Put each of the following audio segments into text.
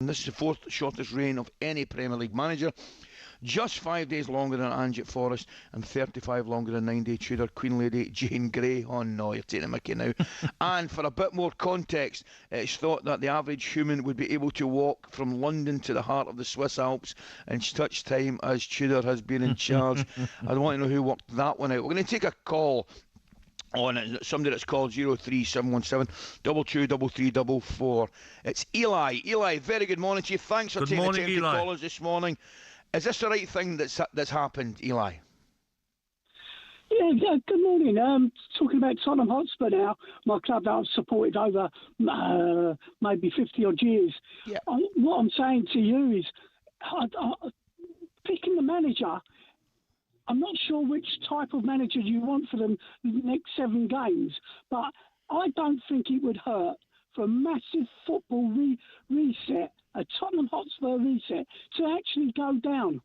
And this is the fourth shortest reign of any Premier League manager. Just 5 days longer than Ange at Forest and 35 longer than 9-day Tudor Queen Lady Jane Grey. Oh no, you're taking a mickey now. And for a bit more context, it's thought that the average human would be able to walk from London to the heart of the Swiss Alps in such time as Tudor has been in charge. I want to know who worked that one out. We're going to take a call on somebody that's called 03717 223344. It's Eli. Eli, very good morning to you. Thanks for taking the time to call us this morning. Is this the right thing that's happened, Eli? Yeah, good morning. Talking about Tottenham Hotspur now, my club that I've supported over maybe 50 odd years. Yeah. What I'm saying to you is, picking the manager, I'm not sure which type of manager you want for the next 7 games, but I don't think it would hurt for a massive football reset, a Tottenham Hotspur reset, to actually go down.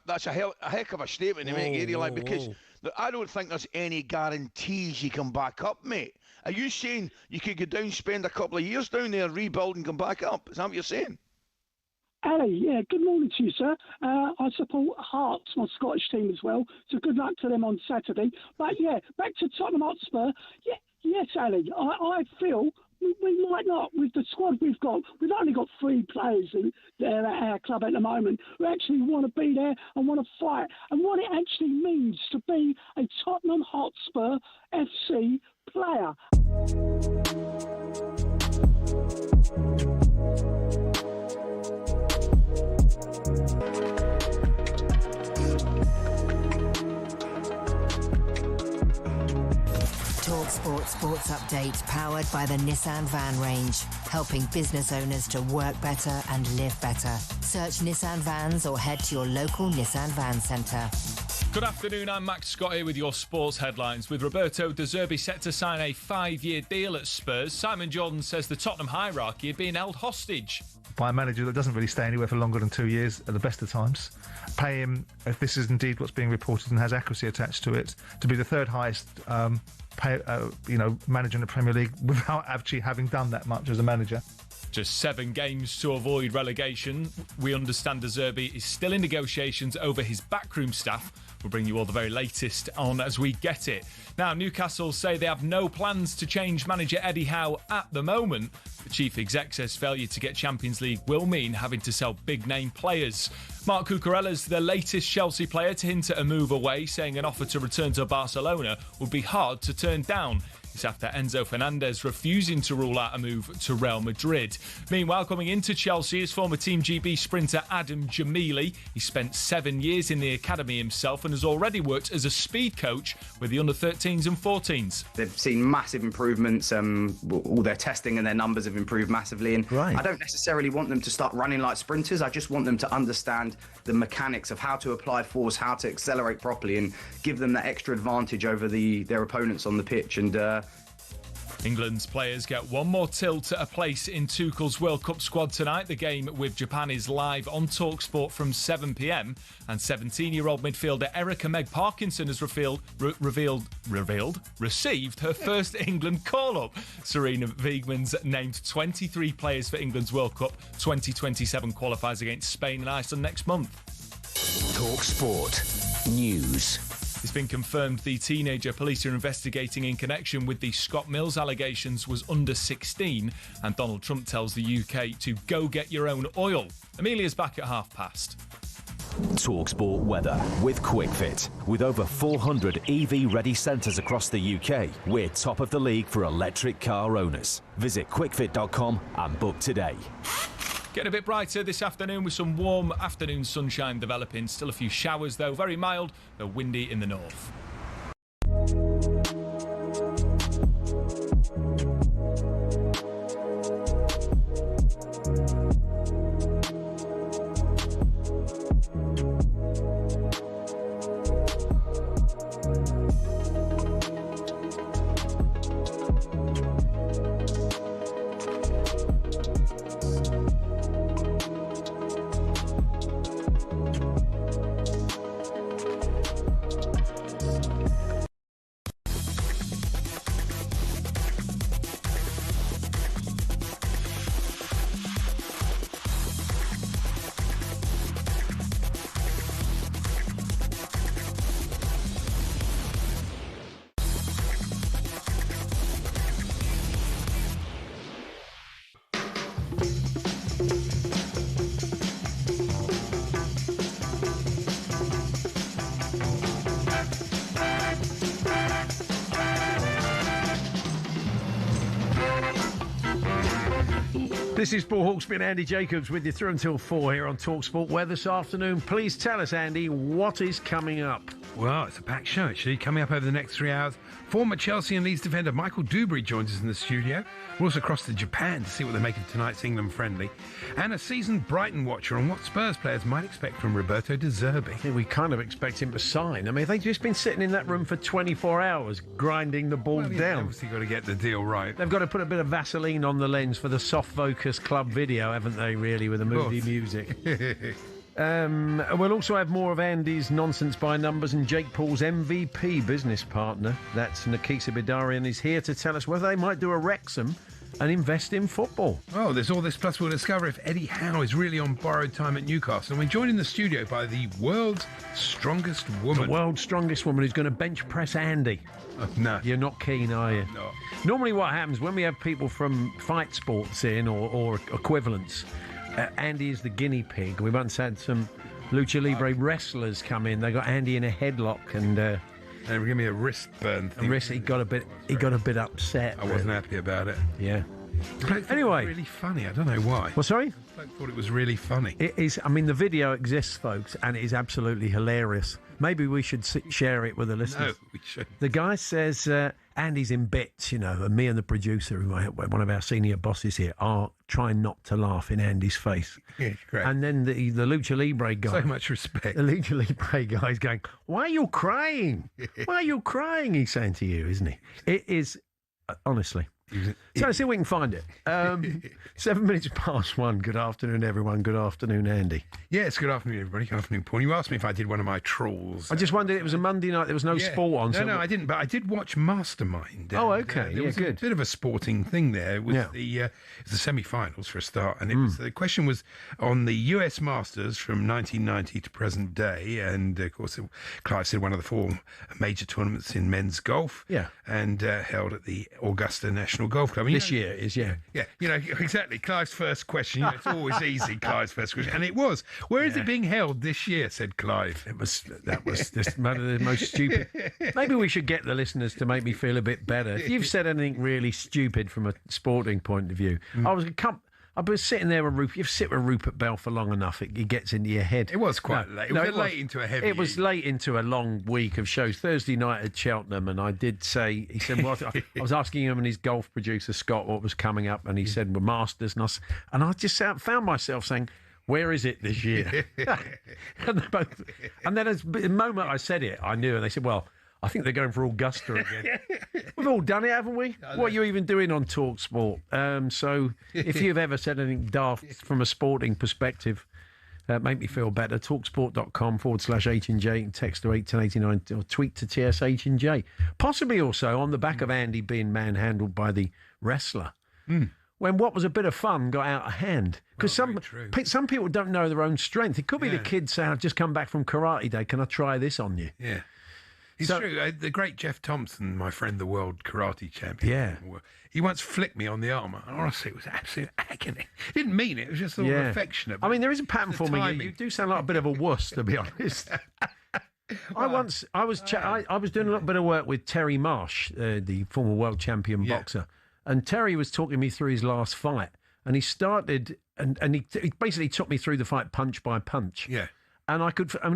That's a heck of a statement to make, Eli, because I don't think there's any guarantees you come back up, mate. Are you saying you could go down, spend a couple of years down there, rebuild and come back up? Is that what you're saying? Alli, yeah, good morning to you, sir. I support Hearts, my Scottish team as well, so good luck to them on Saturday. But yeah, back to Tottenham Hotspur. Yes, Alli, I feel we might not, with the squad we've got. We've only got 3 players there at our club at the moment who actually want to be there and want to fight. And what it actually means to be a Tottenham Hotspur FC player. talkSPORT Sports Update, powered by the Nissan Van range, helping business owners to work better and live better. Search Nissan Vans or head to your local Nissan Van Centre. Good afternoon, I'm Max Scott here with your sports headlines. With Roberto De Zerbi set to sign a 5-year deal at Spurs, Simon Jordan says the Tottenham hierarchy are being held hostage by a manager that doesn't really stay anywhere for longer than 2 years at the best of times. Pay him, if this is indeed what's being reported and has accuracy attached to it, to be the third highest manager in the Premier League without actually having done that much as a manager. Just 7 games to avoid relegation. We understand De Zerbi is still in negotiations over his backroom staff. We'll bring you all the very latest on as we get it. Now, Newcastle say they have no plans to change manager Eddie Howe at the moment. The chief exec says failure to get Champions League will mean having to sell big-name players. Marc Cucurella's the latest Chelsea player to hint at a move away, saying an offer to return to Barcelona would be hard to turn down. It's after Enzo Fernandez refusing to rule out a move to Real Madrid. Meanwhile, coming into Chelsea is former Team GB sprinter Adam Jamili. He spent 7 years in the academy himself and has already worked as a speed coach with the under-13s and 14s. They've seen massive improvements. All their testing and their numbers have improved massively. And I don't necessarily want them to start running like sprinters. I just want them to understand the mechanics of how to apply force, how to accelerate properly, and give them that extra advantage over their opponents on the pitch. And England's players get one more tilt at a place in Tuchel's World Cup squad tonight. The game with Japan is live on talkSPORT from 7 p.m. And 17-year-old midfielder Erica Meg Parkinson has received her first England call-up. Serena Wiegman's named 23 players for England's World Cup 2027 qualifiers against Spain and Iceland next month. talkSPORT News. It's been confirmed the teenager police are investigating in connection with the Scott Mills allegations was under 16, and Donald Trump tells the UK to go get your own oil. Amelia's back at past. talkSPORT weather with QuickFit. With over 400 EV-ready centres across the UK, we're top of the league for electric car owners. Visit quickfit.com and book today. Getting a bit brighter this afternoon with some warm afternoon sunshine developing. Still a few showers though, very mild, though windy in the north. This is Paul Hawksbee and Andy Jacobs with you through until 4 here on talkSPORT. Where this afternoon, please tell us, Andy, what is coming up? Well, it's a packed show, actually. Coming up over the next 3 hours, former Chelsea and Leeds defender Michael Dubrey joins us in the studio. We'll also cross to Japan to see what they make of tonight's England friendly. And a seasoned Brighton watcher on what Spurs players might expect from Roberto De Zerbi. I think we kind of expect him to sign. I mean, they've just been sitting in that room for 24 hours, grinding the ball down. Obviously got to get the deal right. They've got to put a bit of Vaseline on the lens for the soft focus club video, haven't they, really, with the moody music? We'll also have more of Andy's nonsense by numbers and Jake Paul's MVP business partner. That's Nikisa Bidarian is here to tell us whether they might do a Wrexham and invest in football. Oh, there's all this, plus we'll discover if Eddie Howe is really on borrowed time at Newcastle. And we're joined in the studio by the world's strongest woman. The world's strongest woman who's going to bench press Andy. No. You're not keen, are you? No. Normally what happens when we have people from fight sports in or equivalents, Andy is the guinea pig. We once had some lucha libre wrestlers come in. They got Andy in a headlock and they were giving me a wrist burn thing. He got a bit upset. I wasn't happy about it. Yeah. Anyway, it was really funny. I don't know why. Well, sorry? I thought it was really funny. It is. I mean, the video exists, folks, and it is absolutely hilarious. Maybe we should share it with the listeners. No, we shouldn't. The guy says Andy's in bits, and me and the producer, one of our senior bosses here, are trying not to laugh in Andy's face. Yeah, great. And then the lucha libre guy. So much respect. The lucha libre guy's going, "Why are you crying? Why are you crying?" He's saying to you, isn't he? It is, honestly. So let's see if we can find it. 7 minutes past 1. Good afternoon, everyone. Good afternoon, Andy. Yes, good afternoon, everybody. Good afternoon, Paul. You asked me if I did one of my trawls. I just wondered, it was a Monday night. There was no sport on. No, I didn't. But I did watch Mastermind. Oh, okay. There was good. a bit of a sporting thing there. It was the semi-finals for a start. And it was, the question was on the US Masters from 1990 to present day. And, of course, Clive said one of the 4 major tournaments in men's golf. Yeah. And held at the Augusta National Golf Club. This year is, Yeah, exactly. Clive's first question. It's always easy, Clive's first question. And it was, where is it being held this year, said Clive. That was just one of the most stupid. Maybe we should get the listeners to make me feel a bit better. If you've said anything really stupid from a sporting point of view, I was sitting there with Rupert. You sit with Rupert Bell for long enough, it gets into your head. It was quite late. It was late into a heavy. It was late into a long week of shows. Thursday night at Cheltenham, and I did say, he said, well, I was asking him and his golf producer, Scott, what was coming up, and he said, well, Masters. And I just found myself saying, where is it this year? and then as the moment I said it, I knew, and they said, well, I think they're going for Augusta again. We've all done it, haven't we? What are you even doing on talkSPORT? So if you've ever said anything daft from a sporting perspective, make me feel better. talksport.com/H&J and text to 81089 or tweet to TSH&J. Possibly also on the back of Andy being manhandled by the wrestler. When what was a bit of fun got out of hand. Because some people don't know their own strength. It could be the kid saying, I've just come back from Karate Day. Can I try this on you? Yeah. It's true. The great Jeff Thompson, my friend, the world karate champion. Yeah. He once flicked me on the arm. Honestly, it was absolute agony. Didn't mean it. It was just all affectionate. I mean, there is a pattern for me. You do sound like a bit of a wuss, to be honest. I was doing a little bit of work with Terry Marsh, the former world champion boxer, and Terry was talking me through his last fight, and he started and he basically took me through the fight punch by punch. Yeah. And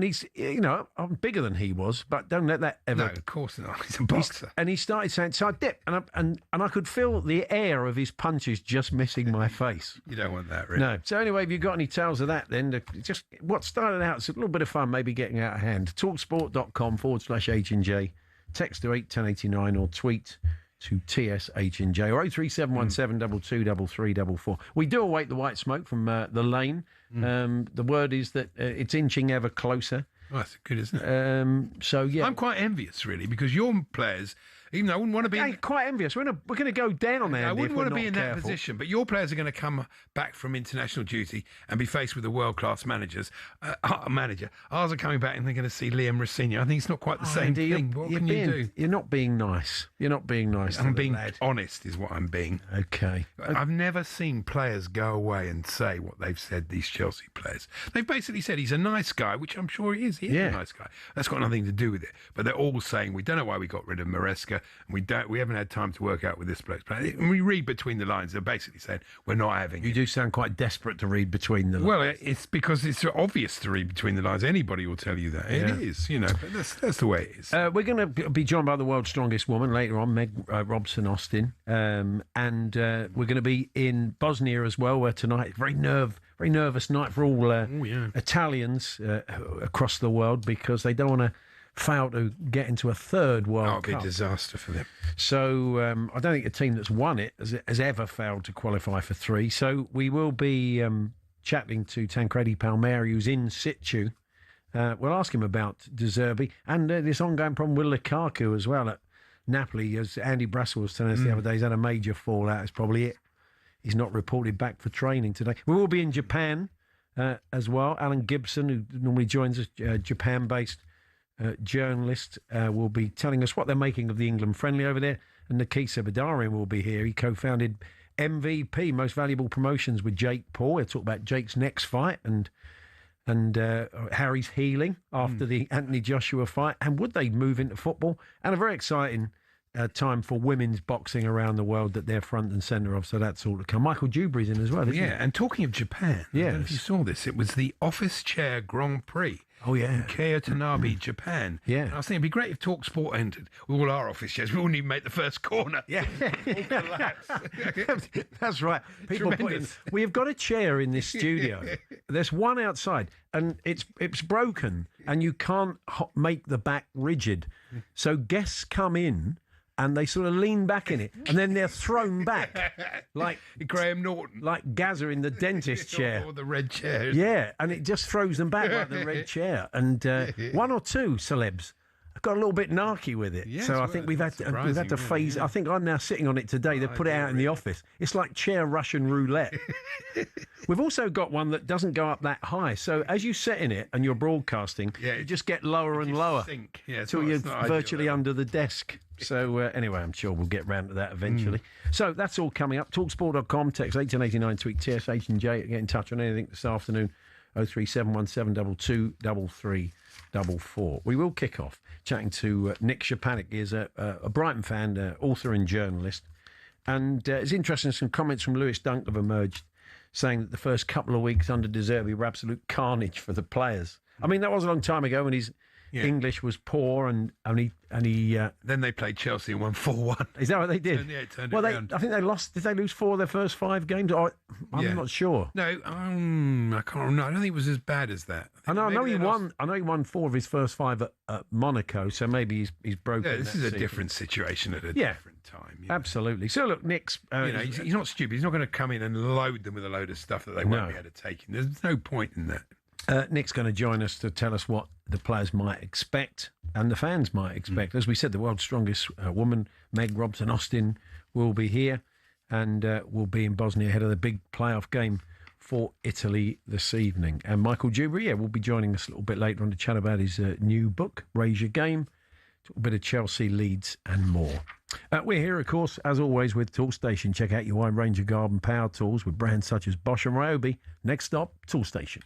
he's, I'm bigger than he was, but don't let that ever. No, of course not. He's a boxer. And he started saying, so I dipped, and I could feel the air of his punches just missing my face. You don't want that, really. No. So anyway, have you got any tales of that then? Just what started out as a little bit of fun, maybe getting out of hand. talksport.com/H&J. Text to 81089 or tweet to TSH&J or 03717223344. We do await the white smoke from the lane. The word is that it's inching ever closer. Oh, that's good, isn't it? So, yeah. I'm quite envious, really, because your players, even though I wouldn't want to be... quite envious. We're going to go down there. I wouldn't want to be in that position, but your players are going to come back from international duty and be faced with a world-class manager. Ours are coming back and they're going to see Liam Rossinha. I think it's not quite the same thing. What can you do? You're not being nice. You're not being nice. I'm being honest is what I'm being. Okay. I've never seen players go away and say what they've said, these Chelsea players. players. They've basically said he's a nice guy, which I'm sure he is. He is a nice guy. That's got nothing to do with it. But they're all saying we don't know why we got rid of Maresca, and we haven't had time to work out with this bloke. When we read between the lines, they're basically saying we're not having You do sound quite desperate to read between the lines. Well, it's because it's obvious to read between the lines. Anybody will tell you that. It is, but that's the way it is. We're going to be joined by the world's strongest woman later on, Meg Robson-Austin. And we're going to be in Bosnia as well, where tonight, very nervous night for all Italians across the world, because they don't want to fail to get into a third World Cup. That would be a disaster for them. So I don't think a team that's won it has ever failed to qualify for 3. So we will be chatting to Tancredi Palmieri, who's in situ. We'll ask him about De Zerbi and this ongoing problem with Lukaku as well at Napoli. As Andy Brassel was telling us the other day, he's had a major fallout. It's probably it. He's not reported back for training today. We will be in Japan as well. Alan Gibson, who normally joins us, Japan-based journalist, will be telling us what they're making of the England friendly over there. And Nikisa Bidarian will be here. He co-founded MVP, Most Valuable Promotions, with Jake Paul. We'll talk about Jake's next fight and Harry's healing after the Anthony Joshua fight. And would they move into football? And a very exciting time for women's boxing around the world that they're front and centre of. So that's all to come. Michael Dubrey's in as well, isn't he? And talking of Japan, I don't know if you saw this, it was the Office Chair Grand Prix. Oh, yeah. In Keotanabe, Japan. Yeah. And I was thinking it'd be great if talkSPORT entered with all our office chairs. We wouldn't even make the first corner. Yeah. That's right. People we have got a chair in this studio. There's one outside, and it's broken, and you can't make the back rigid. So guests come in, and they sort of lean back in it, and then they're thrown back like Graham Norton, like Gazza in the dentist chair, or the red chair. Yeah, and it just throws them back like the red chair. And one or two celebs have got a little bit narky with it. Yes, So I think we've had to phase. I think I'm now sitting on it today. They put it out in the office. It's like chair Russian roulette. We've also got one that doesn't go up that high. So as you sit in it and you're broadcasting, you just get lower and lower until you're virtually under the desk. So anyway, I'm sure we'll get round to that eventually. So that's all coming up. talksport.com, text 1889, tweet TSH and J. Get in touch on anything this afternoon. 03717 223344. We will kick off chatting to Nick Szczepanik. He is a Brighton fan, author and journalist. And it's interesting, some comments from Lewis Dunk have emerged saying that the first couple of weeks under De Zerbi were absolute carnage for the players. I mean, that was a long time ago when his English was poor, and he then they played Chelsea and won 4-1. Is that what they did? Turned it around. I think they lost. Did they lose 4 of their first 5 games? I'm not sure. No, I can't remember. I don't think it was as bad as that. I know he won. I know he won 4 of his first 5 at Monaco. So maybe he's broken. Yeah, this is a different situation at a different time. Absolutely. So look, Nick's. He's not stupid. He's not going to come in and load them with a load of stuff that they won't be able to take in. There's no point in that. Nick's going to join us to tell us what the players might expect and the fans might expect. As we said, the world's strongest woman, Meg Robson-Austin, will be here and will be in Bosnia ahead of the big playoff game for Italy this evening. And Michael Dubrey, will be joining us a little bit later on to chat about his new book, Raise Your Game, talk a bit of Chelsea, Leeds and more. We're here, of course, as always, with Toolstation. Check out your wide range of garden power tools with brands such as Bosch and Ryobi. Next stop, Toolstation.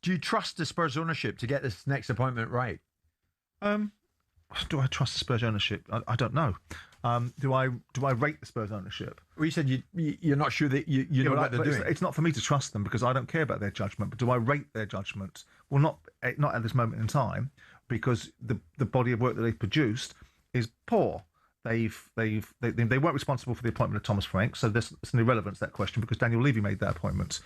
Do you trust the Spurs ownership to get this next appointment right? do I trust the Spurs ownership? I don't know. Do I rate the Spurs ownership? Well, you said you're not sure that you know what they're doing. It's not for me to trust them because I don't care about their judgment. But do I rate their judgment? Well, not at this moment in time, because the body of work that they've produced is poor. They weren't responsible for the appointment of Thomas Frank, so it's an irrelevance, that question, because Daniel Levy made that appointment.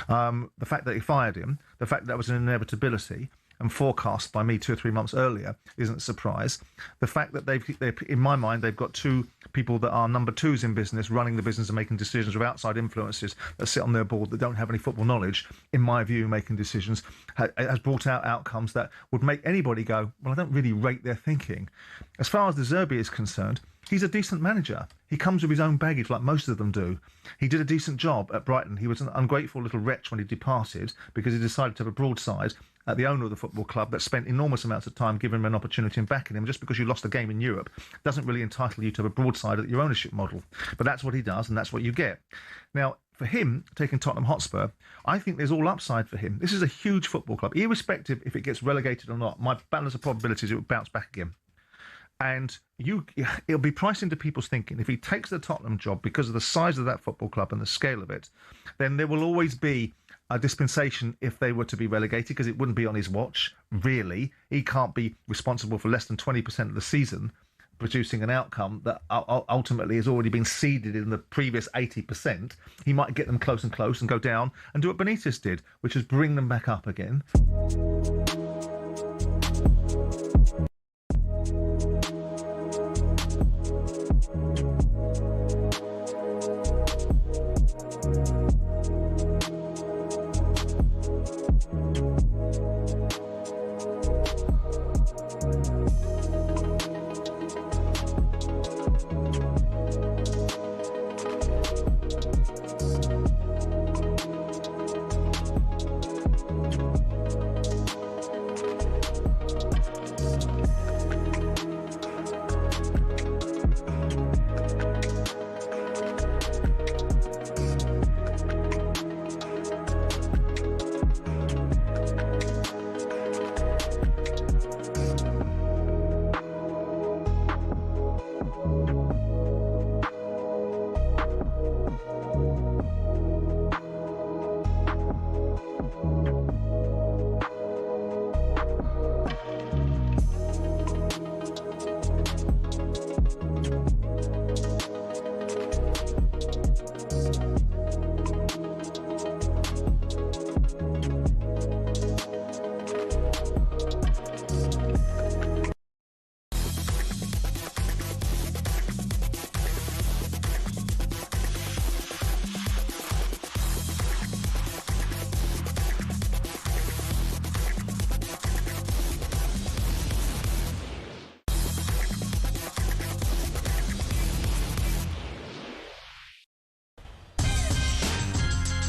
The fact that he fired him, the fact that was an inevitability and forecast by me 2 or 3 months earlier isn't a surprise. The fact that they've in my mind, they've got 2 people that are number 2s in business, running the business and making decisions with outside influences that sit on their board that don't have any football knowledge, in my view, making decisions, has brought out outcomes that would make anybody go, well, I don't really rate their thinking. As far as the Zerbi is concerned, he's a decent manager. He comes with his own baggage, like most of them do. He did a decent job at Brighton. He was an ungrateful little wretch when he departed because he decided to have a broadside at the owner of the football club that spent enormous amounts of time giving him an opportunity and backing him. Just because you lost a game in Europe doesn't really entitle you to have a broadside at your ownership model. But that's what he does, and that's what you get. Now, for him, taking Tottenham Hotspur, I think there's all upside for him. This is a huge football club. Irrespective if it gets relegated or not, my balance of probabilities it will bounce back again. And it'll be priced into people's thinking. If he takes the Tottenham job because of the size of that football club and the scale of it, then there will always be a dispensation if they were to be relegated, because it wouldn't be on his watch, really. He can't be responsible for less than 20% of the season, producing an outcome that ultimately has already been seeded in the previous 80%. He might get them close and go down and do what Benitez did, which is bring them back up again.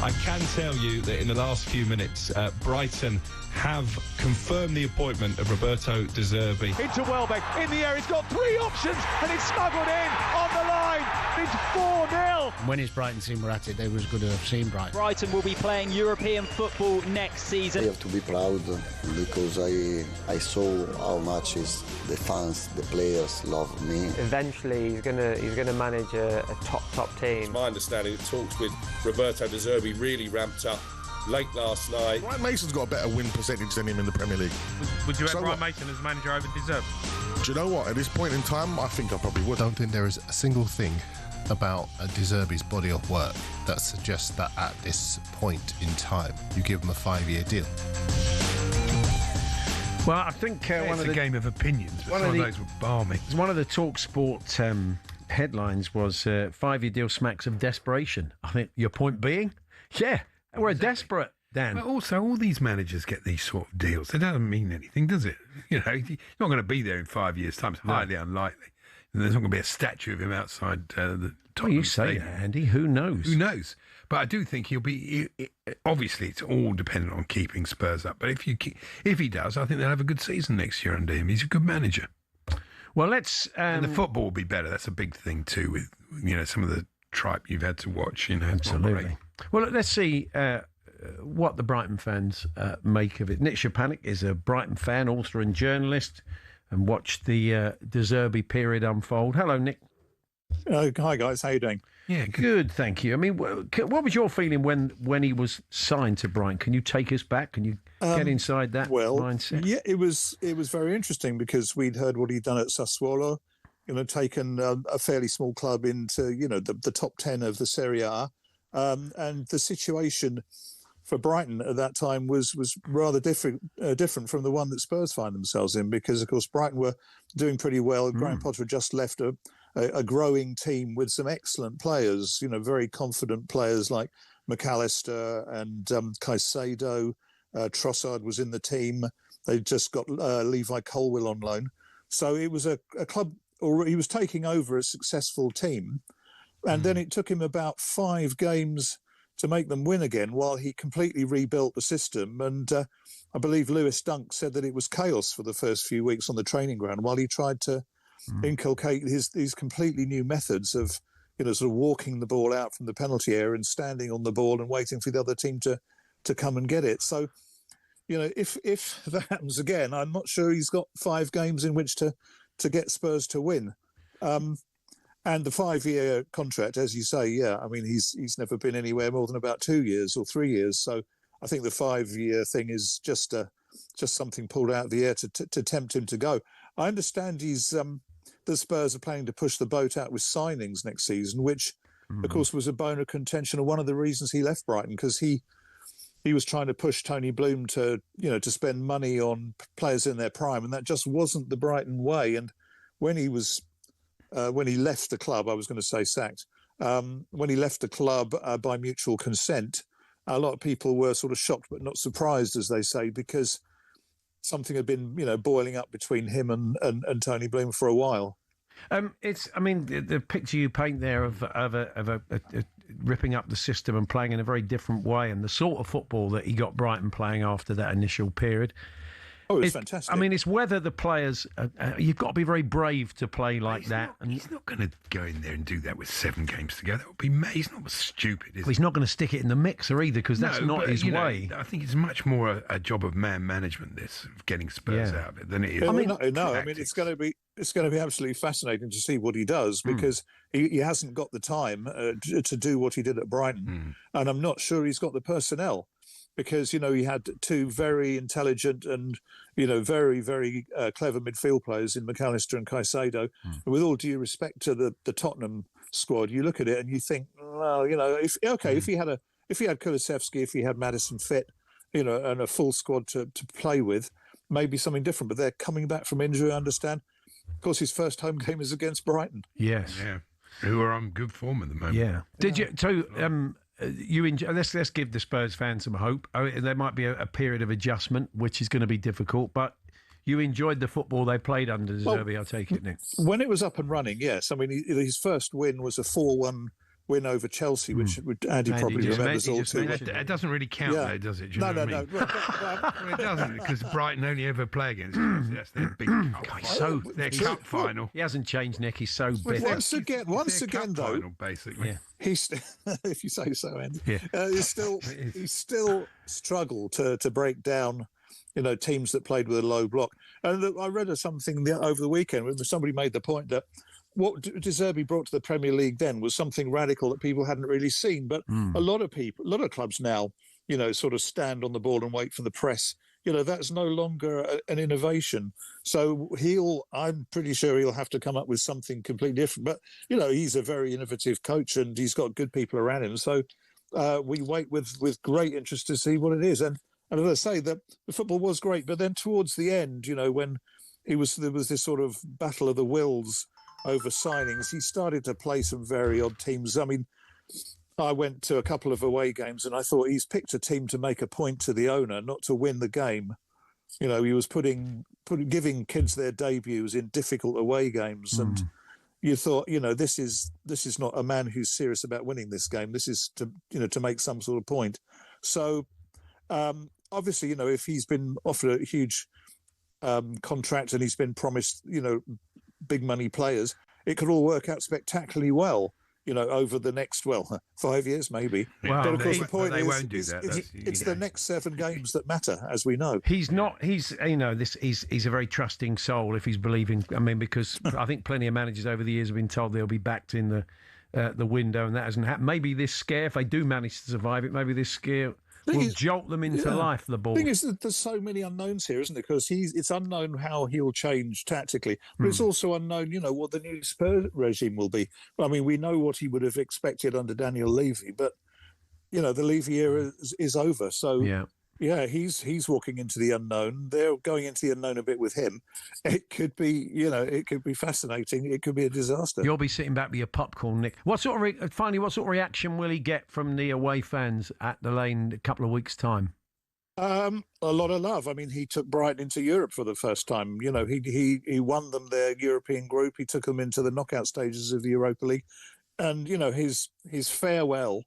I can tell you that in the last few minutes, Brighton have confirmed the appointment of Roberto De Zerbi. Into Welbeck, in the air, he's got 3 options, and it's smuggled in on the line. It's 4-0. When his Brighton team were at it, they was good to have seen Brighton. Brighton will be playing European football next season. I have to be proud because I saw how much the fans, the players love me. Eventually, he's gonna manage a top team. It's my understanding that talks with Roberto De Zerbi really ramped up late last night. Ryan Mason's got a better win percentage than him in the Premier League. Would you have Ryan Mason as manager over De Zerbi? Do you know what? At this point in time, I think I probably would. I don't think there is a single thing about De Zerbi's body of work that suggests that at this point in time you give him a 5-year deal. Well, I think it's a game of opinions, but some of those were balmy. One of the talkSPORT headlines was 5-year deal smacks of desperation. I think your point being, yeah, we're desperate, Dan. But also, all these managers get these sort of deals. It doesn't mean anything, does it? You know, you're not going to be there in 5 years' time. It's highly unlikely. And there's not going to be a statue of him outside the top. Well, you say that, Andy. Who knows? Who knows? But I do think he'll be. Obviously, it's all dependent on keeping Spurs up. But if he does, I think they'll have a good season next year under him. He's a good manager. Well, let's. And the football will be better. That's a big thing too. With some of the tripe you've had to watch. Absolutely. Well, let's see what the Brighton fans make of it. Nick Szczepanik is a Brighton fan, author and journalist. and watched the Zerbi period unfold. Hello, Nick. Hi, guys. How you doing? Yeah, good, thank you. I mean, what was your feeling when he was signed to Brighton? Can you take us back? Can you get inside that mindset? Yeah, it was very interesting because we'd heard what he'd done at Sassuolo, taken a fairly small club into, the top 10 of the Serie A. And the situation for Brighton at that time was rather different from the one that Spurs find themselves in, because, of course, Brighton were doing pretty well. Graham Potter had just left a growing team with some excellent players, very confident players like McAllister and Caicedo. Trossard was in the team. They just got Levi Colwill on loan. So it was a club, or he was taking over a successful team. And then it took him about 5 games to make them win again while he completely rebuilt the system. And I believe Lewis Dunk said that it was chaos for the first few weeks on the training ground while he tried to inculcate these completely new methods of, sort of walking the ball out from the penalty area and standing on the ball and waiting for the other team to come and get it. So, if that happens again, I'm not sure he's got 5 games in which to get Spurs to win. And the 5-year contract, as you say, he's never been anywhere more than about 2 years or 3 years. So I think the 5-year thing is just something pulled out of the air to tempt him to go. I understand the Spurs are planning to push the boat out with signings next season, which, of course, was a bone of contention and one of the reasons he left Brighton, because he was trying to push Tony Bloom to spend money on players in their prime, and that just wasn't the Brighton way. And when he left the club, I was going to say sacked, when he left the club by mutual consent, a lot of people were sort of shocked but not surprised, as they say, because something had been, boiling up between him and Tony Bloom for a while. The picture you paint there of a ripping up the system and playing in a very different way, and the sort of football that he got Brighton playing after that initial period. Oh, it's fantastic. It's whether the players, you've got to be very brave to play like that. He's not going to go in there and do that with 7 games together. He's not stupid, is he? He's not going to stick it in the mixer either, because that's not his way. I think it's much more a job of man management, this, of getting Spurs out of it, than it is. It's going to be absolutely fascinating to see what he does, because he hasn't got the time to do what he did at Brighton, and I'm not sure he's got the personnel. Because, he had 2 very intelligent and, very, very clever midfield players in McAllister and Caicedo. With all due respect to the Tottenham squad, you look at it and you think, well, if he had Kulusevski, if he had Maddison fit, and a full squad to play with, maybe something different. But they're coming back from injury, I understand. Of course, his first home game is against Brighton. Yes. Yeah. Who are on good form at the moment. Yeah. Did you... So, let's give the Spurs fans some hope. There might be a period of adjustment, which is going to be difficult, but you enjoyed the football they played under Zerbi, I take it, Nick. When it was up and running, yes. His first win was a 4-1 win over Chelsea, which Andy probably remembers all too well. It doesn't really count, though, does it? No. It doesn't, because Brighton only ever play against Chelsea. That's their big cup. Their cup final. He hasn't changed, Nick. He's so bitter. Once again, though, final, basically. Yeah. He's, if you say so, Andy, he still struggled to break down, teams that played with a low block. And I read something over the weekend where somebody made the point that what De Zerbi brought to the Premier League then was something radical that people hadn't really seen. But a lot of clubs now, sort of stand on the ball and wait for the press. That's no longer an innovation. So I'm pretty sure he'll have to come up with something completely different. But, he's a very innovative coach and he's got good people around him. So we wait with great interest to see what it is. And as I say, the football was great. But then towards the end, when there was this sort of battle of the wills over signings, he started to play some very odd teams. I went to a couple of away games and I thought he's picked a team to make a point to the owner, not to win the game. He was giving kids their debuts in difficult away games, and you thought, this is not a man who's serious about winning this game. This is to make some sort of point. So obviously, if he's been offered a huge contract and he's been promised, big money players, it could all work out spectacularly well. over the next 5 years maybe. Well, but of course the point they is, won't do that. It's the next 7 games that matter, as we know. He's not. He's he's a very trusting soul if he's believing. I mean, because I think plenty of managers over the years have been told they'll be backed in the window, and that hasn't happened. Maybe this scare, if they do manage to survive it, maybe this scare will jolt them into life. The ball. The thing is that there's so many unknowns here, isn't it? Because it's unknown how he'll change tactically, but it's also unknown, what the new Spurs regime will be. I mean, we know what he would have expected under Daniel Levy, but the Levy era is over. So yeah, he's walking into the unknown. They're going into the unknown a bit with him. It could be, it could be fascinating. It could be a disaster. You'll be sitting back with your popcorn, Nick. What sort of reaction will he get from the away fans at the Lane in a couple of weeks' time? A lot of love. I mean, he took Brighton into Europe for the first time. He won them their European group. He took them into the knockout stages of the Europa League, and his farewell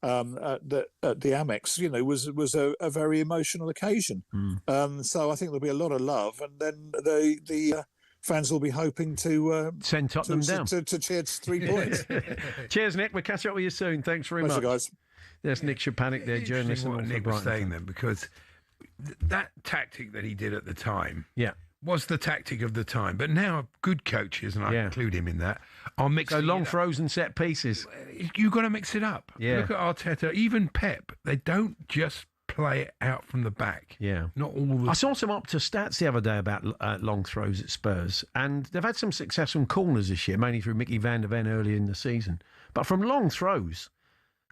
at the Amex, was a very emotional occasion. So I think there'll be a lot of love, and then the fans will be hoping to send Tottenham down to cheer 3 points. Cheers, Nick. We'll catch up with you soon. Thanks very much, guys. There's Nick Szczepanik, there, journalist. What Nick was saying then, because that tactic that he did at the time, was the tactic of the time. But now good coaches, and I include him in that, are mixing long throws and set pieces. You've got to mix it up. Yeah. Look at Arteta, even Pep. They don't just play it out from the back. Yeah. Not all I saw some Opta stats the other day about long throws at Spurs, and they've had some success from corners this year, mainly through Mickey van der Ven early in the season. But from long throws,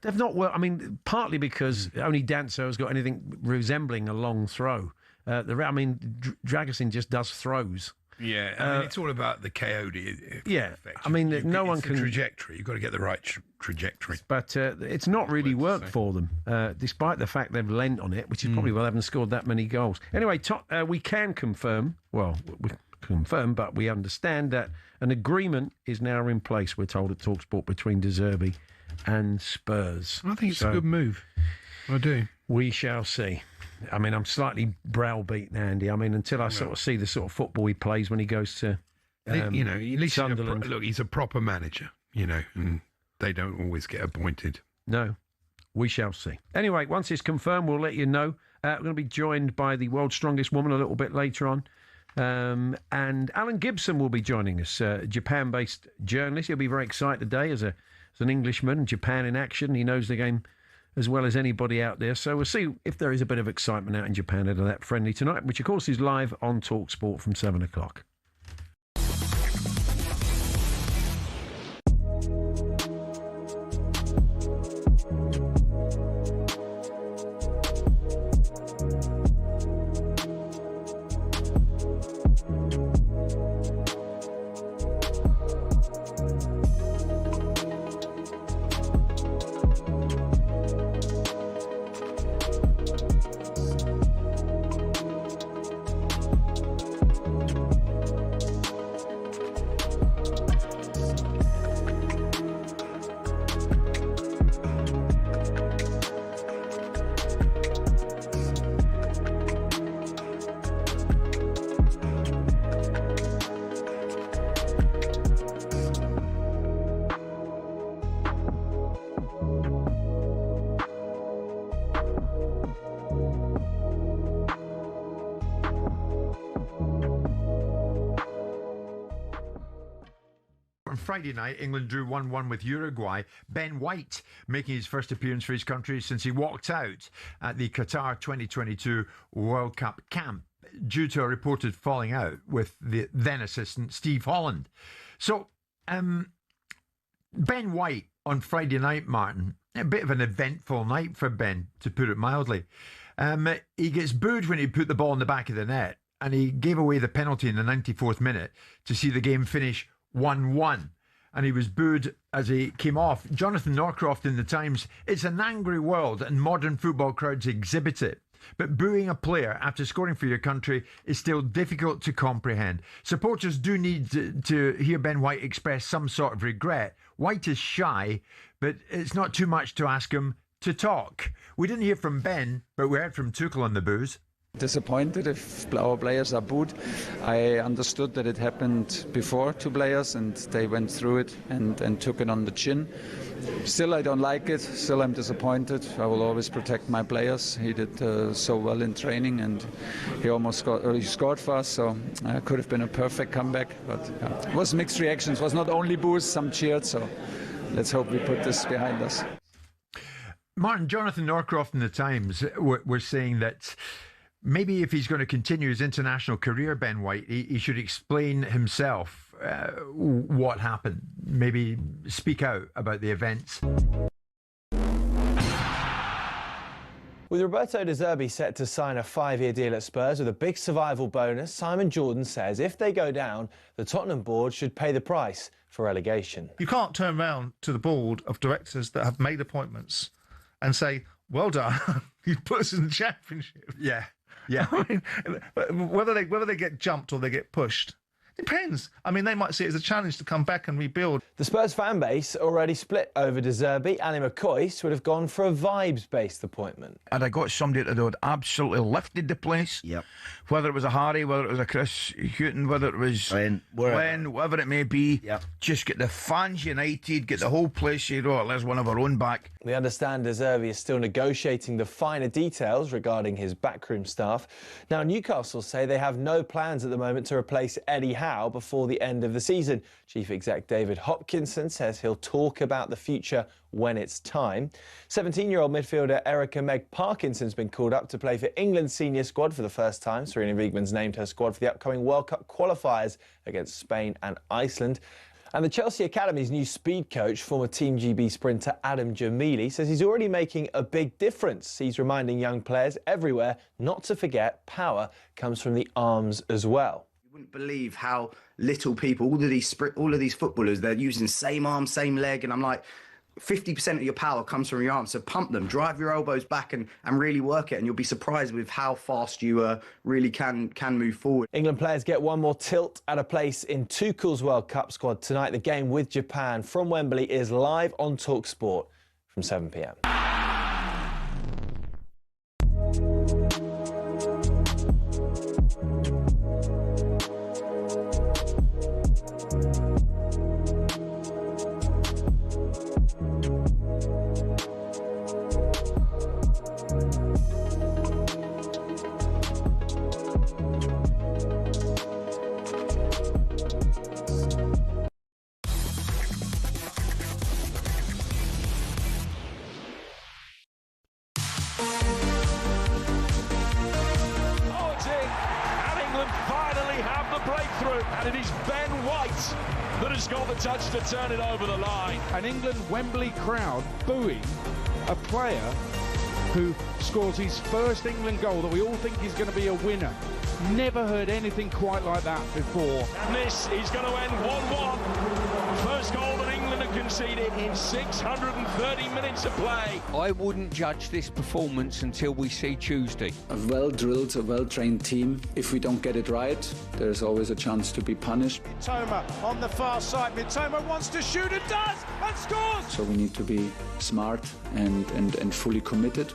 they've not worked. I mean, partly because only Danso has got anything resembling a long throw. Dragusin just does throws. Yeah, I mean, it's all about the KOD. Effect. I mean, no one can trajectory. You've got to get the right trajectory. But it's not really worked for them, despite the fact they've lent on it, which is probably why they haven't scored that many goals. Anyway, we can confirm. Well, we confirm, but we understand that an agreement is now in place. We're told at talkSPORT between Zerbi and Spurs. I think it's a good move. I do. We shall see. I mean, I'm slightly browbeaten, Andy. I mean, until I sort of see the sort of football he plays when he goes to at least Sunderland. Look, he's a proper manager, and they don't always get appointed. No, we shall see. Anyway, once it's confirmed, we'll let you know. We're going to be joined by the world's strongest woman a little bit later on. And Alan Gibson will be joining us, Japan-based journalist. He'll be very excited today as an Englishman, Japan in action. He knows the game as well as anybody out there. So we'll see if there is a bit of excitement out in Japan out of that friendly tonight, which of course is live on talkSPORT from 7 o'clock. Friday night, England drew 1-1 with Uruguay. Ben White making his first appearance for his country since he walked out at the Qatar 2022 World Cup camp due to a reported falling out with the then assistant Steve Holland. So, Ben White on Friday night, Martin, a bit of an eventful night for Ben, to put it mildly. He gets booed when he put the ball in the back of the net, and he gave away the penalty in the 94th minute to see the game finish 1-1. And he was booed as he came off. Jonathan Norcroft in the Times, it's an angry world and modern football crowds exhibit it. But booing a player after scoring for your country is still difficult to comprehend. Supporters do need to hear Ben White express some sort of regret. White is shy, but it's not too much to ask him to talk. We didn't hear from Ben, but we heard from Tuchel on the boos. Disappointed if our players are booed. I understood that it happened before to players and they went through it and took it on the chin. Still, I don't like it. Still, I'm disappointed. I will always protect my players. He did so well in training and he almost scored for us, so it could have been a perfect comeback. But it was mixed reactions. It was not only boos, some cheered, so let's hope we put this behind us. Martin, Jonathan Norcroft in the Times were saying that maybe if he's going to continue his international career, Ben White, he should explain himself what happened. Maybe speak out about the events. With Roberto De Zerbi set to sign a 5-year deal at Spurs with a big survival bonus, Simon Jordan says if they go down, the Tottenham board should pay the price for relegation. You can't turn around to the board of directors that have made appointments and say, well done, you put us in the Championship. Yeah. I mean, whether they get jumped or they get pushed, depends. I mean, they might see it as a challenge to come back and rebuild. The Spurs fan base already split over De Zerbi. Alli McCoist would have gone for a vibes-based appointment. And I got somebody that had absolutely lifted the place. Yep. Whether it was a Harry, whether it was a Chris Hughton, whether it was Glenn, whatever it may be. Yep. Just get the fans united, get the whole place said, oh, there's one of our own back. We understand De Zerbi is still negotiating the finer details regarding his backroom staff. Now, Newcastle say they have no plans at the moment to replace Eddie Howe before the end of the season. Chief Exec David Hopkinson says he'll talk about the future when it's time. 17-year-old midfielder Erica Meg Parkinson's been called up to play for England's senior squad for the first time. Serena Wiegman's named her squad for the upcoming World Cup qualifiers against Spain and Iceland. And the Chelsea Academy's new speed coach, former Team GB sprinter Adam Jamili, says he's already making a big difference. He's reminding young players everywhere not to forget power comes from the arms as well. You wouldn't believe how little people, all of these footballers, they're using same arm, same leg, and I'm like, 50% of your power comes from your arms, so pump them, drive your elbows back and really work it, and you'll be surprised with how fast you really can move forward. England players get one more tilt at a place in Tuchel's World Cup squad tonight. The game with Japan from Wembley is live on talkSPORT from 7 p.m. To turn it over the line. An England Wembley crowd booing a player who scores his first England goal that we all think is going to be a winner. Never heard anything quite like that before. And this is going to end 1-1. First goal that England have conceded in 630 minutes of play. I wouldn't judge this performance until we see Tuesday. A well-drilled, a well-trained team. If we don't get it right, there's always a chance to be punished. Mitoma on the far side. Mitoma wants to shoot and does and scores! So we need to be smart and fully committed.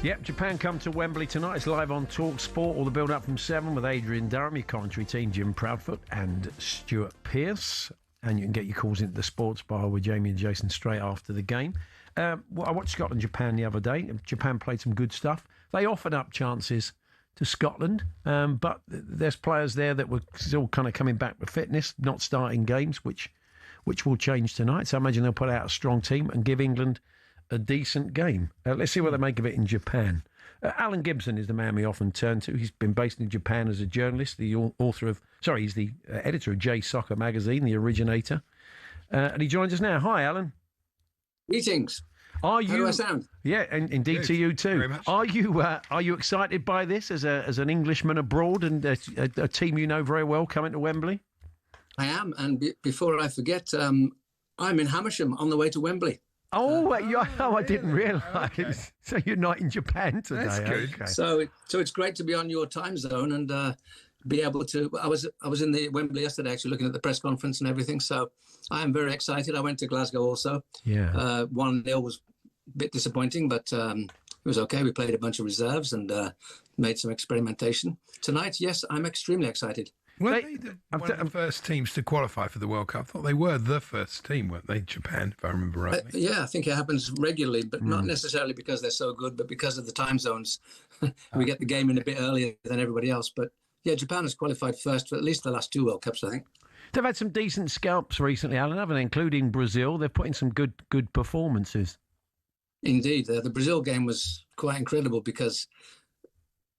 Yep, Japan come to Wembley tonight. It's live on talkSPORT. All the build-up from 7 with Adrian Durham, your commentary team, Jim Proudfoot and Stuart Pearce. And you can get your calls into the sports bar with Jamie and Jason straight after the game. I watched Scotland-Japan the other day. Japan played some good stuff. They offered up chances to Scotland, but there's players there that were still kind of coming back with fitness, not starting games, which will change tonight. So I imagine they'll put out a strong team and give England a decent game. Let's see what they make of it in Japan. Alan Gibson is the man we often turn to. He's been based in Japan as a journalist, he's the editor of J Soccer magazine, the originator. And he joins us now. Hi, Alan. Greetings. How do I sound? Yeah, and indeed to you too. Very much. Are you excited by this as an Englishman abroad and a team you know very well coming to Wembley? I am, and before I forget, I'm in Hamersham on the way to Wembley. Oh, I didn't realise. So you're not in Japan today. That's good. Okay. So it's great to be on your time zone and be able to. I was in the Wembley yesterday, actually looking at the press conference and everything. So I am very excited. I went to Glasgow also. Yeah. 1-0 was a bit disappointing, but was okay. We played a bunch of reserves and made some experimentation. Tonight, yes, I'm extremely excited. Were they one of the first teams to qualify for the World Cup? I thought they were the first team, weren't they? Japan, if I remember rightly. Yeah, I think it happens regularly, but not necessarily because they're so good, but because of the time zones. We get the game in a bit earlier than everybody else. But yeah, Japan has qualified first for at least the last 2 World Cups, I think. They've had some decent scalps recently, Alan, haven't they? Including Brazil. They've put in some good performances. Indeed. The Brazil game was quite incredible because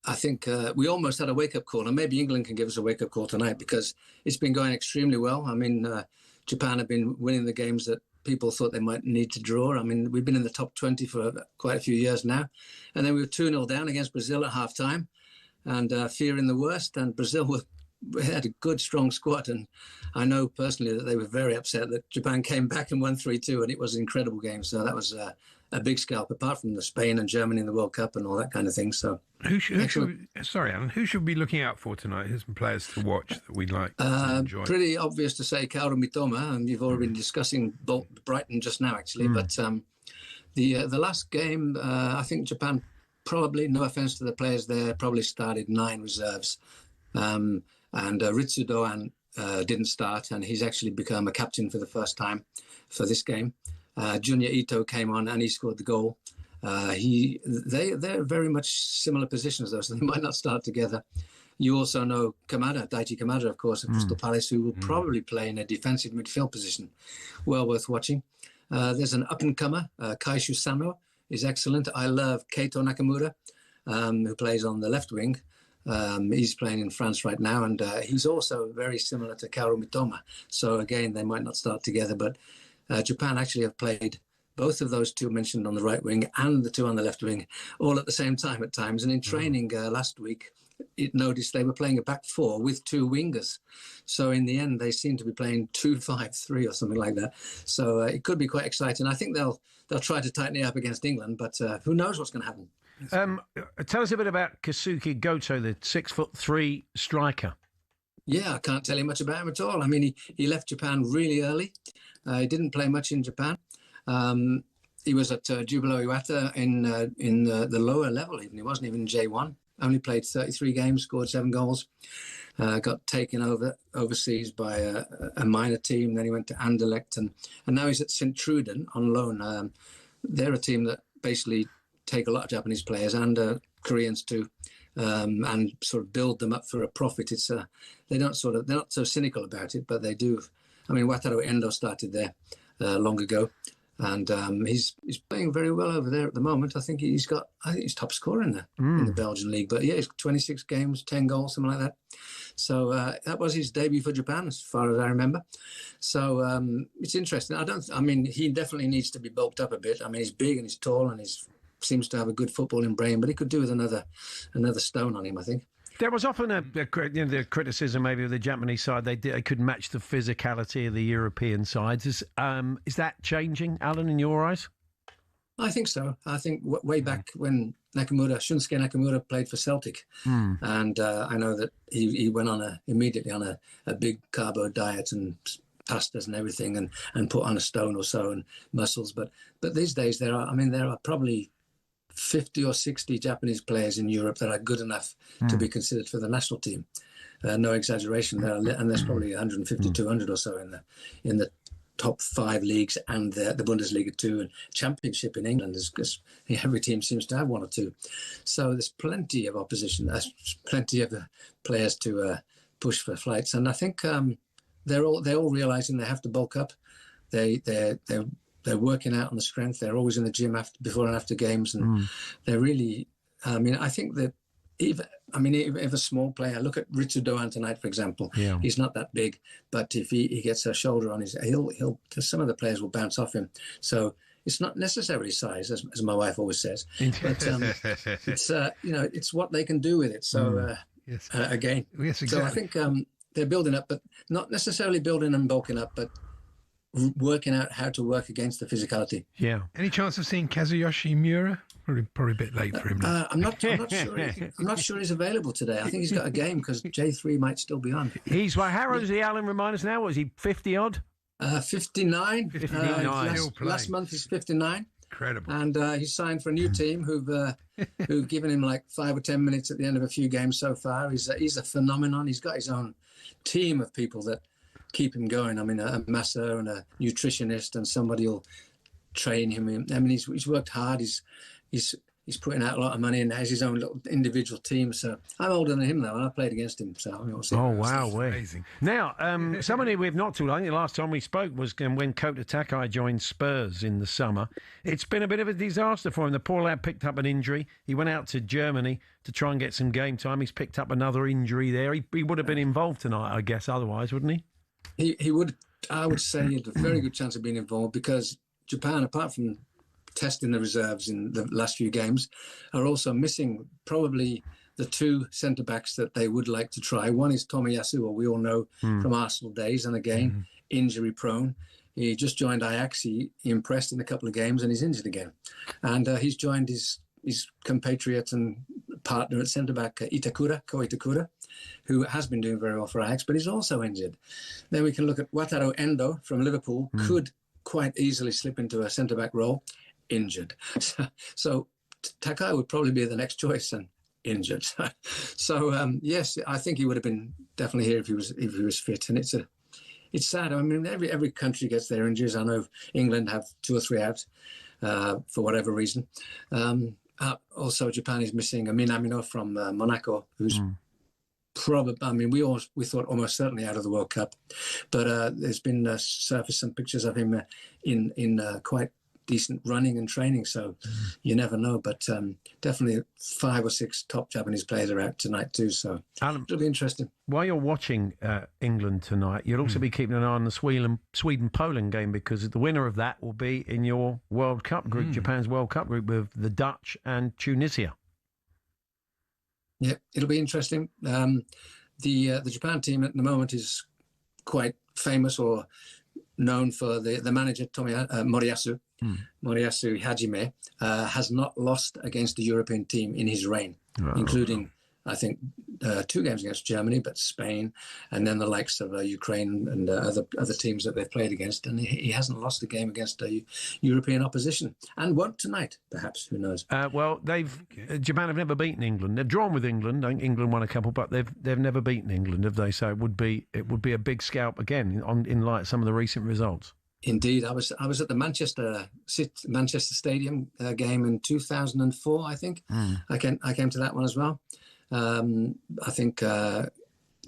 I think we almost had a wake-up call, and maybe England can give us a wake-up call tonight because it's been going extremely well. I mean, Japan have been winning the games that people thought they might need to draw. I mean, we've been in the top 20 for quite a few years now. And then we were 2-0 down against Brazil at half-time and fearing the worst. And Brazil had a good, strong squad. And I know personally that they were very upset that Japan came back and won 3-2, and it was an incredible game. So that was a big scalp, apart from the Spain and Germany in the World Cup and all that kind of thing. So, sorry, Alan, who should we be looking out for tonight? Who's some players to watch that we'd like to enjoy? Pretty obvious to say Kaoru Mitoma, and you've already been discussing Brighton just now, actually. But the last game, I think Japan probably, no offence to the players there, probably started 9 reserves. And Ritsu Doan didn't start, and he's actually become a captain for the first time for this game. Junya Ito came on and he scored the goal. They're very much similar positions though, so they might not start together. You also know Daichi Kamada, of course, of Crystal Palace, who will probably play in a defensive midfield position. Well worth watching. There's an up-and-comer, Kaishu Sano is excellent. I love Keito Nakamura, who plays on the left wing. He's playing in France right now, and he's also very similar to Kaoru Mitoma. So again, they might not start together, but Japan actually have played both of those 2 mentioned on the right wing and the 2 on the left wing all at the same time at times. And in training last week, it noticed they were playing a back 4 with 2 wingers. So in the end, they seem to be playing 2-5-3 or something like that. So it could be quite exciting. I think they'll try to tighten it up against England, but who knows what's going to happen. Tell us a bit about Keisuke Goto, the 6'3" striker. Yeah, I can't tell you much about him at all. I mean, he left Japan really early. He didn't play much in Japan. He was at Jubilo Iwata in the lower level even. He wasn't even in J1. Only played 33 games, scored 7 goals. Got taken overseas by a minor team. Then he went to Anderlecht, and now he's at Sint-Truiden on loan. They're a team that basically take a lot of Japanese players and Koreans too, and sort of build them up for a profit. It's they're not so cynical about it, but they do. I mean, Wataru Endo started there long ago, and he's playing very well over there at the moment. I think he's top scorer in the Belgian league. But yeah, he's 26 games, 10 goals, something like that. So that was his debut for Japan, as far as I remember. So it's interesting. I mean, he definitely needs to be bulked up a bit. I mean, he's big and he's tall and seems to have a good footballing brain, but he could do with another stone on him, I think. There was often the criticism maybe of the Japanese side. They couldn't match the physicality of the European sides. Is that changing, Alan, in your eyes? I think so. I think way back when Shunsuke Nakamura played for Celtic, and I know that he went immediately on a big carbo diet and pastas and everything, and put on a stone or so and muscles. But these days there are probably 50 or 60 Japanese players in Europe that are good enough to be considered for the national team. No exaggeration there, and there's probably 150, 200 or so in the top 5 leagues and the Bundesliga too, and Championship in England because every team seems to have 1 or 2. So there's plenty of opposition. There's plenty of players to push for flights, and I think they're all realizing they have to bulk up. They're working out on the strength. They're always in the gym before and after games, and they're really. I mean, I think that if a small player, look at Ritsu Doan tonight, for example. Yeah. He's not that big, but if he gets a shoulder on his, he'll some of the players will bounce off him. So it's not necessarily size, as my wife always says, but it's it's what they can do with it. So yes, exactly. So I think they're building up, but not necessarily building and bulking up, but working out how to work against the physicality. Yeah. Any chance of seeing Kazuyoshi Miura? Probably a bit late for him now. I'm not sure. I'm not sure he's available today. I think he's got a game because J3 might still be on. How old is he, Alan? Remind us now. Was he 50 odd? 59. 59. Last month he's 59. Incredible. And he's signed for a new team who've given him like 5 or 10 minutes at the end of a few games so far. He's a phenomenon. He's got his own team of people that keep him going. I mean, a masseur and a nutritionist, and somebody will train him. I mean, he's worked hard. He's putting out a lot of money and has his own little individual team. So I'm older than him, though, and I played against him. So we'll see. Oh, wow. Amazing. Now, somebody we've not too long, the last time we spoke was when Kota Takai joined Spurs in the summer. It's been a bit of a disaster for him. The poor lad picked up an injury. He went out to Germany to try and get some game time. He's picked up another injury there. He would have been involved tonight, I guess, otherwise, wouldn't he? He would. I would say he had a very good chance of being involved, because Japan, apart from testing the reserves in the last few games, are also missing probably the 2 centre-backs that they would like to try. One is Tomiyasu, who we all know from Arsenal days, and again, injury-prone. He just joined Ajax. He impressed in a couple of games, and he's injured again. And he's joined his compatriot and partner at centre-back, Ko Itakura, who has been doing very well for Ajax, but he's also injured. Then we can look at Wataru Endo from Liverpool, could quite easily slip into a centre-back role, injured. So Takai would probably be the next choice, and injured. So yes, I think he would have been definitely here if he was fit. And it's sad. I mean, every country gets their injuries. I know England have 2 or 3 out for whatever reason. Also, Japan is missing Minamino from Monaco, who's probably, I mean, we thought almost certainly out of the World Cup, but there's been surfaced some pictures of him in quite decent running and training, so you never know. But definitely 5 or 6 top Japanese players are out tonight too, so it'll be interesting. While you're watching England tonight, you'll also be keeping an eye on the Sweden-Poland game, because the winner of that will be in your World Cup group, Japan's World Cup group, with the Dutch and Tunisia. Yeah, it'll be interesting. The Japan team at the moment is quite famous or known for the manager, Moriyasu. Moriyasu Hajime has not lost against a European team in his reign, including, I think, 2 games against Germany, but Spain, and then the likes of Ukraine and other teams that they've played against. And he hasn't lost a game against a European opposition, and won't tonight, perhaps. Who knows? Well, Japan have never beaten England. They've drawn with England. I think England won a couple, but they've never beaten England, have they? So it would be a big scalp again in light of some of the recent results. Indeed, I was at the Manchester Stadium game in 2004. I think I came to that one as well. I think Junichi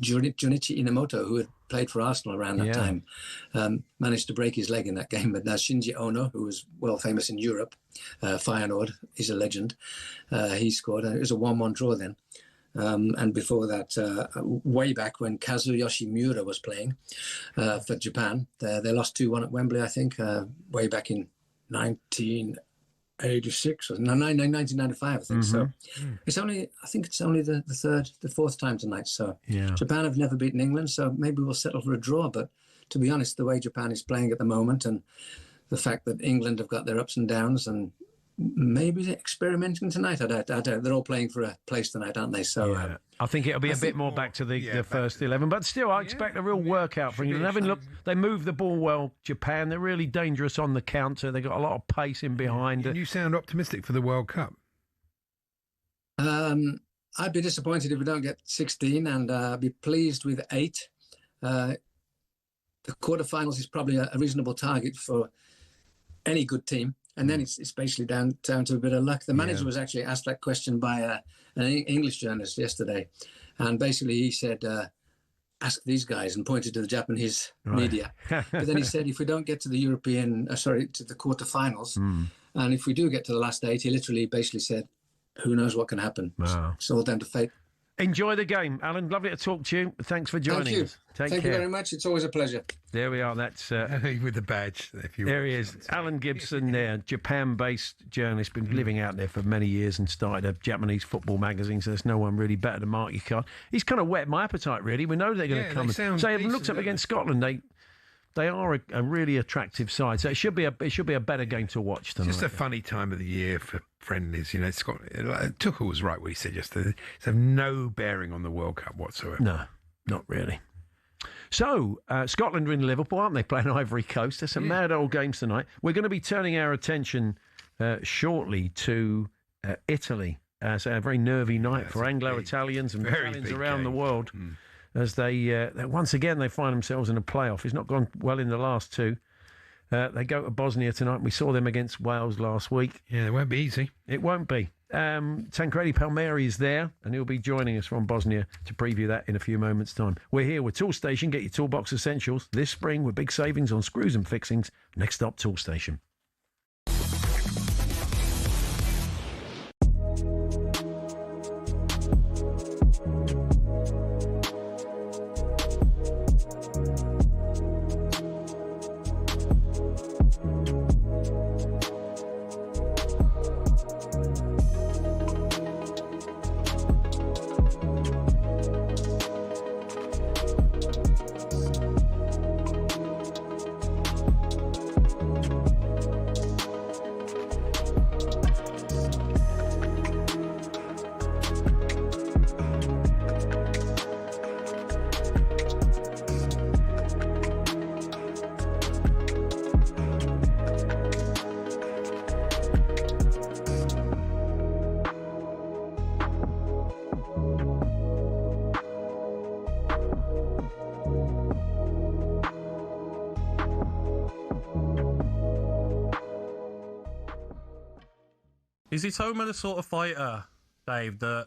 Inamoto, who had played for Arsenal around that time, managed to break his leg in that game. But Shinji Ono, who was well famous in Europe, Feyenoord, is a legend. He scored, and it was a 1-1 draw then. And before that, way back when Kazuyoshi Miura was playing for Japan, they lost 2-1 at Wembley, I think, way back in 1986 or 1995, I think. So it's only the 4th time tonight. So Japan have never beaten England, so maybe we'll settle for a draw. But to be honest, the way Japan is playing at the moment, and the fact that England have got their ups and downs, and maybe they're experimenting tonight. I doubt. They're all playing for a place tonight, aren't they? So I think it'll be a bit more back to the first 11. But still, I expect a real workout for England. Having looked, they move the ball well, Japan. They're really dangerous on the counter. They've got a lot of pace in behind. And you sound optimistic for the World Cup. I'd be disappointed if we don't get 16, and I'd be pleased with 8. The quarterfinals is probably a reasonable target for any good team. And then it's basically down to a bit of luck. The manager was actually asked that question by an English journalist yesterday. And basically he said, ask these guys, and pointed to the Japanese media. But then he said, if we don't get to the to the quarterfinals, and if we do get to the last 8, he literally basically said, who knows what can happen. Wow. It's all down to fate. Enjoy the game, Alan. Lovely to talk to you. Thanks for joining us. Thank you very much. It's always a pleasure. There we are. That's with the badge. There he is, Alan Gibson. There, Japan-based journalist, been living out there for many years, and started a Japanese football magazine. So there's no one really better than Mark Yukard. He's kind of whetted my appetite. Really, we know they're going to come. So they've looked up against Scotland. They are a really attractive side, so it should be a better game to watch tonight. It's just a funny time of the year for friendlies, you know. Tuchel was right what he said yesterday. It's have no bearing on the World Cup whatsoever. No, not really. So Scotland are in Liverpool, aren't they? Playing Ivory Coast. There's some mad old games tonight. We're going to be turning our attention shortly to Italy. So a very nervy night for Anglo-Italians and Italians around the world, as they once again they find themselves in a playoff. It's not gone well in the last two. They go to Bosnia tonight. We saw them against Wales last week. Yeah, it won't be easy. It won't be. Tancredi Palmieri is there, and he'll be joining us from Bosnia to preview that in a few moments' time. We're here with Toolstation. Get your toolbox essentials this spring with big savings on screws and fixings. Next stop, Toolstation. Is Itoma the sort of fighter, Dave, that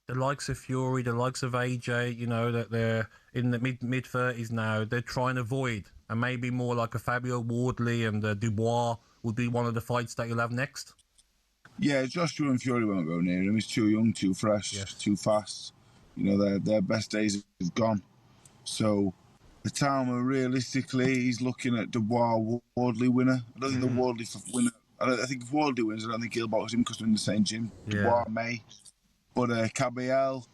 the likes of Fury, the likes of AJ, you know, that they're in the mid-30s now, they're trying to avoid, and maybe more like a Fabio Wardley and Dubois would be one of the fights that you'll have next? Yeah, Joshua and Fury won't go near him. He's too young, too fresh, too fast. You know, their best days have gone. So, Itoma, realistically, he's looking at Dubois, Wardley winner. I don't think the Wardley winner. I think if Wardley wins, I don't think he'll box him because they're in the same gym. Dubois may. But Caballel,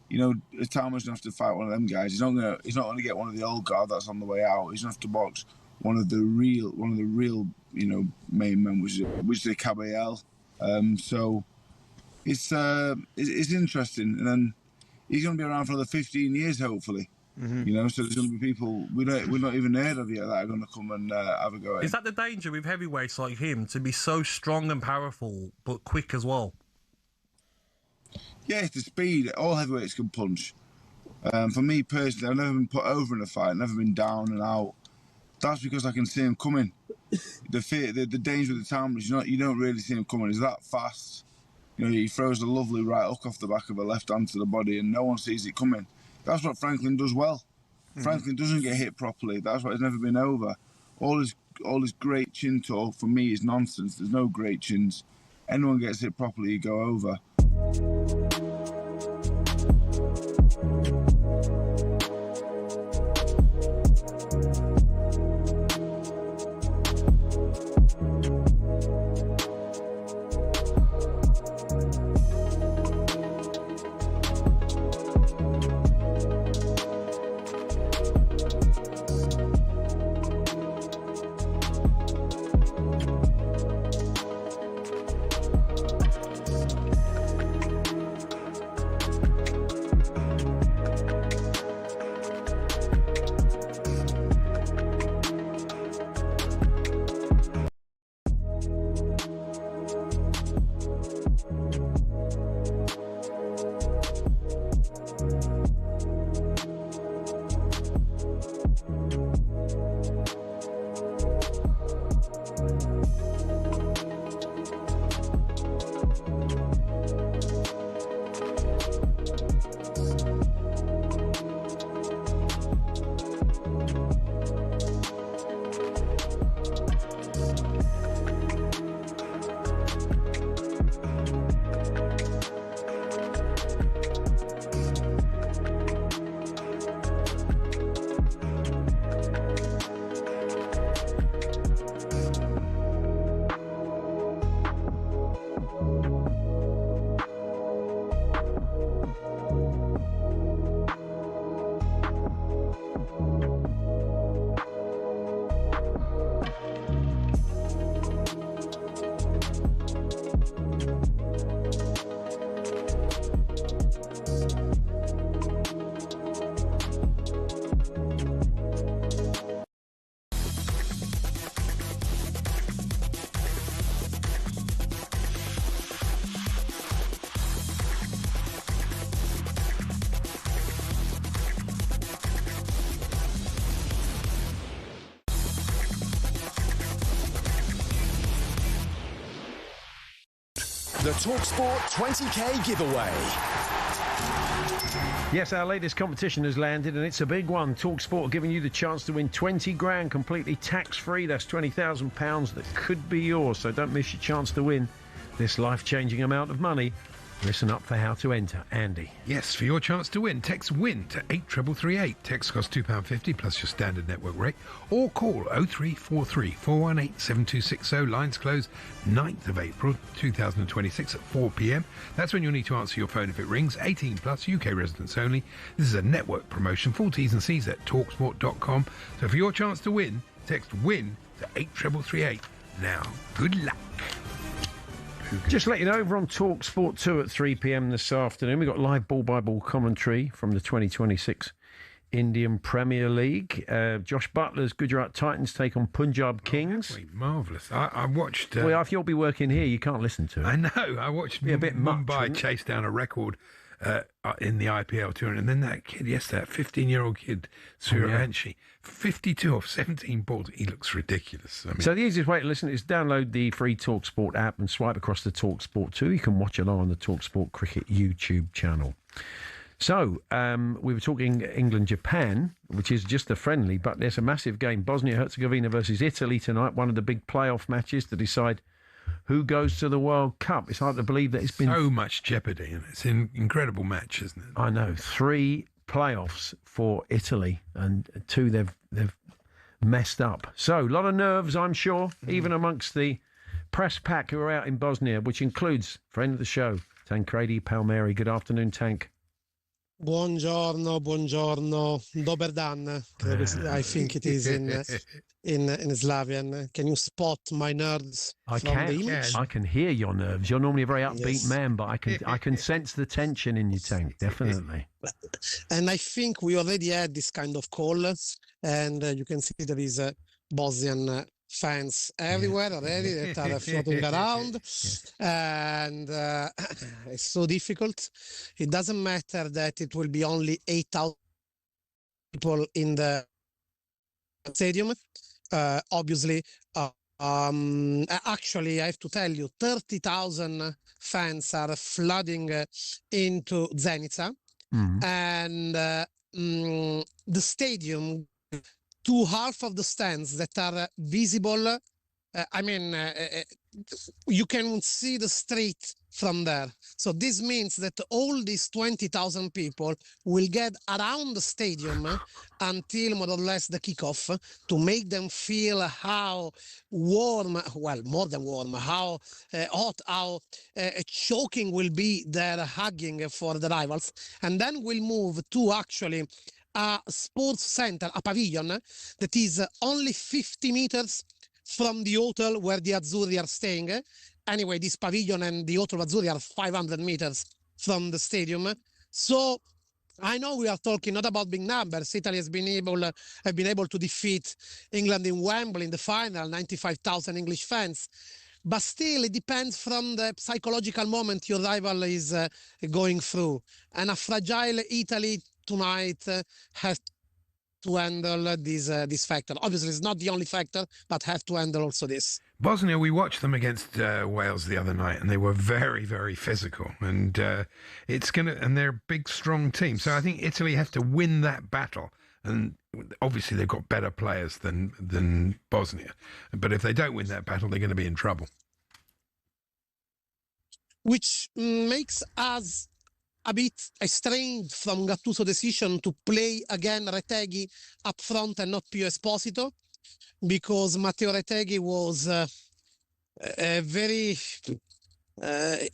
you know, Itoma's going to have to fight one of them guys. He's not going to get one of the old guard that's on the way out. He's going to have to box one of the real, you know, main men, which is Caballel. So it's interesting. And then he's going to be around for another 15 years, hopefully. You know, so there's going to be people we're not even heard of yet that are going to come and have a go at him. Is that the danger with heavyweights like him, to be so strong and powerful but quick as well? Yeah, it's the speed. All heavyweights can punch. For me personally, I've never been put over in a fight, never been down and out. That's because I can see him coming. The danger with the time is you don't really see him coming. He's that fast. You know, he throws a lovely right hook off the back of a left hand to the body, and no one sees it coming. That's what Franklin does well. Franklin doesn't get hit properly. That's why he's never been over. All his great chin talk for me is nonsense. There's no great chins. Anyone gets hit properly, you go over. The talkSPORT 20k giveaway. Yes, our latest competition has landed, and it's a big one. talkSPORT giving you the chance to win 20 grand completely tax-free. That's £20,000 that could be yours, so don't miss your chance to win this life-changing amount of money. Listen up for how to enter. Andy. Yes, for your chance to win, text WIN to 83338. Text costs £2.50 plus your standard network rate. Or call 0343 418 7260. Lines close 9th of April 2026 at 4 p.m. That's when you'll need to answer your phone if it rings. 18 plus, UK residents only. This is a network promotion. Full T's and C's at talksport.com. So for your chance to win, text WIN to 83338. Now, good luck. Just let you know, over on talkSPORT 2 at 3 p.m. this afternoon, we've got live ball-by-ball commentary from the 2026 Indian Premier League. Josh Butler's Gujarat Titans take on Punjab Kings. Marvellous. I watched... well, if you'll be working here, you can't listen to it. I know. I watched Mumbai chase down a record in the IPL tournament. And then that kid yesterday, that 15-year-old kid, Surivanshi, 52 off 17 balls. He looks ridiculous. I mean, so the easiest way to listen is download the free talkSPORT app and swipe across to talkSPORT 2. You can watch along on the talkSPORT Cricket YouTube channel. So we were talking England-Japan, which is just a friendly, but there's a massive game. Bosnia-Herzegovina versus Italy tonight, one of the big playoff matches to decide who goes to the World Cup. It's hard to believe that it's been... so much jeopardy, and it's an incredible match, isn't it? I know. 3 playoffs for Italy, and 2 they've messed up. So, a lot of nerves, I'm sure, even amongst the press pack who are out in Bosnia, which includes friend of the show, Tancredi Palmieri. Good afternoon, Tank. Buongiorno, dober dan. I think it is in Slavian. Can you spot my nerves from the image? I can hear your nerves. You're normally a very upbeat man, but I can sense the tension in you, Tank. Definitely. And I think we already had this kind of call, and you can see there is Bosnian fans everywhere already that are floating around, and it's so difficult. It doesn't matter that it will be only 8,000 people in the stadium. Obviously, actually, I have to tell you, 30,000 fans are flooding into Zenica, and the stadium, to half of the stands that are visible, you can see the street from there. So this means that all these 20,000 people will get around the stadium until more or less the kickoff, to make them feel how warm, well, more than warm, how hot, how choking will be their hugging for the rivals. And then we'll move to actually a sports center, a pavilion that is only 50 meters from the hotel where the Azzurri are staying. Anyway, this pavilion and the Hotel Azzurri are 500 meters from the stadium. So I know we are talking not about big numbers. Italy have been able to defeat England in Wembley in the final, 95,000 English fans. But still, it depends from the psychological moment your rival is going through. And a fragile Italy tonight has to handle this factor. Obviously, it's not the only factor, but have to handle also this. Bosnia, we watched them against Wales the other night, and they were very, very physical. And they're a big, strong team. So I think Italy has to win that battle. And obviously, they've got better players than Bosnia. But if they don't win that battle, they're going to be in trouble. Which makes us a bit estranged from Gattuso's decision to play again Retegui up front and not Pio Esposito, because Matteo Retegui was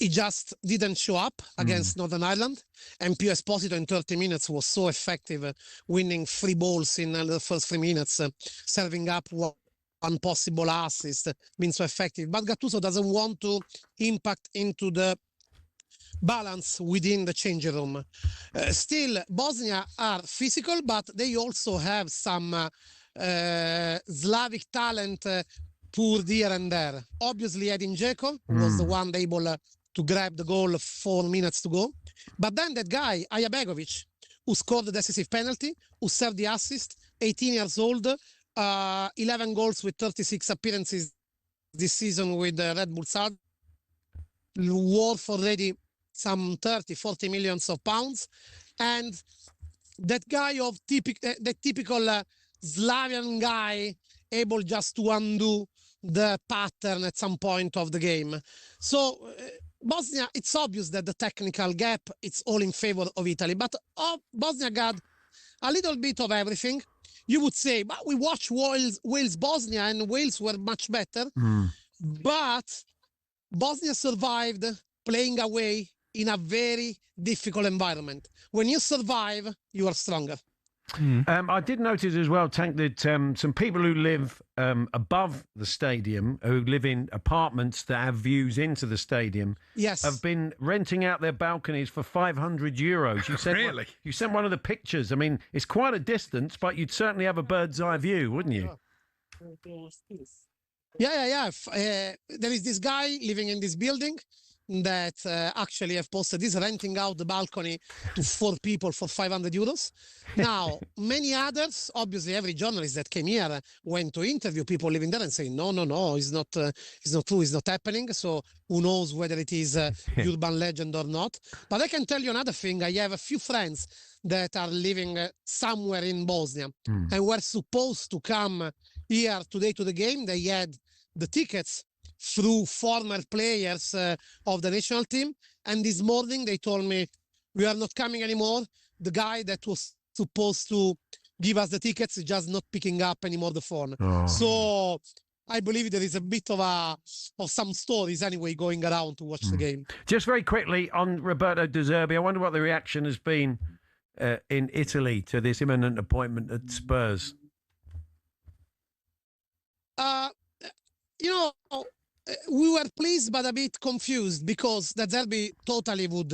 he just didn't show up against Northern Ireland, and Pio Esposito in 30 minutes was so effective, winning 3 balls in the first 3 minutes, serving up one possible assist, being so effective. But Gattuso doesn't want to impact into the balance within the changing room. Still, Bosnia are physical, but they also have some Slavic talent poured here and there. Obviously, Edin Dzeko was the one able to grab the goal 4 minutes to go. But then that guy, Ajabegovic, who scored the decisive penalty, who served the assist, 18 years old, 11 goals with 36 appearances this season with Red Bull Salzburg. worth already some 30, 40 millions of pounds. And that guy of the typical Slavian guy, able just to undo the pattern at some point of the game. So Bosnia, it's obvious that the technical gap, it's all in favor of Italy, but Bosnia got a little bit of everything. You would say, but we watched Wales, Bosnia, and Wales were much better. But Bosnia survived playing away in a very difficult environment. When you survive, you are stronger. I did notice as well, Tank, that some people who live above the stadium, who live in apartments that have views into the stadium, have been renting out their balconies for €500. You said Really? You sent one of the pictures. I mean, it's quite a distance, but you'd certainly have a bird's eye view, wouldn't you? Yeah. There is this guy living in this building that actually have posted this, renting out the balcony to 4 people for €500. Now, many others, obviously every journalist that came here went to interview people living there and say, no, it's not true, it's not happening. So who knows whether it is urban legend or not. But I can tell you another thing. I have a few friends that are living somewhere in Bosnia and were supposed to come here today to the game. They had the tickets through former players of the national team. And this morning they told me, we are not coming anymore. The guy that was supposed to give us the tickets is just not picking up anymore the phone. So I believe there is a bit of some stories anyway going around to watch the game. Just very quickly on Roberto De Zerbi, I wonder what the reaction has been in Italy to this imminent appointment at Spurs. We were pleased but a bit confused because De Zerbi totally would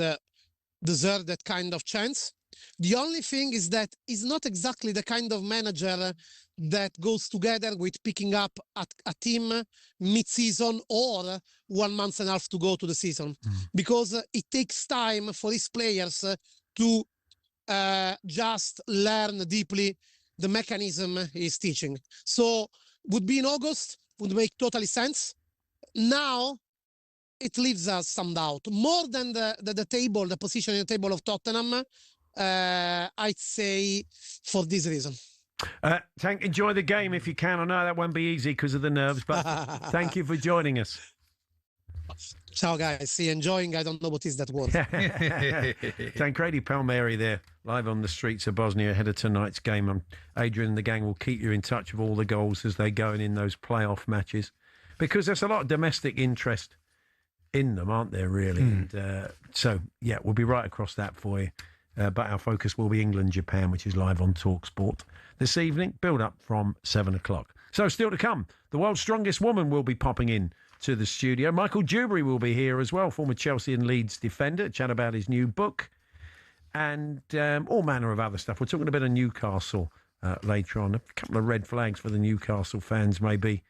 deserve that kind of chance. The only thing is that he's not exactly the kind of manager that goes together with picking up a team mid-season or 1 month and a half to go to the season, because it takes time for his players to just learn deeply the mechanism he's teaching. So would be in August, would make totally sense. Now it leaves us some doubt. More than the table, the position in the table of Tottenham, I'd say for this reason. Tank, enjoy the game if you can. I know that won't be easy because of the nerves, but thank you for joining us. Ciao, guys. See, enjoying. I don't know what is that word. Tancredi Palmieri there, live on the streets of Bosnia ahead of tonight's game. Adrian and the gang will keep you in touch with all the goals as they go in those playoff matches, because there's a lot of domestic interest in them, aren't there, really? And so, yeah, we'll be right across that for you. But our focus will be England-Japan, which is live on talkSPORT this evening, build up from 7 o'clock. So still to come, the world's strongest woman will be popping in to the studio. Michael Dubrey will be here as well, former Chelsea and Leeds defender, chat about his new book and all manner of other stuff. We're talking a bit of Newcastle later on. A couple of red flags for the Newcastle fans maybe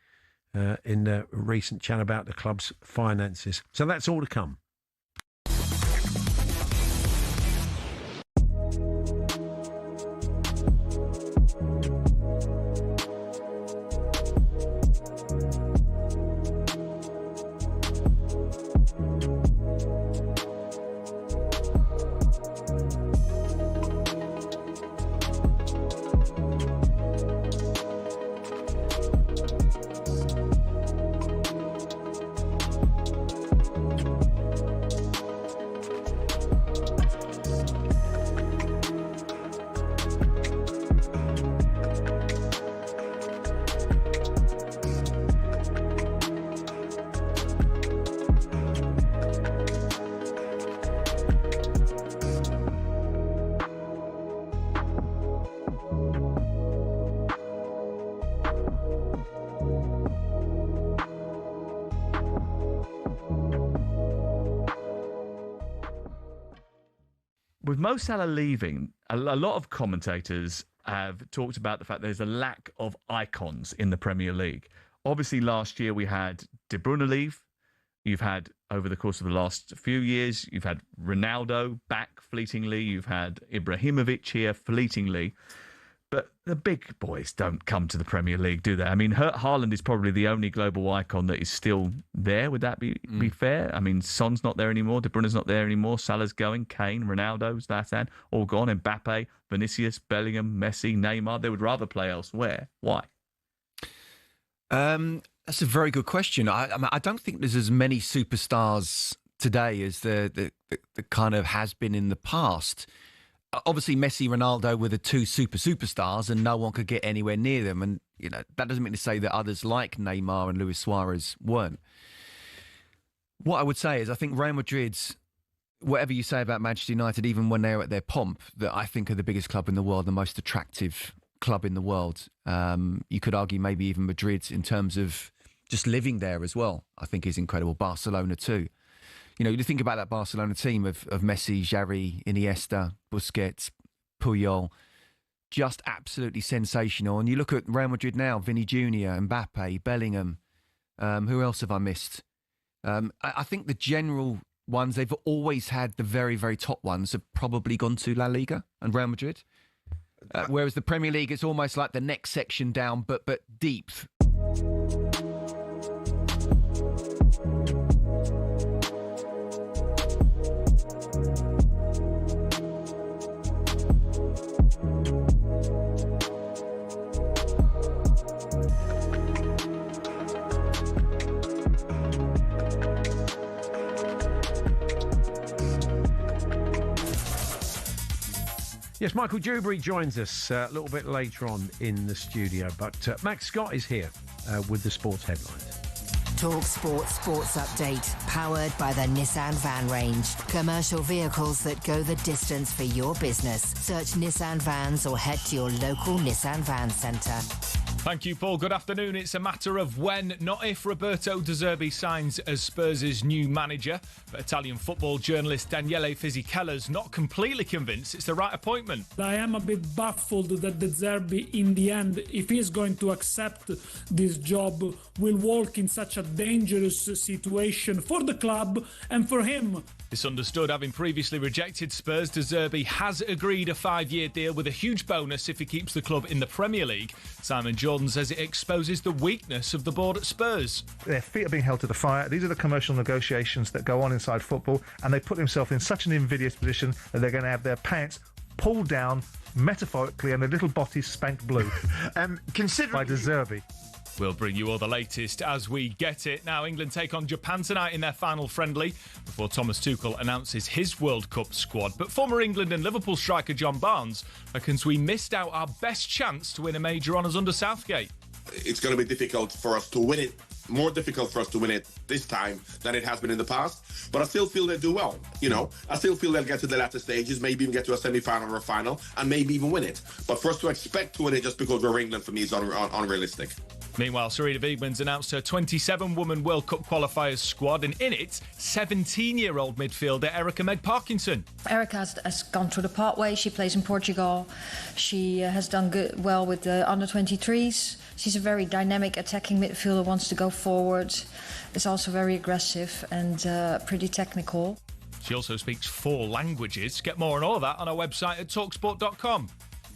in the recent chat about the club's finances. So that's all to come. With Mo Salah leaving, a lot of commentators have talked about the fact there's a lack of icons in the Premier League. Obviously, last year we had De Bruyne leave. You've had, over the course of the last few years, you've had Ronaldo back fleetingly. You've had Ibrahimovic here fleetingly. But the big boys don't come to the Premier League, do they? I mean, Haaland is probably the only global icon that is still there. Would that be fair? I mean, Son's not there anymore. De Bruyne's not there anymore. Salah's going. Kane, Ronaldo, Zlatan, all gone. Mbappe, Vinicius, Bellingham, Messi, Neymar. They would rather play elsewhere. Why? That's a very good question. I don't think there's as many superstars today as there kind of has been in the past. Obviously, Messi, Ronaldo were the two superstars, and no one could get anywhere near them. And that doesn't mean to say that others like Neymar and Luis Suarez weren't. What I would say is, I think Real Madrid's, whatever you say about Manchester United, even when they're at their pomp, that I think are the biggest club in the world, the most attractive club in the world. You could argue maybe even Madrid in terms of just living there as well. I think is incredible. Barcelona too. You think about that Barcelona team of Messi, Xavi, Iniesta, Busquets, Puyol, just absolutely sensational. And you look at Real Madrid now, Vinny Jr., Mbappe, Bellingham. Who else have I missed? I think the general ones, they've always had the very, very top ones have probably gone to La Liga and Real Madrid. Whereas the Premier League, it's almost like the next section down, but deep. Yes, Michael Dubrey joins us a little bit later on in the studio, but Max Scott is here with the sports headlines. talkSPORT Sports Update, powered by the Nissan Van Range. Commercial vehicles that go the distance for your business. Search Nissan Vans or head to your local Nissan Van Centre. Thank you, Paul. Good afternoon. It's a matter of when, not if, Roberto De Zerbi signs as Spurs' new manager. But Italian football journalist Daniele Fisichella's not completely convinced it's the right appointment. I am a bit baffled that De Zerbi, in the end, if he is going to accept this job, will walk in such a dangerous situation for the club and for him. This understood, having previously rejected Spurs, De Zerbi has agreed a 5-year deal with a huge bonus if he keeps the club in the Premier League. Simon Jordan says it exposes the weakness of the board at Spurs. Their feet are being held to the fire. These are the commercial negotiations that go on inside football, and they put themselves in such an invidious position that they're going to have their pants pulled down, metaphorically, and their little botties spanked blue. Considering by De Zerbi. We'll bring you all the latest as we get it. Now, England take on Japan tonight in their final friendly before Thomas Tuchel announces his World Cup squad. But former England and Liverpool striker John Barnes reckons we missed out our best chance to win a major honours under Southgate. It's going to be difficult for us to win it. More difficult for us to win it this time than it has been in the past. But I still feel they do well. I still feel they'll get to the latter stages, maybe even get to a semi-final or a final, and maybe even win it. But for us to expect to win it just because we're England, for me, is unrealistic. Meanwhile, Serena Wiegman's announced her 27-woman World Cup qualifiers squad, and in it, 17-year-old midfielder Erica Meg Parkinson. Erica has gone through the pathway. She plays in Portugal. She has done well with the under-23s. She's a very dynamic attacking midfielder, wants to go forward. Is also very aggressive and pretty technical. She also speaks 4 languages. Get more on all of that on our website at talksport.com.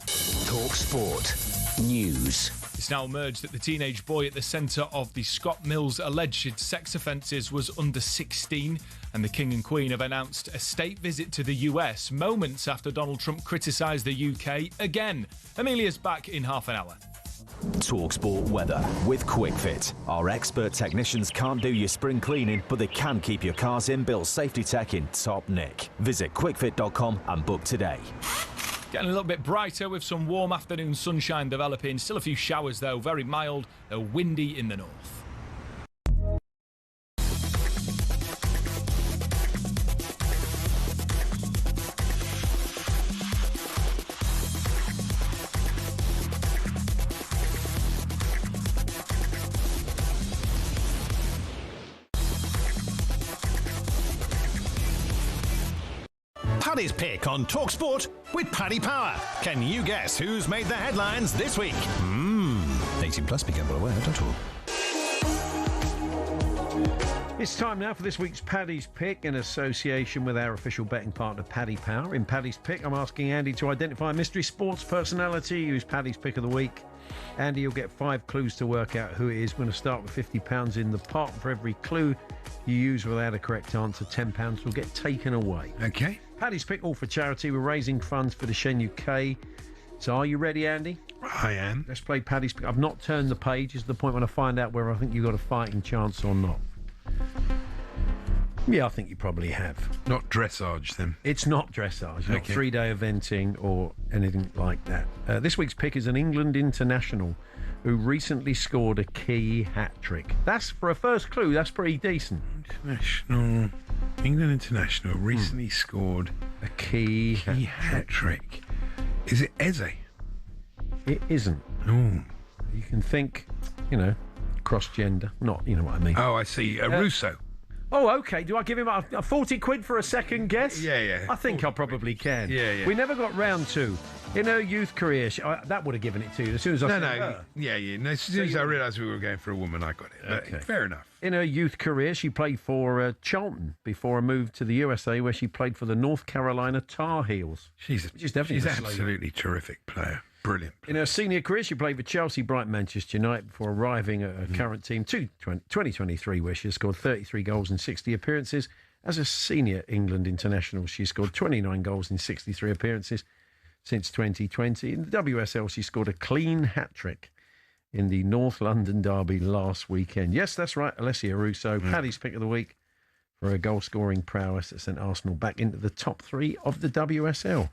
talkSPORT News. It's now emerged that the teenage boy at the centre of the Scott Mills alleged sex offences was under 16, and the King and Queen have announced a state visit to the US moments after Donald Trump criticised the UK again. Amelia's back in half an hour. talkSPORT weather with QuickFit. Our expert technicians can't do your spring cleaning, but they can keep your car's inbuilt safety tech in top nick. Visit quickfit.com and book today. Getting a little bit brighter with some warm afternoon sunshine developing. Still a few showers though, very mild, windy in the north. Paddy's Pick on talkSPORT with Paddy Power. Can you guess who's made the headlines this week? 18 plus, be careful aware, don't you? It's time now for this week's Paddy's Pick in association with our official betting partner, Paddy Power. In Paddy's Pick, I'm asking Andy to identify a mystery sports personality who's Paddy's Pick of the week. Andy, you'll get 5 clues to work out who it is. We're going to start with £50 in the pot. For every clue you use without a correct answer, £10 will get taken away. Okay. Paddy's Pick, all for charity. We're raising funds for the Shen UK. So are you ready, Andy? I am. Let's play Paddy's Pick. I've not turned the page. It's the point when I find out whether I think you've got a fighting chance or not. Yeah, I think you probably have. Not dressage, then? It's not dressage, not Okay. 3-day eventing or anything like that. This week's pick is an England international who recently scored a key hat-trick. That's, for a first clue, that's pretty decent. England international recently scored a key hat-trick. Is it Eze? It isn't. Oh. You can think, cross-gender. Not, you know what I mean. Oh, I see. Russo. Oh, OK. Do I give him a 40 quid for a second guess? Yeah. I think I probably can. Yeah. We never got round to. In her youth career, that would have given it to you as soon as I said her. Yeah. No, as soon as I realised we were going for a woman, I got it. Okay. Fair enough. In her youth career, she played for Charlton before a move to the USA, where she played for the North Carolina Tar Heels. She's absolutely terrific player. Brilliant. In her senior career, she played for Chelsea, Brighton, Manchester United before arriving at her current team to 2023, where she has scored 33 goals in 60 appearances. As a senior England international, she scored 29 goals in 63 appearances since 2020. In the WSL, she scored a clean hat-trick in the North London derby last weekend. Yes, that's right, Alessia Russo, Paddy's Pick of the Week for her goal-scoring prowess that sent Arsenal back into the top 3 of the WSL.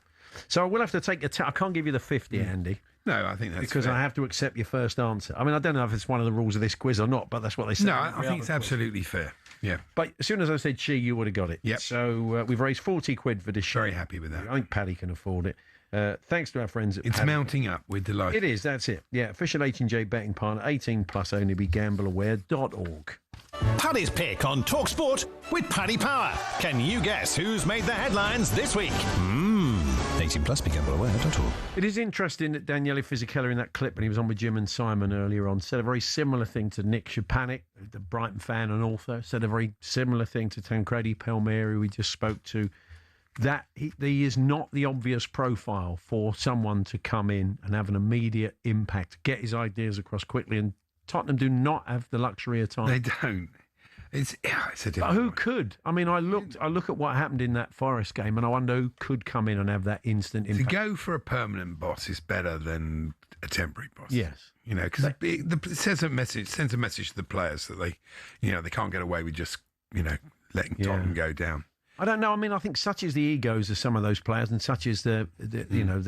So I will have to take I can't give you the 50, Andy. No, I think that's because fair. I have to accept your first answer. I mean, I don't know if it's one of the rules of this quiz or not, but that's what they say. No, I think it's absolutely fair. Yeah. But as soon as I said she, you would have got it. Yep. So we've raised 40 quid for this show. Very happy with that. I think Paddy can afford it. Thanks to our friends at It's Paddy. mounting up. We're delighted. It is, that's it. Yeah, official H&J betting partner, 18 plus only, be gambleaware.org. Paddy's Pick on talkSPORT with Paddy Power. Can you guess who's made the headlines this week? 18 plus, be gambleaware.org. It is interesting that Daniele Fisichella in that clip when he was on with Jim and Simon earlier on said a very similar thing to Nick Szczepanik, the Brighton fan and author, said a very similar thing to Tancredi Palmieri, we just spoke to, that he is not the obvious profile for someone to come in and have an immediate impact, get his ideas across quickly, and Tottenham do not have the luxury of time. They don't. It's a different But who one. could? I mean, I look at what happened in that Forest game, and I wonder who could come in and have that instant To impact. go for a permanent boss is better than a temporary boss. Yes. Because it sends a message to the players that they can't get away with just letting Tottenham go down. I don't know. I mean, I think such is the egos of some of those players, and such is the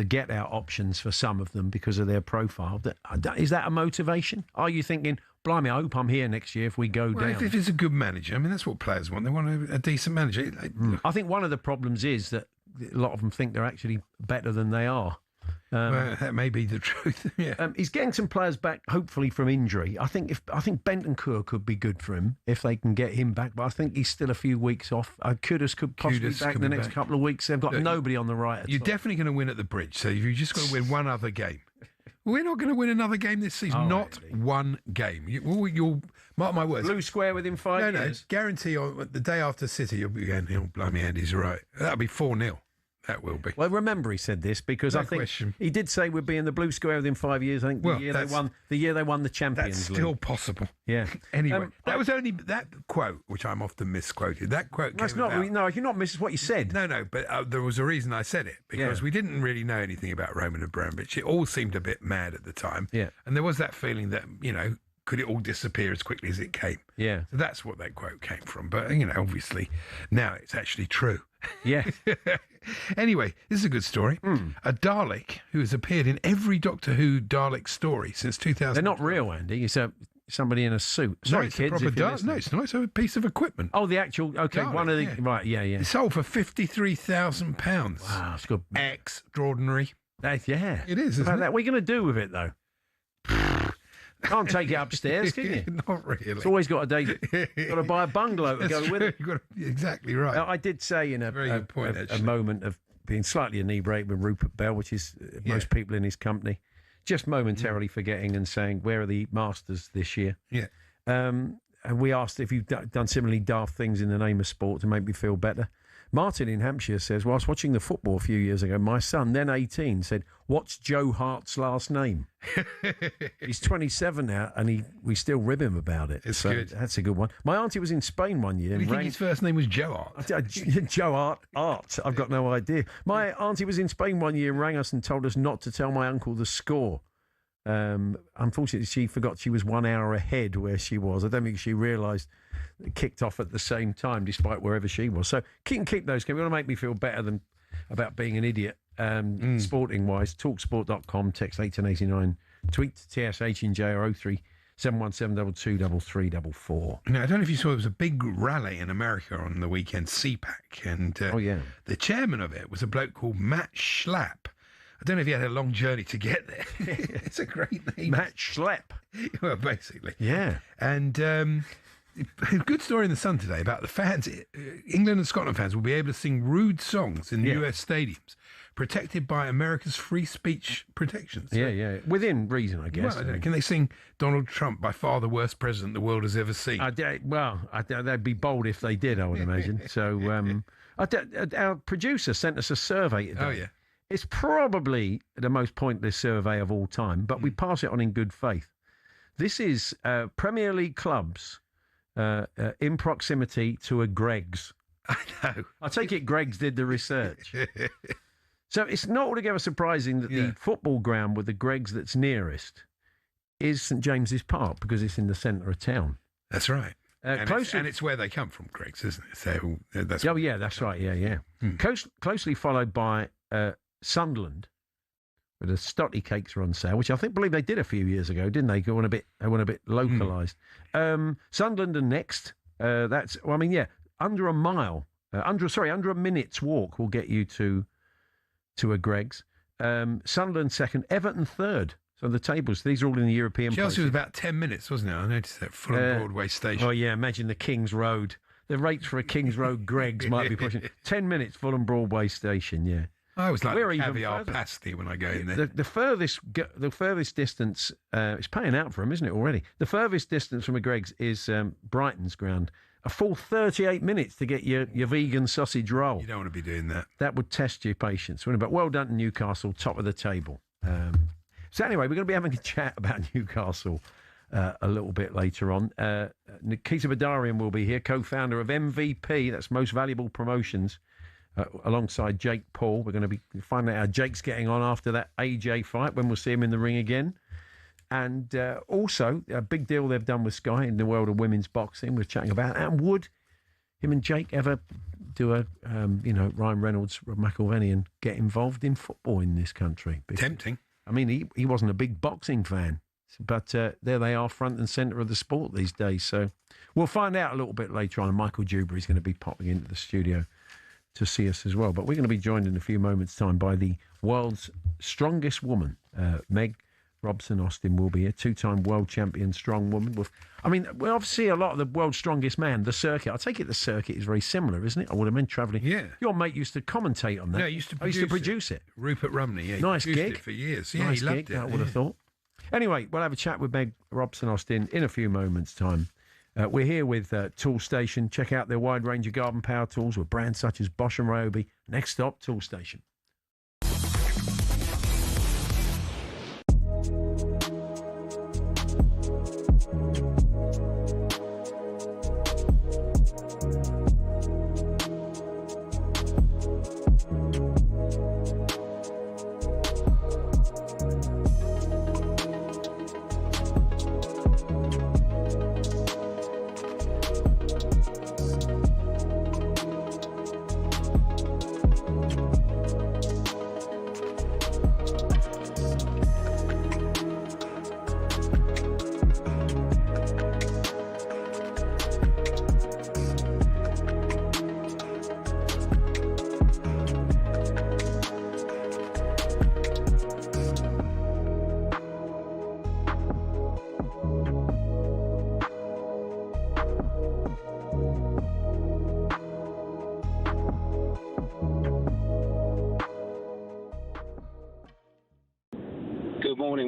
get out options for some of them because of their profile. Is that a motivation? Are you thinking, blimey, I hope I'm here next year if we go Well, down? if it's a good manager, I mean, that's what players want. They want a decent manager. I think one of the problems is that a lot of them think they're actually better than they are. Well, that may be the truth. Yeah. He's getting some players back, hopefully from injury. I think Bentancur could be good for him if they can get him back, but I think he's still a few weeks off. Kudus could possibly be back could in the be next back. couple of weeks. They've got Look, nobody on the right. At You're all. definitely going to win at the Bridge, so you've just got to win one other game. We're not going to win another game this season. Oh, not one game. You'll mark my words. Blue square within 5 years. Guarantee on the day after City, you'll be going, oh, blimey, Andy's right. That'll be 4-0. That will be. Well, remember he said this because No I think question. he did say we'd be in the blue square within 5 years. I think the year they won the Champions That's League. still possible. Yeah. Anyway, that was only that quote, which I'm often misquoted. That quote That's came not. about. No, you're not missing what you said. No, but there was a reason I said it because Yeah. we didn't really know anything about Roman Abramovich. It all seemed a bit mad at the time. Yeah. And there was that feeling that, could it all disappear as quickly as it came? Yeah. So that's what that quote came from. But, obviously now it's actually true. Yeah. Anyway, this is a good story. A Dalek who has appeared in every Doctor Who Dalek story since 2000. They're not real, Andy. It's somebody in a suit. No, Sorry, it's kids. a proper if you're Dalek. No, listening. it's not. It's a piece of equipment. Oh, the actual. Okay, Dalek, one of the. yeah. Right, yeah. It's sold for £53,000. Wow, it's good. Extraordinary. Yeah. It is, About isn't that. it? What are you going to do with it, though? Can't take it upstairs, can you? Not really. It's always got to buy a bungalow to go with it. You've got exactly right. I did say in Very good point, a actually. moment of being slightly inebriated with Rupert Bell, which is most people in his company, just momentarily forgetting and saying, where are the Masters this year? Yeah. we asked if you've done similarly daft things in the name of sport to make me feel better. Martin in Hampshire says, whilst watching the football a few years ago, my son, then 18, said, "What's Joe Hart's last name?" He's 27 now, and we still rib him about it. It's good. That's a good one. My auntie was in Spain one year. Do you think his first name was Joe Hart? Joe Hart. I've got no idea. My auntie was in Spain one year and rang us and told us not to tell my uncle the score. Unfortunately, she forgot she was 1 hour ahead where she was. I don't think she realised it kicked off at the same time, despite wherever she was. So keep those. You want to make me feel better than about being an idiot, sporting wise. Talksport.com, text 1889, tweet to TSH in JR03 717 223344. Now, I don't know if you saw, there was a big rally in America on the weekend, CPAC, and the chairman of it was a bloke called Matt Schlapp. I don't know if he had a long journey to get there. It's a great name. Matt Schlapp. Well, basically. Yeah. And a good story in the Sun today about the fans. England and Scotland fans will be able to sing rude songs in US stadiums, protected by America's free speech protections. So, yeah. Within reason, I guess. Well, I don't know. Can they sing Donald Trump, by far the worst president the world has ever seen? They'd be bold if they did, I would imagine. So our producer sent us a survey today. Oh, yeah. It's probably the most pointless survey of all time, but we pass it on in good faith. This is Premier League clubs in proximity to a Greggs. I know. I take it Greggs did the research. So it's not altogether surprising that the football ground with the Greggs that's nearest is St James's Park, because it's in the centre of town. That's right. And it's where they come from, Greggs, isn't it? So that's right. Yeah. Closely followed by Sunderland, where the Stotty cakes are on sale, which I believe they did a few years ago, didn't they? They went a bit localised. Sunderland are next. Under a mile, under a minute's walk will get you to a Greggs. Sunderland second, Everton third. So the tables, these are all in the European Chelsea places. was about 10 minutes, wasn't it? I noticed that, Fulham Broadway station. Oh, yeah, imagine the King's Road. The rates for a King's Road Greggs might be pushing 10 minutes, Fulham Broadway station, yeah. I always like the caviar pasty when I go in there. The furthest distance, it's paying out for them, isn't it, already? The furthest distance from a Greggs is Brighton's ground. A full 38 minutes to get your vegan sausage roll. You don't want to be doing that. That would test your patience. But well done to Newcastle, top of the table. So anyway, we're going to be having a chat about Newcastle a little bit later on. Nikisa Bidarian will be here, co-founder of MVP, that's Most Valuable Promotions, alongside Jake Paul. We're going to be finding out how Jake's getting on after that AJ fight, when we'll see him in the ring again. And also, a big deal they've done with Sky in the world of women's boxing. We're chatting about that. And would him and Jake ever do a, Ryan Reynolds, Rob McElvenney, and get involved in football in this country? Because, tempting. I mean, he wasn't a big boxing fan, but there they are, front and centre of the sport these days. So we'll find out a little bit later on. Michael Dubrey is going to be popping into the studio to see us as well. But we're going to be joined in a few moments' time by the world's strongest woman, Meg Robson-Austin will be here, two-time world champion strong woman. We obviously see a lot of the world's strongest man, the circuit. I take it the circuit is very similar, isn't it? I would have been travelling. Yeah. Your mate used to commentate on that. No, I used to produce it. Rupert Rumney, yeah. Nice produced gig. it for years. Yeah, nice he loved gig, it. I would have thought. Anyway, we'll have a chat with Meg Robson-Austin in a few moments' time. We're here with Tool Station. Check out their wide range of garden power tools with brands such as Bosch and Ryobi. Next stop, Tool Station.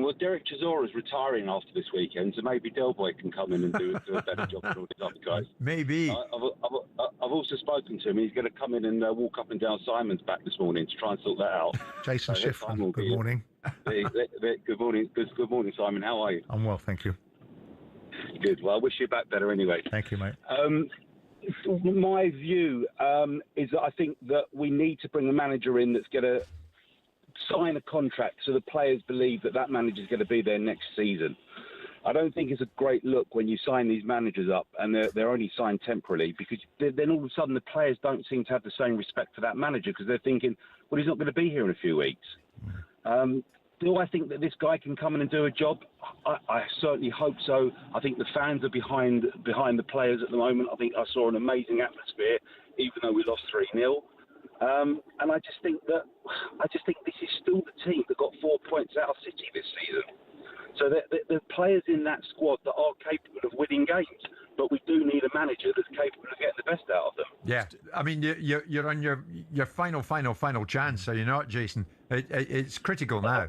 Well, Derek Chisora is retiring after this weekend, so maybe Del Boy can come in and do a better job than all these other guys. Maybe. I've also spoken to him. He's going to come in and walk up and down Simon's back this morning to try and sort that out. Jason Schiffman, good morning. Good morning. Good morning, Simon. How are you? I'm well, thank you. Good. Well, I wish you back better anyway. Thank you, mate. My view is that I think that we need to bring a manager in that's going to sign a contract so the players believe that that manager is going to be there next season. I don't think it's a great look when you sign these managers up and they're only signed temporarily, because then all of a sudden the players don't seem to have the same respect for that manager, because they're thinking, well, he's not going to be here in a few weeks. Do I think that this guy can come in and do a job? I certainly hope so. I think the fans are behind the players at the moment. I think I saw an amazing atmosphere, even though we lost 3-0. And I just think this is still the team that got 4 points out of City this season. So the players in that squad that are capable of winning games, but we do need a manager that's capable of getting the best out of them. Yeah, I mean, you're on your final chance, are you not, Jason? It's critical now.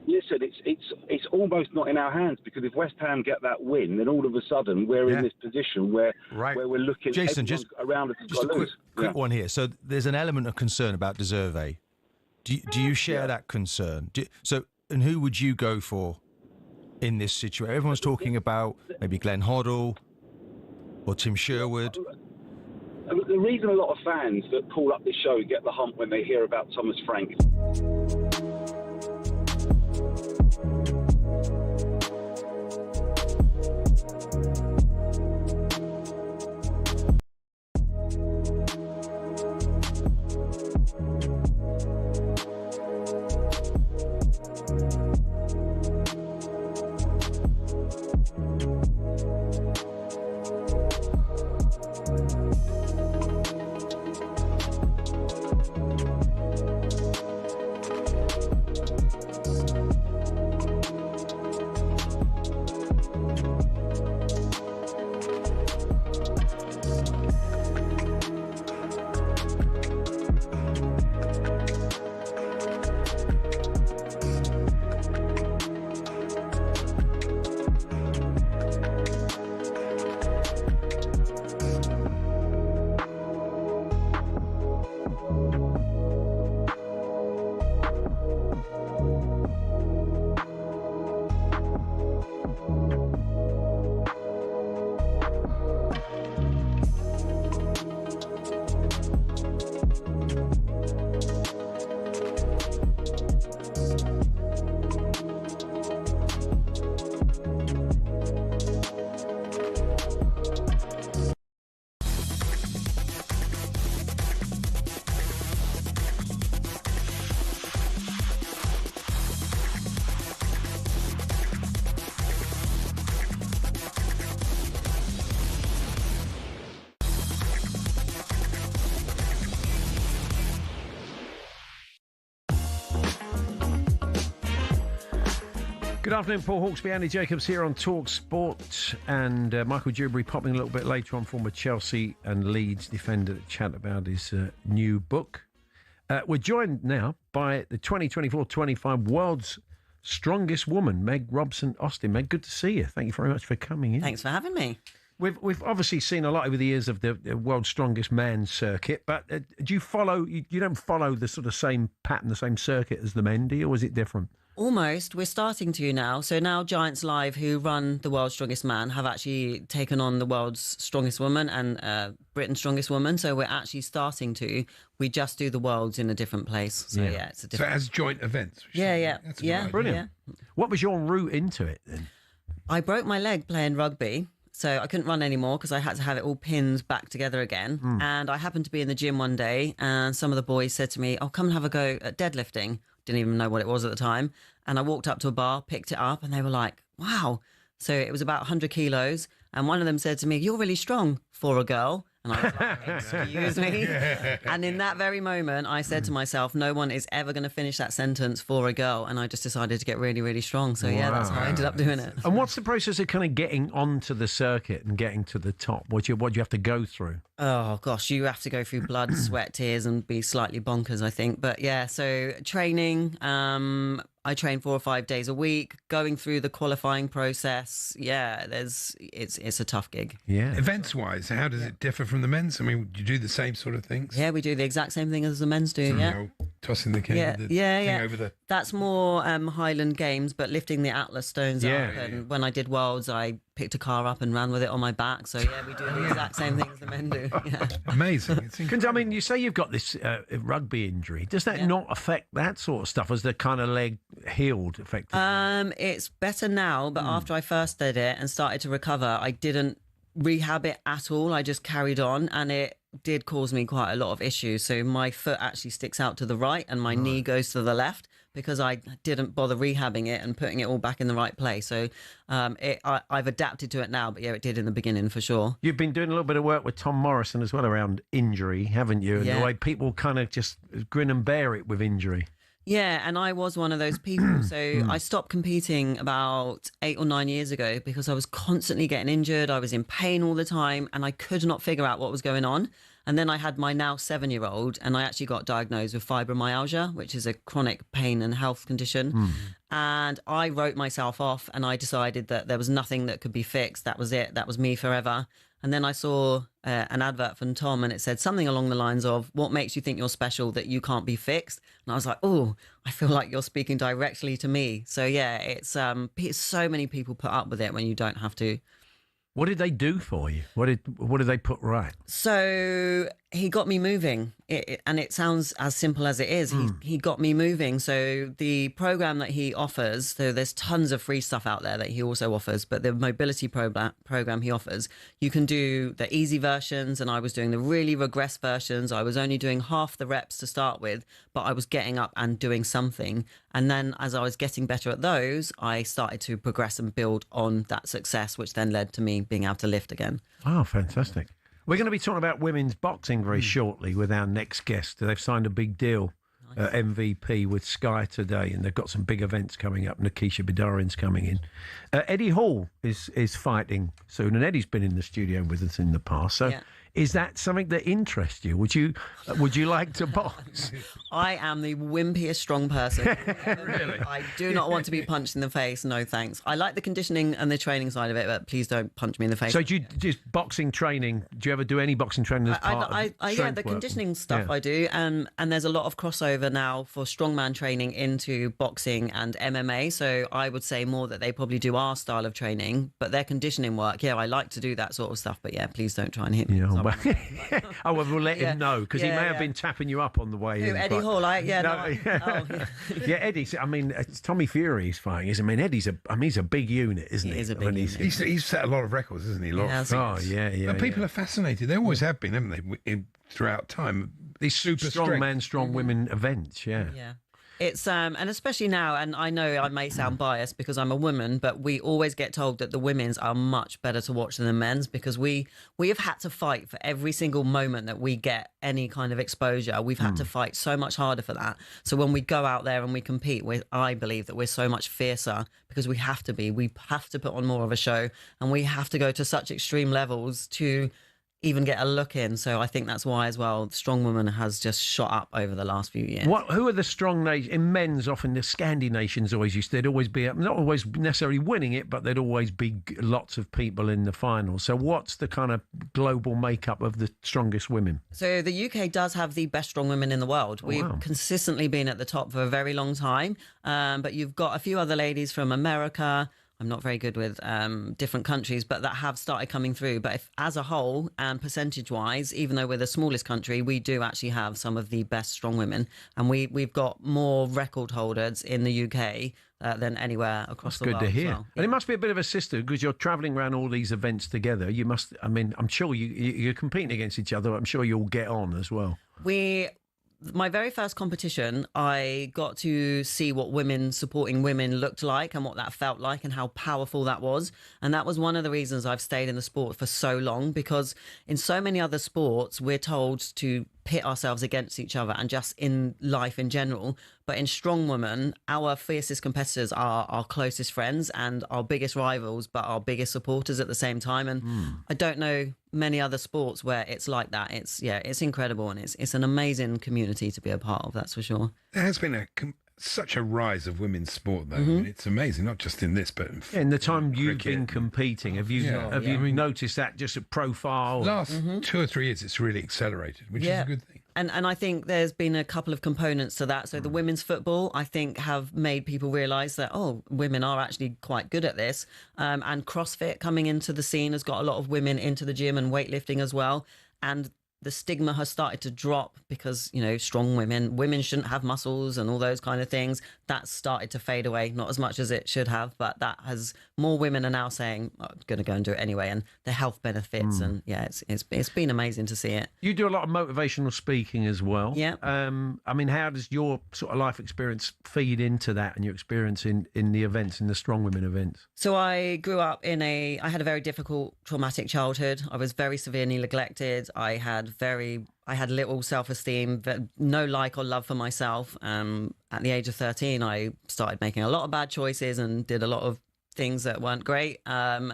Listen, it's almost not in our hands, because if West Ham get that win, then all of a sudden we're in this position where we're looking Jason, just around us. Just a quick one here. So there's an element of concern about De Zerbi. Do you share that concern? And who would you go for in this situation? Everyone's talking about maybe Glenn Hoddle or Tim Sherwood. The reason a lot of fans that call up this show get the hump when they hear about Thomas Frank. Good afternoon, Paul Hawksbee, Andy Jacobs here on talkSPORT, and Michael Dubrey popping a little bit later on, former Chelsea and Leeds defender, to chat about his new book. We're joined now by the 2024-25 World's Strongest Woman, Meg Robson-Austin. Meg, good to see you. Thank you very much for coming in. Thanks for having me. We've obviously seen a lot over the years of the World's Strongest Man circuit, but do you follow? You don't follow the sort of same pattern, the same circuit as the men, do you, or is it different? Almost. We're starting to now. So now Giants Live, who run the World's Strongest Man, have actually taken on the World's Strongest Woman and Britain's Strongest Woman. So we're actually starting to. We just do the Worlds in a different place. So yeah, it's a different. So as joint events. Yeah. Brilliant. Yeah. What was your route into it then? I broke my leg playing rugby. So I couldn't run anymore because I had to have it all pinned back together again. And I happened to be in the gym one day and some of the boys said to me, "Oh, come and have a go at deadlifting." Didn't even know what it was at the time. And I walked up to a bar, picked it up, and they were like, "Wow." So it was about 100 kilos. And one of them said to me, "You're really strong for a girl." And I was like, "Excuse me?" And in that very moment, I said to myself, no one is ever going to finish that sentence for a girl. And I just decided to get really, really strong. So yeah, that's how I ended up doing it. And what's the process of kind of getting onto the circuit and getting to the top? What do you have to go through? Oh, gosh, you have to go through blood, sweat, tears and be slightly bonkers, I think. But yeah, so training, I train 4 or 5 days a week, going through the qualifying process. Yeah, it's a tough gig. Yeah. Events-wise, how does it differ from the men's? I mean, do you do the same sort of things? Yeah, we do the exact same thing as the men's do. Yeah. Tossing the cane. Over the... That's more Highland Games, but lifting the Atlas stones up. And when I did Worlds, I picked a car up and ran with it on my back. So yeah, we do the exact same thing as the men do. Yeah. Amazing. It's incredible. I mean, you say you've got this rugby injury. Does that not affect that sort of stuff? Has the kind of leg healed effectively? It's better now, but after I first did it and started to recover, I didn't rehab it at all. I just carried on, and it did cause me quite a lot of issues. So my foot actually sticks out to the right and my knee goes to the left because I didn't bother rehabbing it and putting it all back in the right place. So I've adapted to it now, but yeah, it did in the beginning for sure. You've been doing a little bit of work with Tom Morrison as well around injury, haven't you? And the way people kind of just grin and bear it with injury. Yeah, and I was one of those people. So I stopped competing about 8 or 9 years ago because I was constantly getting injured. I was in pain all the time and I could not figure out what was going on. And then I had my now 7-year-old and I actually got diagnosed with fibromyalgia, which is a chronic pain and health condition. And I wrote myself off and I decided that there was nothing that could be fixed. That was it. That was me forever. And then I saw an advert from Tom and it said something along the lines of, what makes you think you're special that you can't be fixed? And I was like, oh, I feel like you're speaking directly to me. So yeah, it's so many people put up with it when you don't have to. What did they do for you? What did they put right? So he got me moving, and it sounds as simple as it is. He got me moving. So the program that he offers, so there's tons of free stuff out there that he also offers, but the mobility program he offers, you can do the easy versions, and I was doing the really regressed versions. I was only doing half the reps to start with, but I was getting up and doing something. And then as I was getting better at those, I started to progress and build on that success, which then led to me being able to lift again. Oh, fantastic. We're going to be talking about women's boxing very shortly with our next guest. They've signed a big deal, MVP, with Sky today, and they've got some big events coming up. Nikisa Bidarian's coming in. Eddie Hall is fighting soon, and Eddie's been in the studio with us in the past. So is that something that interests you? Would you like to box? I am the wimpiest strong person. Really? I do not want to be punched in the face. No, thanks. I like the conditioning and the training side of it, but please don't punch me in the face. So do you just boxing training? Do you ever do any boxing training as part of yeah, the conditioning stuff I do. And there's a lot of crossover now for strongman training into boxing and MMA. So I would say more that they probably do our style of training, but their conditioning work, I like to do that sort of stuff. But yeah, please don't try and hit me. Oh, well, we'll let him know because he may have been tapping you up on the way in. Eddie Hall, Eddie. I mean, it's Tommy Fury he's fighting. I mean, Eddie's he's a big unit, isn't he? He is a big unit. He's set a lot of records, isn't he? And people are fascinated. They always have been, haven't they? Throughout time, these super strong men, strong women events. Yeah. It's and especially now, and I know I may sound biased because I'm a woman, but we always get told that the women's are much better to watch than the men's because we have had to fight for every single moment that we get any kind of exposure. We've had to fight so much harder for that. So when we go out there and we compete, I believe that we're so much fiercer because we have to be. We have to put on more of a show, and we have to go to such extreme levels to even get a look in. So I think that's why as well strong woman has just shot up over the last few years. Who are the strong nations in men's? Often the Scandi nations there'd always be, not always necessarily winning it, but there'd always be lots of people in the final. So what's the kind of global makeup of the strongest women? So the UK does have the best strong women in the world. We've consistently been at the top for a very long time, but you've got a few other ladies from America. I'm not very good with different countries, but that have started coming through. But as a whole and percentage-wise, even though we're the smallest country, we do actually have some of the best strong women. And we've got more record holders in the UK than anywhere across the world. That's good to hear. Well. And it must be a bit of a sister because you're travelling around all these events together. You must, I'm sure you're competing against each other. I'm sure you'll get on as well. My very first competition, I got to see what women supporting women looked like and what that felt like and how powerful that was. And that was one of the reasons I've stayed in the sport for so long, because in so many other sports, we're told to pit ourselves against each other and just in life in general. But in strong women, our fiercest competitors are our closest friends and our biggest rivals, but our biggest supporters at the same time. And I don't know many other sports where it's like that. It's incredible, and it's an amazing community to be a part of, that's for sure. There has been such a rise of women's sport, though. I mean, it's amazing, not just in this, but in the time you've been competing, have you noticed that just a profile? Last 2 or 3 years, it's really accelerated, which is a good thing. And I think there's been a couple of components to that. So the women's football, I think, have made people realise that, women are actually quite good at this. And CrossFit coming into the scene has got a lot of women into the gym and weightlifting as well. And the stigma has started to drop because, strong women shouldn't have muscles and all those kind of things. That's started to fade away, not as much as it should have, but that has more women are now saying, I'm going to go and do it anyway. And the health benefits and it's been amazing to see it. You do a lot of motivational speaking as well. Yeah. I mean, how does your sort of life experience feed into that and your experience in the events, in the strong women events? So I grew up I had a very difficult, traumatic childhood. I was very severely neglected. I had little self-esteem, no like or love for myself. At the age of 13, I started making a lot of bad choices and did a lot of things that weren't great.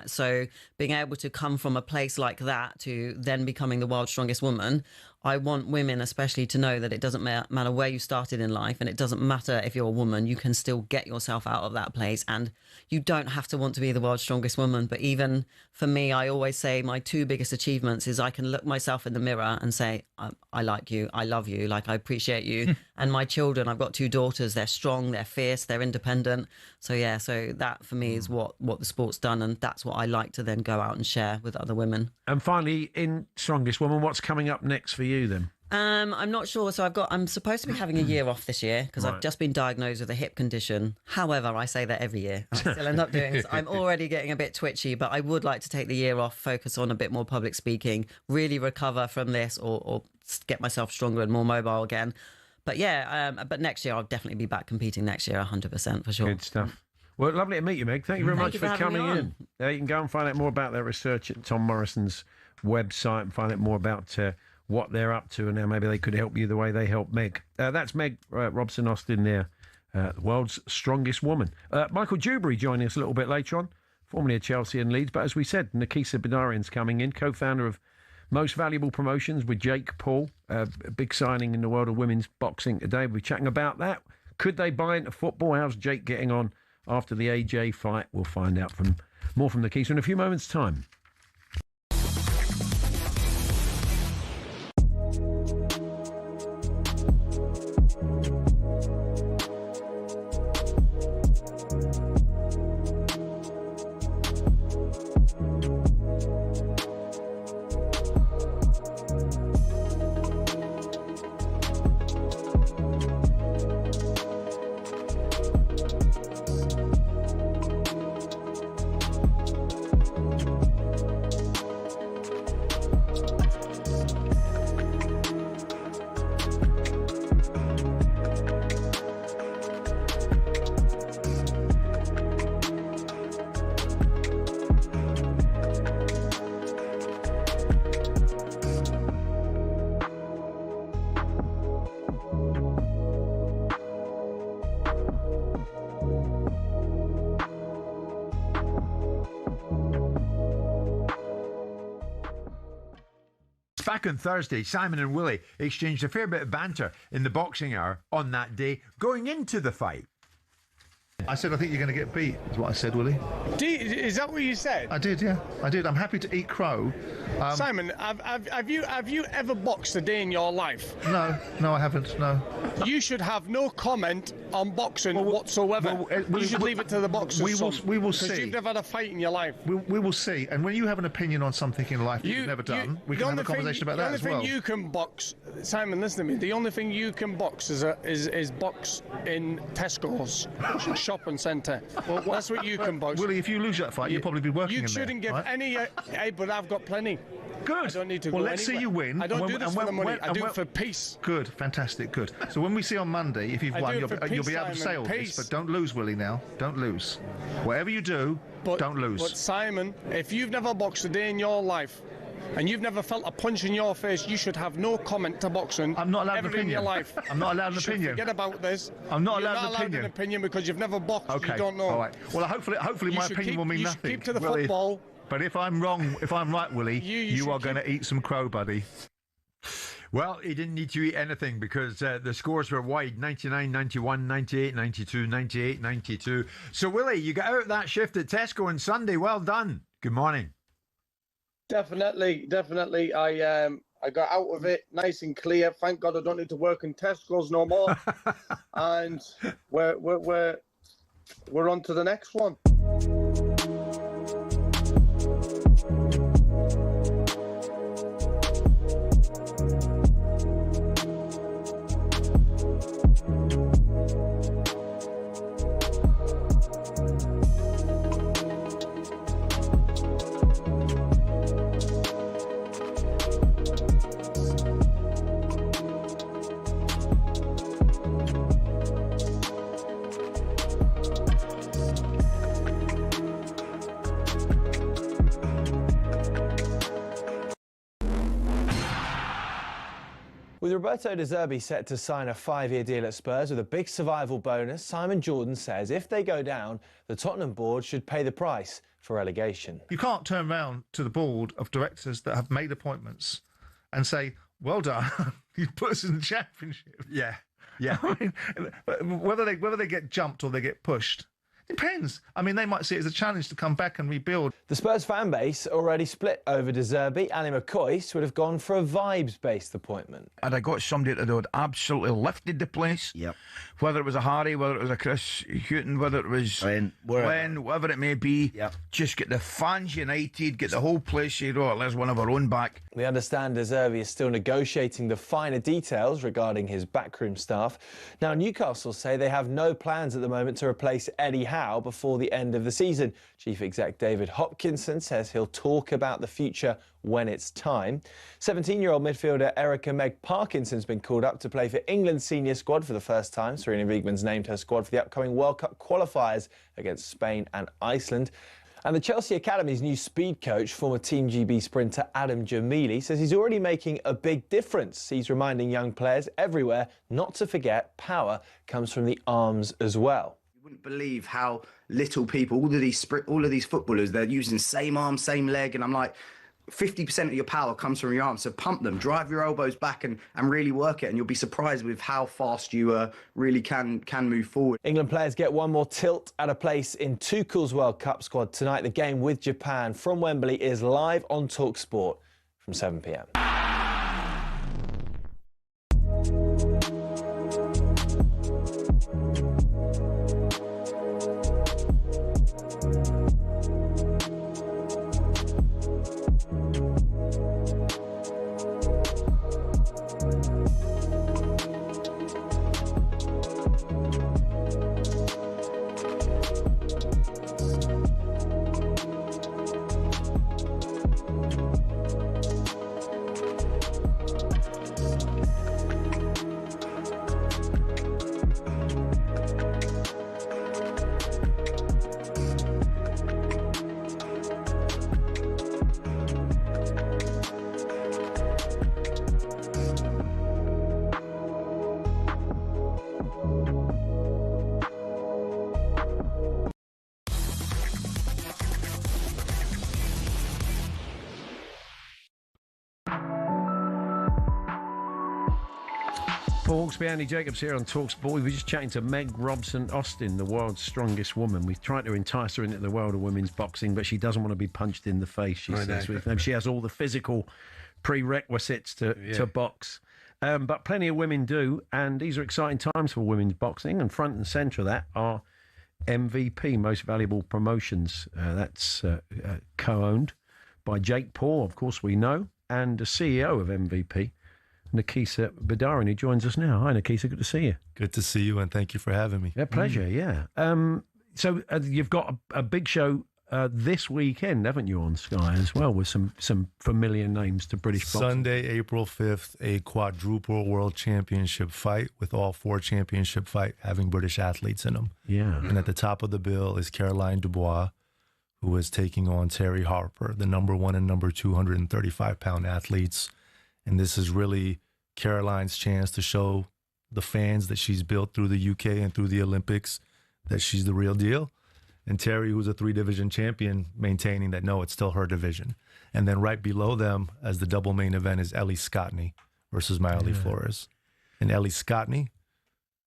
So being able to come from a place like that to then becoming the world's strongest woman, I want women especially to know that it doesn't matter where you started in life, and it doesn't matter if you're a woman, you can still get yourself out of that place, and you don't have to want to be the world's strongest woman. But even for me, I always say my 2 biggest achievements is I can look myself in the mirror and say, I like you, I love you, like I appreciate you. And my children, I've got 2 daughters, they're strong, they're fierce, they're independent. So that for me is what the sport's done, and that's what I like to then go out and share with other women. And finally, in Strongest Woman, what's coming up next for you then? I'm not sure. So I'm supposed to be having a year off this year because I've just been diagnosed with a hip condition. However, I say that every year. I still end up doing it. So I'm already getting a bit twitchy, but I would like to take the year off, focus on a bit more public speaking, really recover from this or get myself stronger and more mobile again. But but next year I'll definitely be back competing next year, 100% for sure. Good stuff. Well, lovely to meet you, Meg. Thank you very much for coming in. You can go and find out more about their research at Tom Morrison's website and find out more about what they're up to and how maybe they could help you the way they helped Meg. That's Meg Robson-Austin there, the world's strongest woman. Michael Dubrey joining us a little bit later on, formerly of Chelsea and Leeds. But as we said, Nikisa Bidarian's coming in, co-founder of Most Valuable Promotions with Jake Paul. A big signing in the world of women's boxing today. We're chatting about that. Could they buy into football? How's Jake getting on after the AJ fight? We'll find out more from Nikisa in a few moments' time. Back on Thursday, Simon and Willie exchanged a fair bit of banter in the boxing hour on that day going into the fight. I said, I think you're going to get beat, is what I said, Willie. Is that what you said? I did, yeah. I did. I'm happy to eat crow. Simon, have you ever boxed a day in your life? No, I haven't, no. You should have no comment on boxing whatsoever. You should leave it to the boxers. We will see. Because you've never had a fight in your life. We will see. And when you have an opinion on something in life that you've never done, we can have a conversation about that as well. The only thing you can box, Simon, listen to me. The only thing you can box is box in Tesco's shopping centre. Well, that's what you can box. Willie, if you lose that fight, you'll probably be working in there. You shouldn't give any... but I've got plenty. Good. I don't need to well, go let's anywhere. see you win. I don't do this for the money. I do it for peace. Good, fantastic, good. So when we see on Monday, if you've won, you'll be able to say all this. But don't lose, Willie, now. Don't lose. Whatever you do, don't lose. But Simon, if you've never boxed a day in your life, and you've never felt a punch in your face, you should have no comment to boxing. I'm not allowed an opinion. In your life. I'm not allowed an opinion. Forget about this. I'm not allowed You're an not opinion. allowed an opinion because you've never boxed. Okay. You don't know. All right. Well, hopefully my opinion will mean nothing. You should keep to the Willie. football. But if I'm wrong, if I'm right, Willie, you are going to eat some crow, buddy. Well, he didn't need to eat anything because the scores were wide, 99, 91, 98, 92, 98, 92. So, Willie, you got out of that shift at Tesco on Sunday. Well done. Good morning. Definitely. I got out of it nice and clear. Thank God I don't need to work in Tesco's no more. And we're on to the next one. With Roberto De Zerbi set to sign a 5-year deal at Spurs with a big survival bonus, Simon Jordan says if they go down, the Tottenham board should pay the price for relegation. You can't turn around to the board of directors that have made appointments and say, well done, you put us in the Championship. Yeah. I mean, whether they get jumped or they get pushed, depends. I mean, they might see it as a challenge to come back and rebuild. The Spurs fan base already split over De Zerbi. Ali McCoist would have gone for a vibes-based appointment. Had I got somebody that had absolutely lifted the place, whether it was a Harry, whether it was a Chris Hughton, whether it was Glenn, whatever it may be, just get the fans united, get the whole place, said, oh, there's one of our own back. We understand De Zerbi is still negotiating the finer details regarding his backroom staff. Now, Newcastle say they have no plans at the moment to replace Eddie Howe before the end of the season. Chief Exec David Hopkinson says he'll talk about the future when it's time. 17-year-old midfielder Erica Meg Parkinson's been called up to play for England's senior squad for the first time. Serena Wiegman's named her squad for the upcoming World Cup qualifiers against Spain and Iceland. And the Chelsea Academy's new speed coach, former Team GB sprinter Adam Jamili, says he's already making a big difference. He's reminding young players everywhere not to forget power comes from the arms as well. You wouldn't believe how little people, all of these footballers, they're using same arm, same leg, and I'm like, 50% of your power comes from your arms, so pump them, drive your elbows back and really work it, and you'll be surprised with how fast you really can move forward. England players get one more tilt at a place in Tuchel's World Cup squad tonight. The game with Japan from Wembley is live on talkSPORT from 7 p.m. Paul Hawksbee, Andy Jacobs here on talkSPORT. We were just chatting to Meg Robson-Austin, the world's strongest woman. We've tried to entice her into the world of women's boxing, but she doesn't want to be punched in the face, she says. She has all the physical prerequisites to box. But plenty of women do, and these are exciting times for women's boxing, and front and centre of that are MVP, Most Valuable Promotions. That's co-owned by Jake Paul, of course we know, and the CEO of MVP, Nikisa Bidarian, who joins us now. Hi, Nikisa, good to see you. Good to see you, and thank you for having me. Yeah, pleasure, yeah. So you've got a big show this weekend, haven't you, on Sky as well, with some familiar names to British boxing? Sunday, April 5th, a quadruple world championship fight with all 4 championship fight having British athletes in them. Yeah. And at the top of the bill is Caroline Dubois, who is taking on Terry Harper, the number 1 and number 235-pound athletes. And this is really Caroline's chance to show the fans that she's built through the UK and through the Olympics that she's the real deal. And Terry, who's a 3-division champion, maintaining that, no, it's still her division. And then right below them, as the double main event, is Ellie Scottney versus Maëlys Flores. And Ellie Scottney,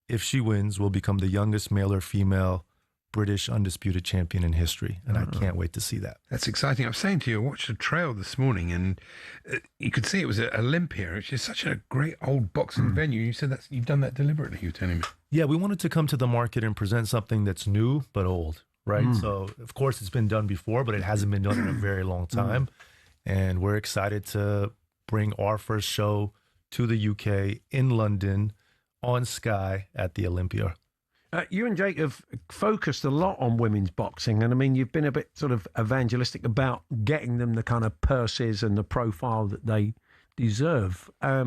if she wins, will become the youngest male or female British undisputed champion in history, and I can't wait to see that. That's exciting. I was saying to you, I watched the trail this morning, and you could see it was Olympia, which is such a great old boxing venue. You said you've done that deliberately, you were telling me. Yeah, we wanted to come to the market and present something that's new but old, right? So, of course, it's been done before, but it hasn't been done in a very long time. And we're excited to bring our first show to the UK in London on Sky at the Olympia. You and Jake have focused a lot on women's boxing, and I mean, you've been a bit sort of evangelistic about getting them the kind of purses and the profile that they deserve. I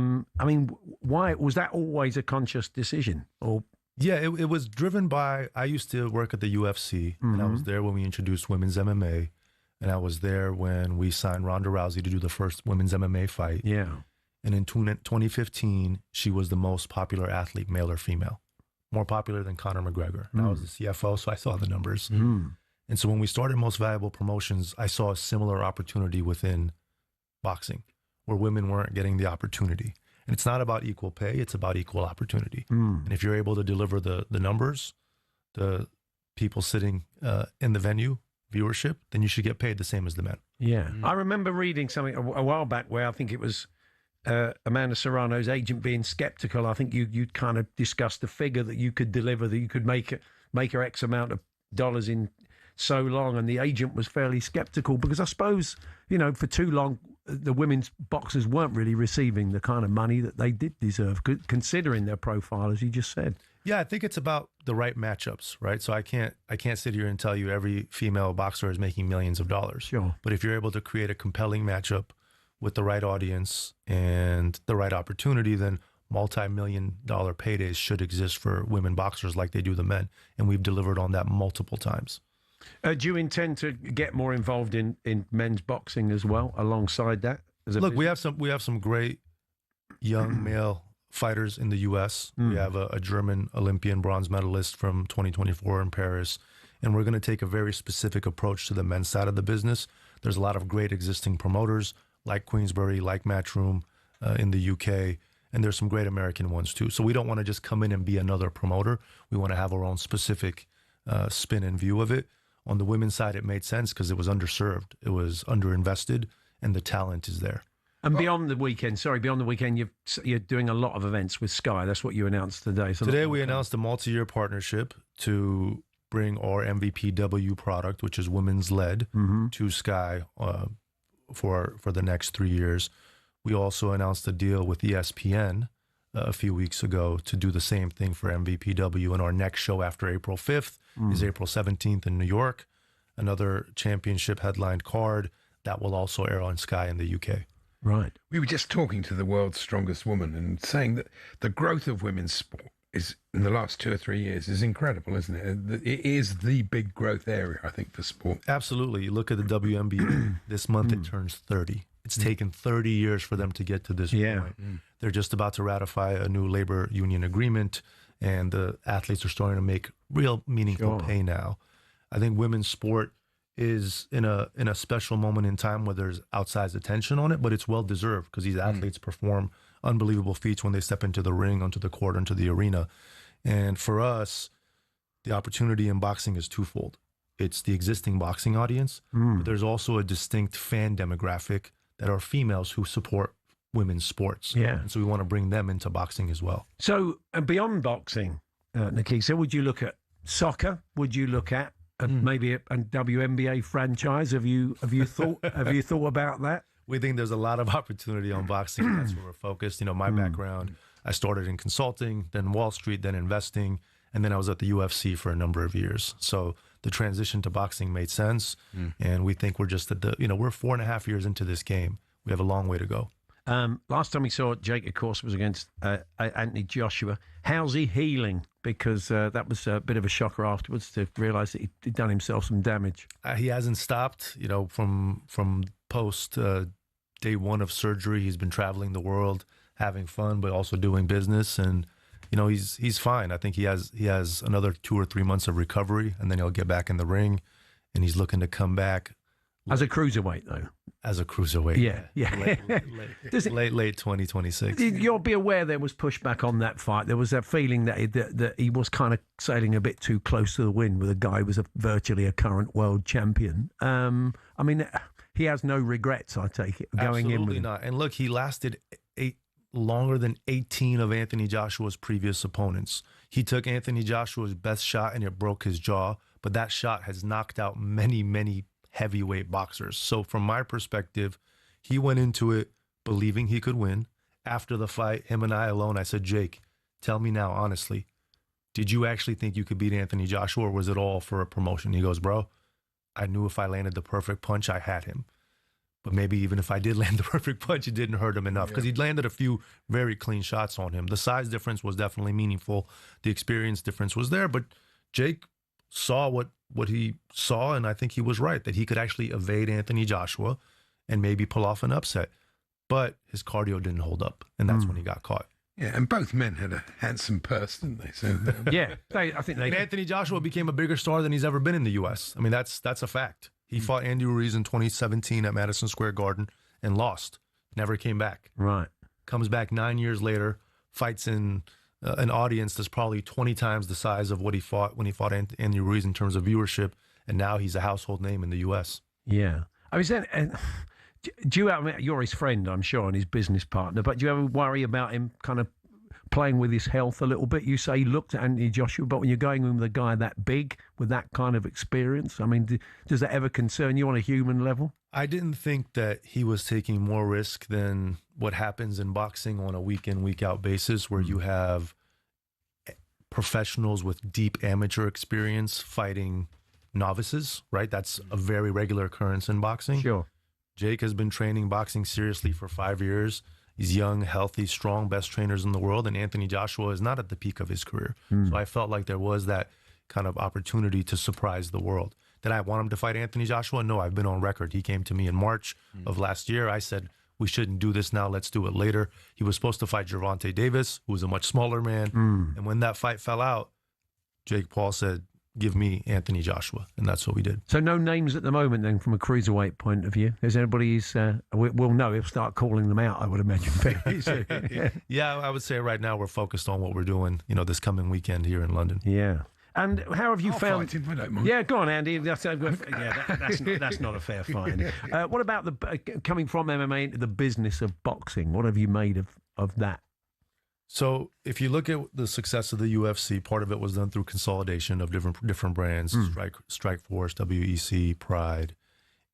mean, why was that always a conscious decision? Or yeah, it was driven by, I used to work at the UFC, and I was there when we introduced women's MMA, and I was there when we signed Ronda Rousey to do the first women's MMA fight. Yeah. And in 2015, she was the most popular athlete, male or female. More popular than Conor McGregor. And I was the CFO, so I saw the numbers. And so when we started Most Valuable Promotions, I saw a similar opportunity within boxing, where women weren't getting the opportunity. And it's not about equal pay, it's about equal opportunity. And if you're able to deliver the numbers, the people sitting in the venue, viewership, then you should get paid the same as the men. Yeah. I remember reading something a while back where I think it was Amanda Serrano's agent being skeptical. I think you'd kind of discussed the figure that you could deliver, that you could make her X amount of dollars in so long, and the agent was fairly skeptical because I suppose, you know, for too long the women's boxers weren't really receiving the kind of money that they did deserve, considering their profile, as you just said. Yeah, I think it's about the right matchups, right? So I can't sit here and tell you every female boxer is making millions of dollars. Sure. But if you're able to create a compelling matchup with the right audience and the right opportunity, then multi-million-dollar paydays should exist for women boxers like they do the men. And we've delivered on that multiple times. Do you intend to get more involved in men's boxing as well, alongside that? Look, we have some great young male fighters in the U.S. We have a German Olympian bronze medalist from 2024 in Paris. And we're going to take a very specific approach to the men's side of the business. There's a lot of great existing promoters like Queensbury, like Matchroom in the UK, and there's some great American ones too. So we don't want to just come in and be another promoter. We want to have our own specific spin and view of it. On the women's side, it made sense because it was underserved, it was underinvested, and the talent is there. And beyond the weekend, you're doing a lot of events with Sky. That's what you announced today. So today we announced a multi-year partnership to bring our MVPW product, which is women's led, to Sky for the next 3 years. We also announced a deal with ESPN a few weeks ago to do the same thing for MVPW. And our next show after April 5th is April 17th in New York, another championship headlined card that will also air on Sky in the UK. Right. We were just talking to the world's strongest woman and saying that the growth of women's sport is in the last 2 or 3 years is incredible, isn't it? It is the big growth area, I think, for sport. Absolutely. You look at the WNBA. This month it turns 30. It's taken 30 years for them to get to this point. They're just about to ratify a new labor union agreement, and the athletes are starting to make real meaningful pay now. I think women's sport is in a special moment in time where there's outsized attention on it, but it's well deserved because these athletes perform unbelievable feats when they step into the ring, onto the court, onto the arena. And for us, the opportunity in boxing is twofold. It's the existing boxing audience, but there's also a distinct fan demographic that are females who support women's sports. Yeah. And so we want to bring them into boxing as well. So beyond boxing, Nikisa, would you look at soccer? Would you look at maybe a WNBA franchise? Have you thought about that? We think there's a lot of opportunity on boxing. That's where we're focused. You know, my background, I started in consulting, then Wall Street, then investing, and then I was at the UFC for a number of years. So the transition to boxing made sense, and we think we're just at we're 4.5 years into this game. We have a long way to go. Last time we saw Jake, of course, was against Anthony Joshua. How's he healing? Because that was a bit of a shocker afterwards to realise that he'd done himself some damage. He hasn't stopped, from post day one of surgery. He's been traveling the world, having fun, but also doing business. And, he's fine. I think he has another 2 or 3 months of recovery, and then he'll get back in the ring, and he's looking to come back. As a cruiserweight, though? as a cruiserweight. Yeah. Late 2026. You'll be aware there was pushback on that fight. There was a feeling that he was kind of sailing a bit too close to the wind with a guy who was virtually a current world champion. I mean, he has no regrets, I take it, going in with him. Absolutely not. And look, he lasted longer than 18 of Anthony Joshua's previous opponents. He took Anthony Joshua's best shot and it broke his jaw, but that shot has knocked out many, many heavyweight boxers. So from my perspective, he went into it believing he could win. After the fight, him and I alone, I said, Jake, tell me now, honestly, did you actually think you could beat Anthony Joshua, or was it all for a promotion? He goes, bro, I knew if I landed the perfect punch, I had him. But maybe even if I did land the perfect punch, it didn't hurt him enough, because he'd landed a few very clean shots on him. The size difference was definitely meaningful. The experience difference was there, but Jake saw what he saw, and I think he was right, that he could actually evade Anthony Joshua and maybe pull off an upset. But his cardio didn't hold up, and that's when he got caught. Yeah, and both men had a handsome purse, didn't they? So, I think and Anthony Joshua became a bigger star than he's ever been in the U.S. I mean, that's a fact. He fought Andy Ruiz in 2017 at Madison Square Garden and lost. Never came back. Right. Comes back 9 years later, fights in an audience that's probably 20 times the size of what he fought when he fought Andy Ruiz in terms of viewership, and now he's a household name in the U.S. Yeah. I mean, you're his friend, I'm sure, and his business partner, but do you ever worry about him kind of playing with his health a little bit? You say he looked at Anthony Joshua, but when you're going in with a guy that big, with that kind of experience, I mean, does that ever concern you on a human level? I didn't think that he was taking more risk than what happens in boxing on a week-in, week-out basis, where you have professionals with deep amateur experience fighting novices, right? That's a very regular occurrence in boxing. Sure. Jake has been training boxing seriously for 5 years. He's young, healthy, strong, best trainers in the world, and Anthony Joshua is not at the peak of his career. So I felt like there was that kind of opportunity to surprise the world. Did I want him to fight Anthony Joshua? No, I've been on record. He came to me in March of last year. I said, we shouldn't do this now. Let's do it later. He was supposed to fight Gervonta Davis, who was a much smaller man. And when that fight fell out, Jake Paul said, give me Anthony Joshua. And that's what we did. So no names at the moment then from a cruiserweight point of view? Is anybody's, we'll know, he'll start calling them out, I would imagine. Yeah, I would say right now we're focused on what we're doing, this coming weekend here in London. Yeah. And how have you found? Fight him, I don't mind. Yeah, go on, Andy. That's not a fair fight. What about the coming from MMA into the business of boxing? What have you made of that? So if you look at the success of the UFC, part of it was done through consolidation of different brands, Strikeforce, WEC, Pride,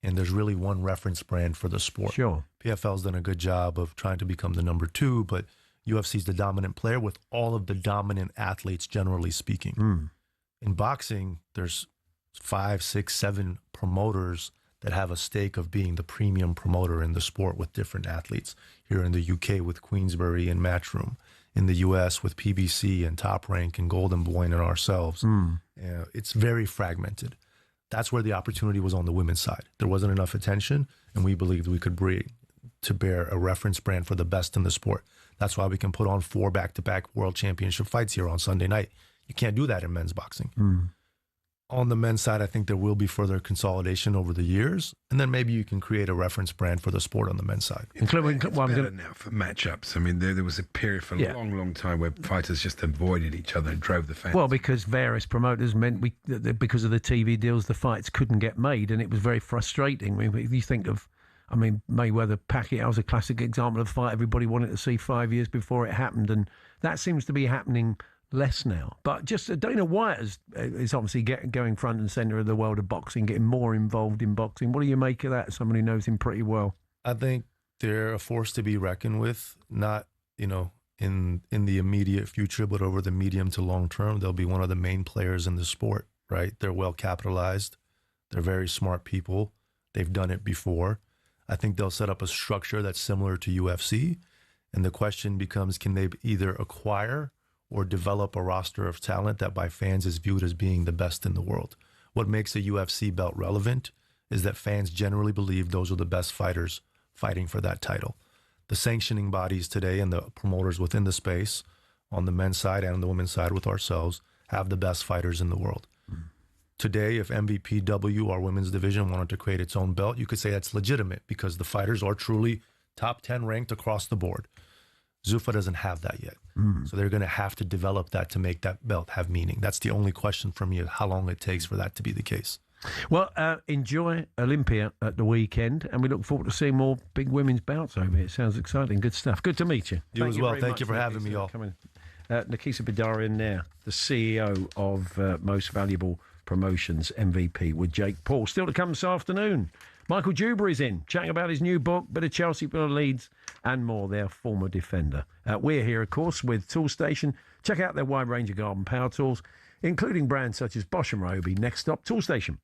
and there's really one reference brand for the sport. Sure. PFL's done a good job of trying to become the number 2, but UFC's the dominant player with all of the dominant athletes, generally speaking. In boxing, there's 5, 6, 7 promoters that have a stake of being the premium promoter in the sport with different athletes. Here in the UK with Queensberry and Matchroom. In the US with PBC and Top Rank and Golden Boy and ourselves. It's very fragmented. That's where the opportunity was on the women's side. There wasn't enough attention, and we believed we could bring to bear a reference brand for the best in the sport. That's why we can put on 4 back-to-back world championship fights here on Sunday night. You can't do that in men's boxing. On the men's side, I think there will be further consolidation over the years, and then maybe you can create a reference brand for the sport on the men's side. It's better now for matchups. I mean, there was a period for a long time where fighters just avoided each other and drove the fans. Well, because various promoters meant because of the TV deals, the fights couldn't get made, and it was very frustrating. I mean, you think of, Mayweather Pacquiao was a classic example of a fight everybody wanted to see 5 years before it happened, and that seems to be happening less now. But just Dana White is obviously going front and centre of the world of boxing, getting more involved in boxing. What do you make of that? Someone who knows him pretty well. I think they're a force to be reckoned with, not, in the immediate future, but over the medium to long term. They'll be one of the main players in the sport, right? They're well capitalized. They're very smart people. They've done it before. I think they'll set up a structure that's similar to UFC. And the question becomes, can they either acquire or develop a roster of talent that by fans is viewed as being the best in the world? What makes a UFC belt relevant is that fans generally believe those are the best fighters fighting for that title. The sanctioning bodies today and the promoters within the space, on the men's side and on the women's side with ourselves, have the best fighters in the world. Today, if MVPW, our women's division, wanted to create its own belt, you could say that's legitimate because the fighters are truly top 10 ranked across the board. Zuffa doesn't have that yet. So they're going to have to develop that to make that belt have meaning. That's the only question for me, how long it takes for that to be the case. Well, enjoy Olympia at the weekend, and we look forward to seeing more big women's bouts over here. Sounds exciting. Good stuff. Good to meet you. You as well. Thank you for having me, all. Nikisa Bidarian now, the CEO of Most Valuable Promotions, MVP, with Jake Paul. Still to come this afternoon. Michael Dubrey's in, chatting about his new book, bit of Chelsea, bit of Leeds, and more, their former defender. We're here, of course, with Toolstation. Check out their wide range of garden power tools, including brands such as Bosch and Ryobi. Next stop, Toolstation.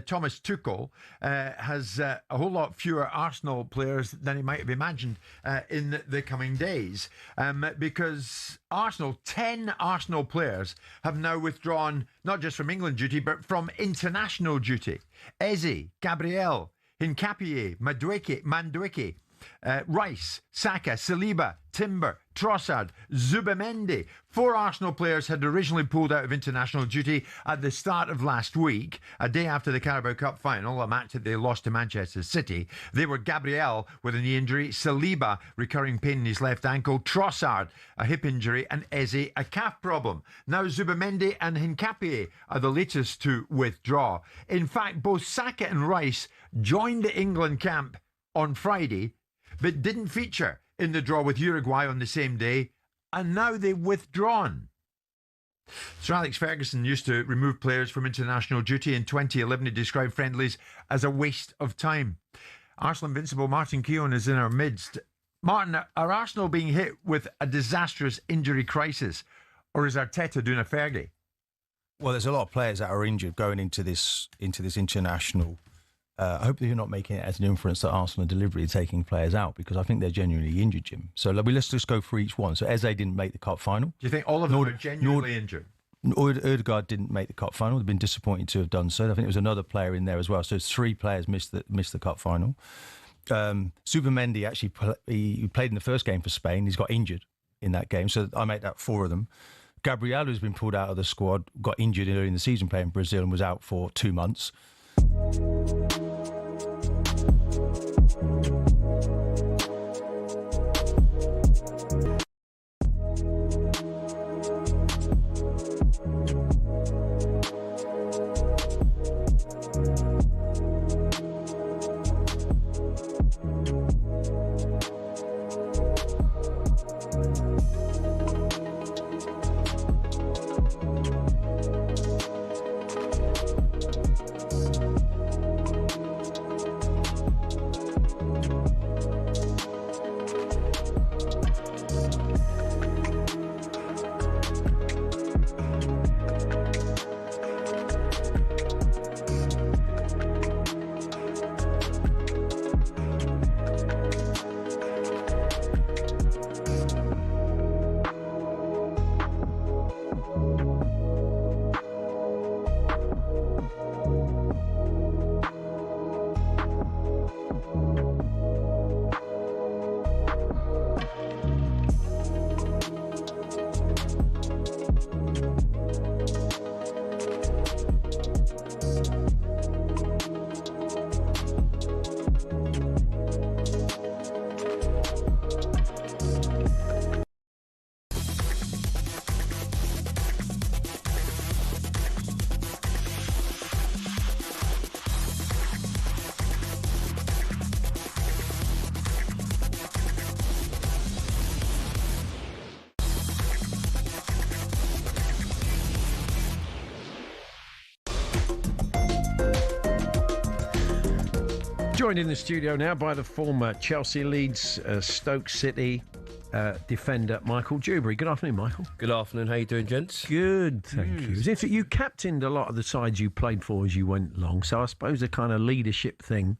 Thomas Tuchel has a whole lot fewer Arsenal players than he might have imagined in the coming days, because 10 Arsenal players have now withdrawn, not just from England duty, but from international duty. Eze, Gabriel, Hincapié, Madueke, Rice, Saka, Saliba, Timber, Trossard, Zubimendi. 4 Arsenal players had originally pulled out of international duty at the start of last week, a day after the Carabao Cup final, a match that they lost to Manchester City. They were Gabriel with a knee injury, Saliba, recurring pain in his left ankle, Trossard, a hip injury, and Eze, a calf problem. Now Zubimendi and Hincapié are the latest to withdraw. In fact, both Saka and Rice joined the England camp on Friday, but didn't feature in the draw with Uruguay on the same day, and now they've withdrawn. Sir Alex Ferguson used to remove players from international duty. In 2011, he described friendlies as a waste of time. Arsenal invincible Martin Keown is in our midst. Martin, are Arsenal being hit with a disastrous injury crisis, or is Arteta doing a Fergie? Well, there's a lot of players that are injured going into this international. I hope that you're not making it as an inference that Arsenal are deliberately taking players out, because I think they're genuinely injured, Jim. So let's just go for each one. So Eze didn't make the cup final. Do you think all of them are genuinely injured? Ødegaard didn't make the cup final. They've been disappointed to have done so. I think there was another player in there as well. So 3 players missed the cup final. Zubimendi actually he played in the first game for Spain. He's got injured in that game. So I make that 4 of them. Gabriel, who's been pulled out of the squad, got injured early in the season playing Brazil and was out for 2 months. joined in the studio now by the former Chelsea, Leeds, Stoke City defender, Michael Dubrey. Good afternoon, Michael. Good afternoon. How you doing, gents? Good, thank you. As if you captained a lot of the sides you played for as you went along, so I suppose the kind of leadership thing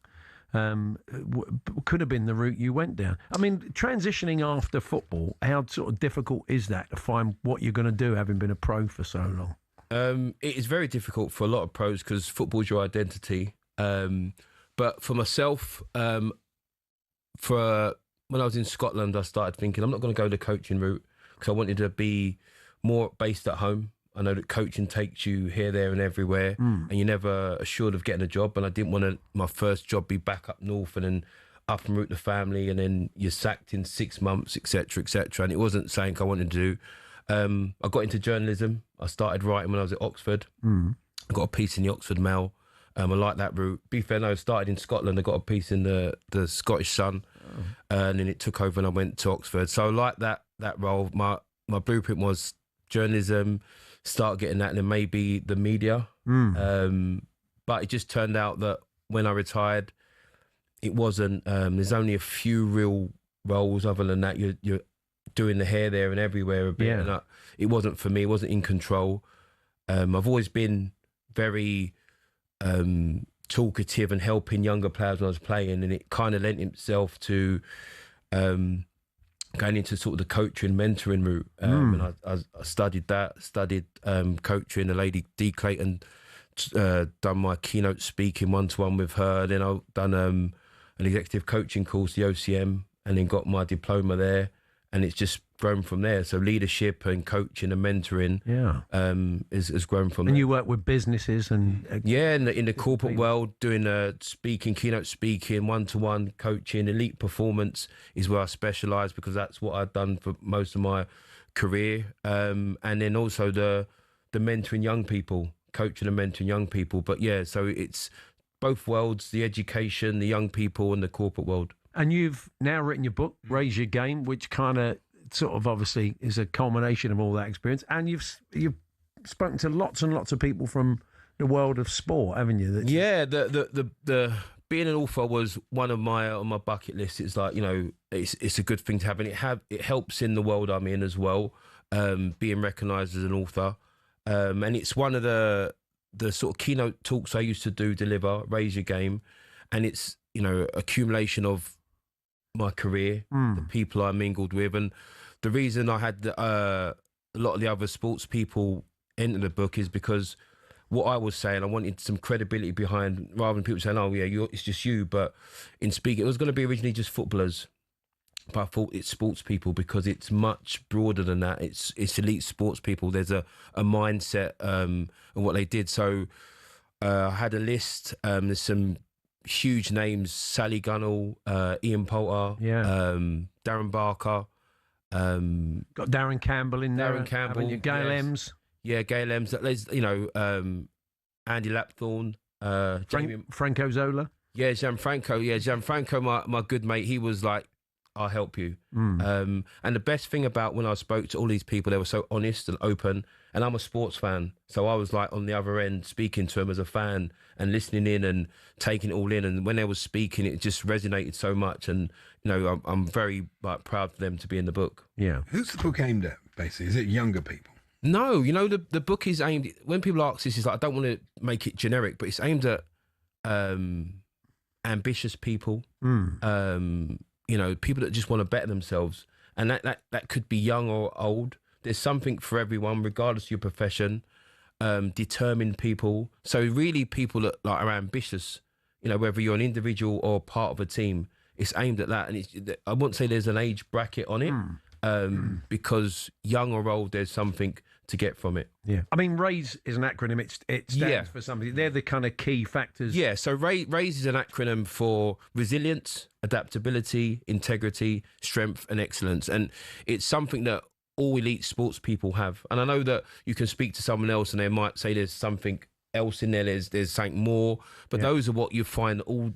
could have been the route you went down. I mean, transitioning after football, how sort of difficult is that to find what you're going to do, having been a pro for so long? It is very difficult for a lot of pros because football's your identity. But for myself, when I was in Scotland, I started thinking I'm not going to go the coaching route because I wanted to be more based at home. I know that coaching takes you here, there and everywhere and you're never assured of getting a job. And I didn't want my first job be back up north and then up and root the family and then you're sacked in 6 months, etc., etc. And it wasn't something I wanted to do. I got into journalism. I started writing when I was at Oxford. I got a piece in the Oxford Mail. I like that route. Be fair, no, I started in Scotland. I got a piece in the Scottish Sun, and then it took over and I went to Oxford. So I like that role. My blueprint was journalism, start getting that, and then maybe the media. But it just turned out that when I retired, it wasn't. There's only a few real roles. Other than that, you're doing the here, there, and everywhere a bit. Yeah. And it wasn't for me. It wasn't in control. I've always been very talkative and helping younger players when I was playing, and it kind of lent itself to going into sort of the coaching, mentoring route. And I studied that, coaching. The lady Dee Clayton, done my keynote speaking one-to-one with her. Then I've done an executive coaching course, the OCM, and then got my diploma there. And it's just grown from there. So leadership and coaching and mentoring has grown from there. And you work with businesses and... in the corporate world, doing keynote speaking, one-to-one coaching, elite performance is where I specialise because that's what I've done for most of my career. And then also the mentoring young people, coaching and mentoring young people. But yeah, so it's both worlds, the education, the young people and the corporate world. And you've now written your book, Raise Your Game, which kind of sort of obviously is a culmination of all that experience. And you've spoken to lots and lots of people from the world of sport, haven't you? The being an author was one of on my bucket list. It's like, it's a good thing to have, and it helps in the world I'm in as well, being recognised as an author. And it's one of the sort of keynote talks I used to deliver, Raise Your Game, and it's accumulation of my career, the people I mingled with, and the reason I had a lot of the other sports people enter the book is because what I was saying, I wanted some credibility behind, rather than people saying, "Oh yeah, it's just you." But in speaking, it was going to be originally just footballers, but I thought it's sports people because it's much broader than that. It's elite sports people. There's a mindset and what they did. So I had a list. There's some huge names: Sally Gunnell, Ian Poulter, Darren Barker. Got Darren Campbell in there. Darren Campbell, Gail Ems. Yeah, Gail Ems. There's Andy Lapthorne, Franco Zola. Yeah, Gianfranco. Yeah, Gianfranco, my good mate. He was like, "I'll help you." And the best thing about when I spoke to all these people, they were so honest and open. And I'm a sports fan, so I was like on the other end, speaking to them as a fan and listening in and taking it all in. And when they were speaking, it just resonated so much. And I'm very proud for them to be in the book. Yeah. Who's the book aimed at? Basically, is it younger people? No, the book is aimed. When people ask this, it's like I don't want to make it generic, but it's aimed at ambitious people. People that just want to better themselves, and that could be young or old. There's something for everyone, regardless of your profession. Determined people. So really, people that are ambitious. Whether you're an individual or part of a team, it's aimed at that. And I won't say there's an age bracket on it, because young or old, there's something to get from it. Yeah, I mean, RAISE is an acronym. It stands for something. They're the kind of key factors. Yeah, so RAISE is an acronym for resilience, adaptability, integrity, strength, and excellence. And it's something that all elite sports people have. And I know that you can speak to someone else and they might say there's something else in there, there's something more, but those are what you find all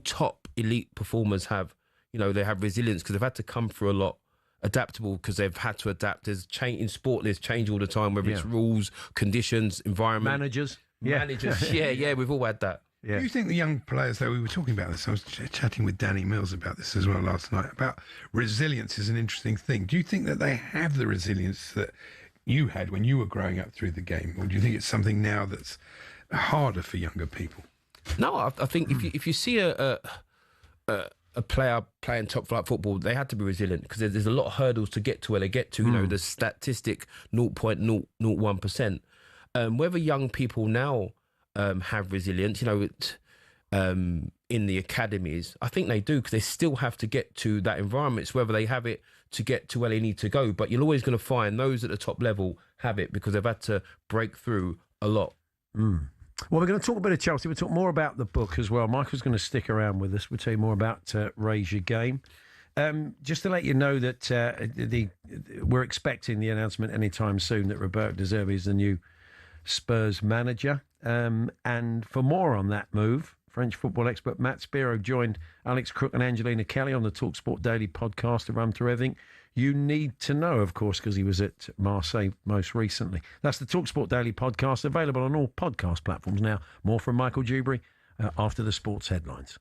top elite performers have. They have resilience because they've had to come through a lot. Adaptable because they've had to adapt. There's change in sport. There's change all the time, whether it's rules, conditions, environment. Managers. Yeah, we've all had that. Yeah. Do you think the young players, though, we were talking about this, I was chatting with Danny Mills about this as well last night, about resilience is an interesting thing. Do you think that they have the resilience that you had when you were growing up through the game? Or do you think it's something now that's harder for younger people? No, I think if you see a player playing top flight football, they had to be resilient because there's a lot of hurdles to get to where they get to. You know, the statistic 0.001%. Whether young people now have resilience, you know, in the academies, I think they do because they still have to get to that environment. It's whether they have it to get to where they need to go. But you're always going to find those at the top level have it because they've had to break through a lot. Well, we're going to talk a bit of Chelsea. We'll talk more about the book as well. Michael's going to stick around with us. We'll tell you more about Raise Your Game. Just to let you know that we're expecting the announcement anytime soon that Roberto De Zerbi is the new Spurs manager. And for more on that move, French football expert Matt Spiro joined Alex Crook and Angelina Kelly on the talkSPORT Daily podcast to run through everything you need to know, of course, because he was at Marseille most recently. That's the talkSPORT Daily podcast, available on all podcast platforms now. More from Michael Dubrey after the sports headlines.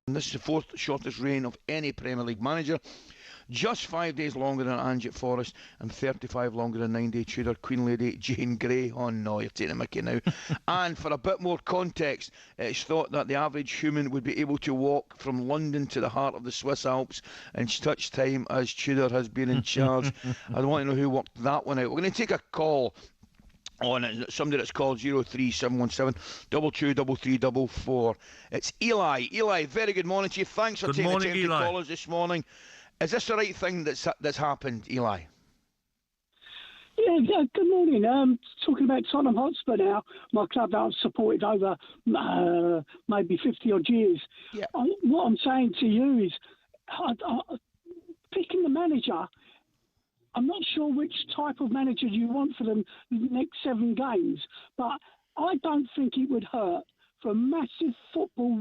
This is the fourth shortest reign of any Premier League manager. Just 5 days longer than Ange Forrest and 35 longer than 9-day Tudor Queen Lady Jane Grey. Oh no, you're taking a mickey now. And for a bit more context, it's thought that the average human would be able to walk from London to the heart of the Swiss Alps in such time as Tudor has been in charge. I want to know who worked that one out. We're going to take a call on somebody that's called 03717 223344. It's Eli. Eli, very good morning to you. Thanks for taking the time to call us this morning. Is this the right thing that's happened, Eli? Yeah, good morning. Talking about Tottenham Hotspur now, my club that I've supported over maybe 50 odd years. Yeah. What I'm saying to you is, picking the manager, I'm not sure which type of manager you want for the next 7 games, but I don't think it would hurt for a massive football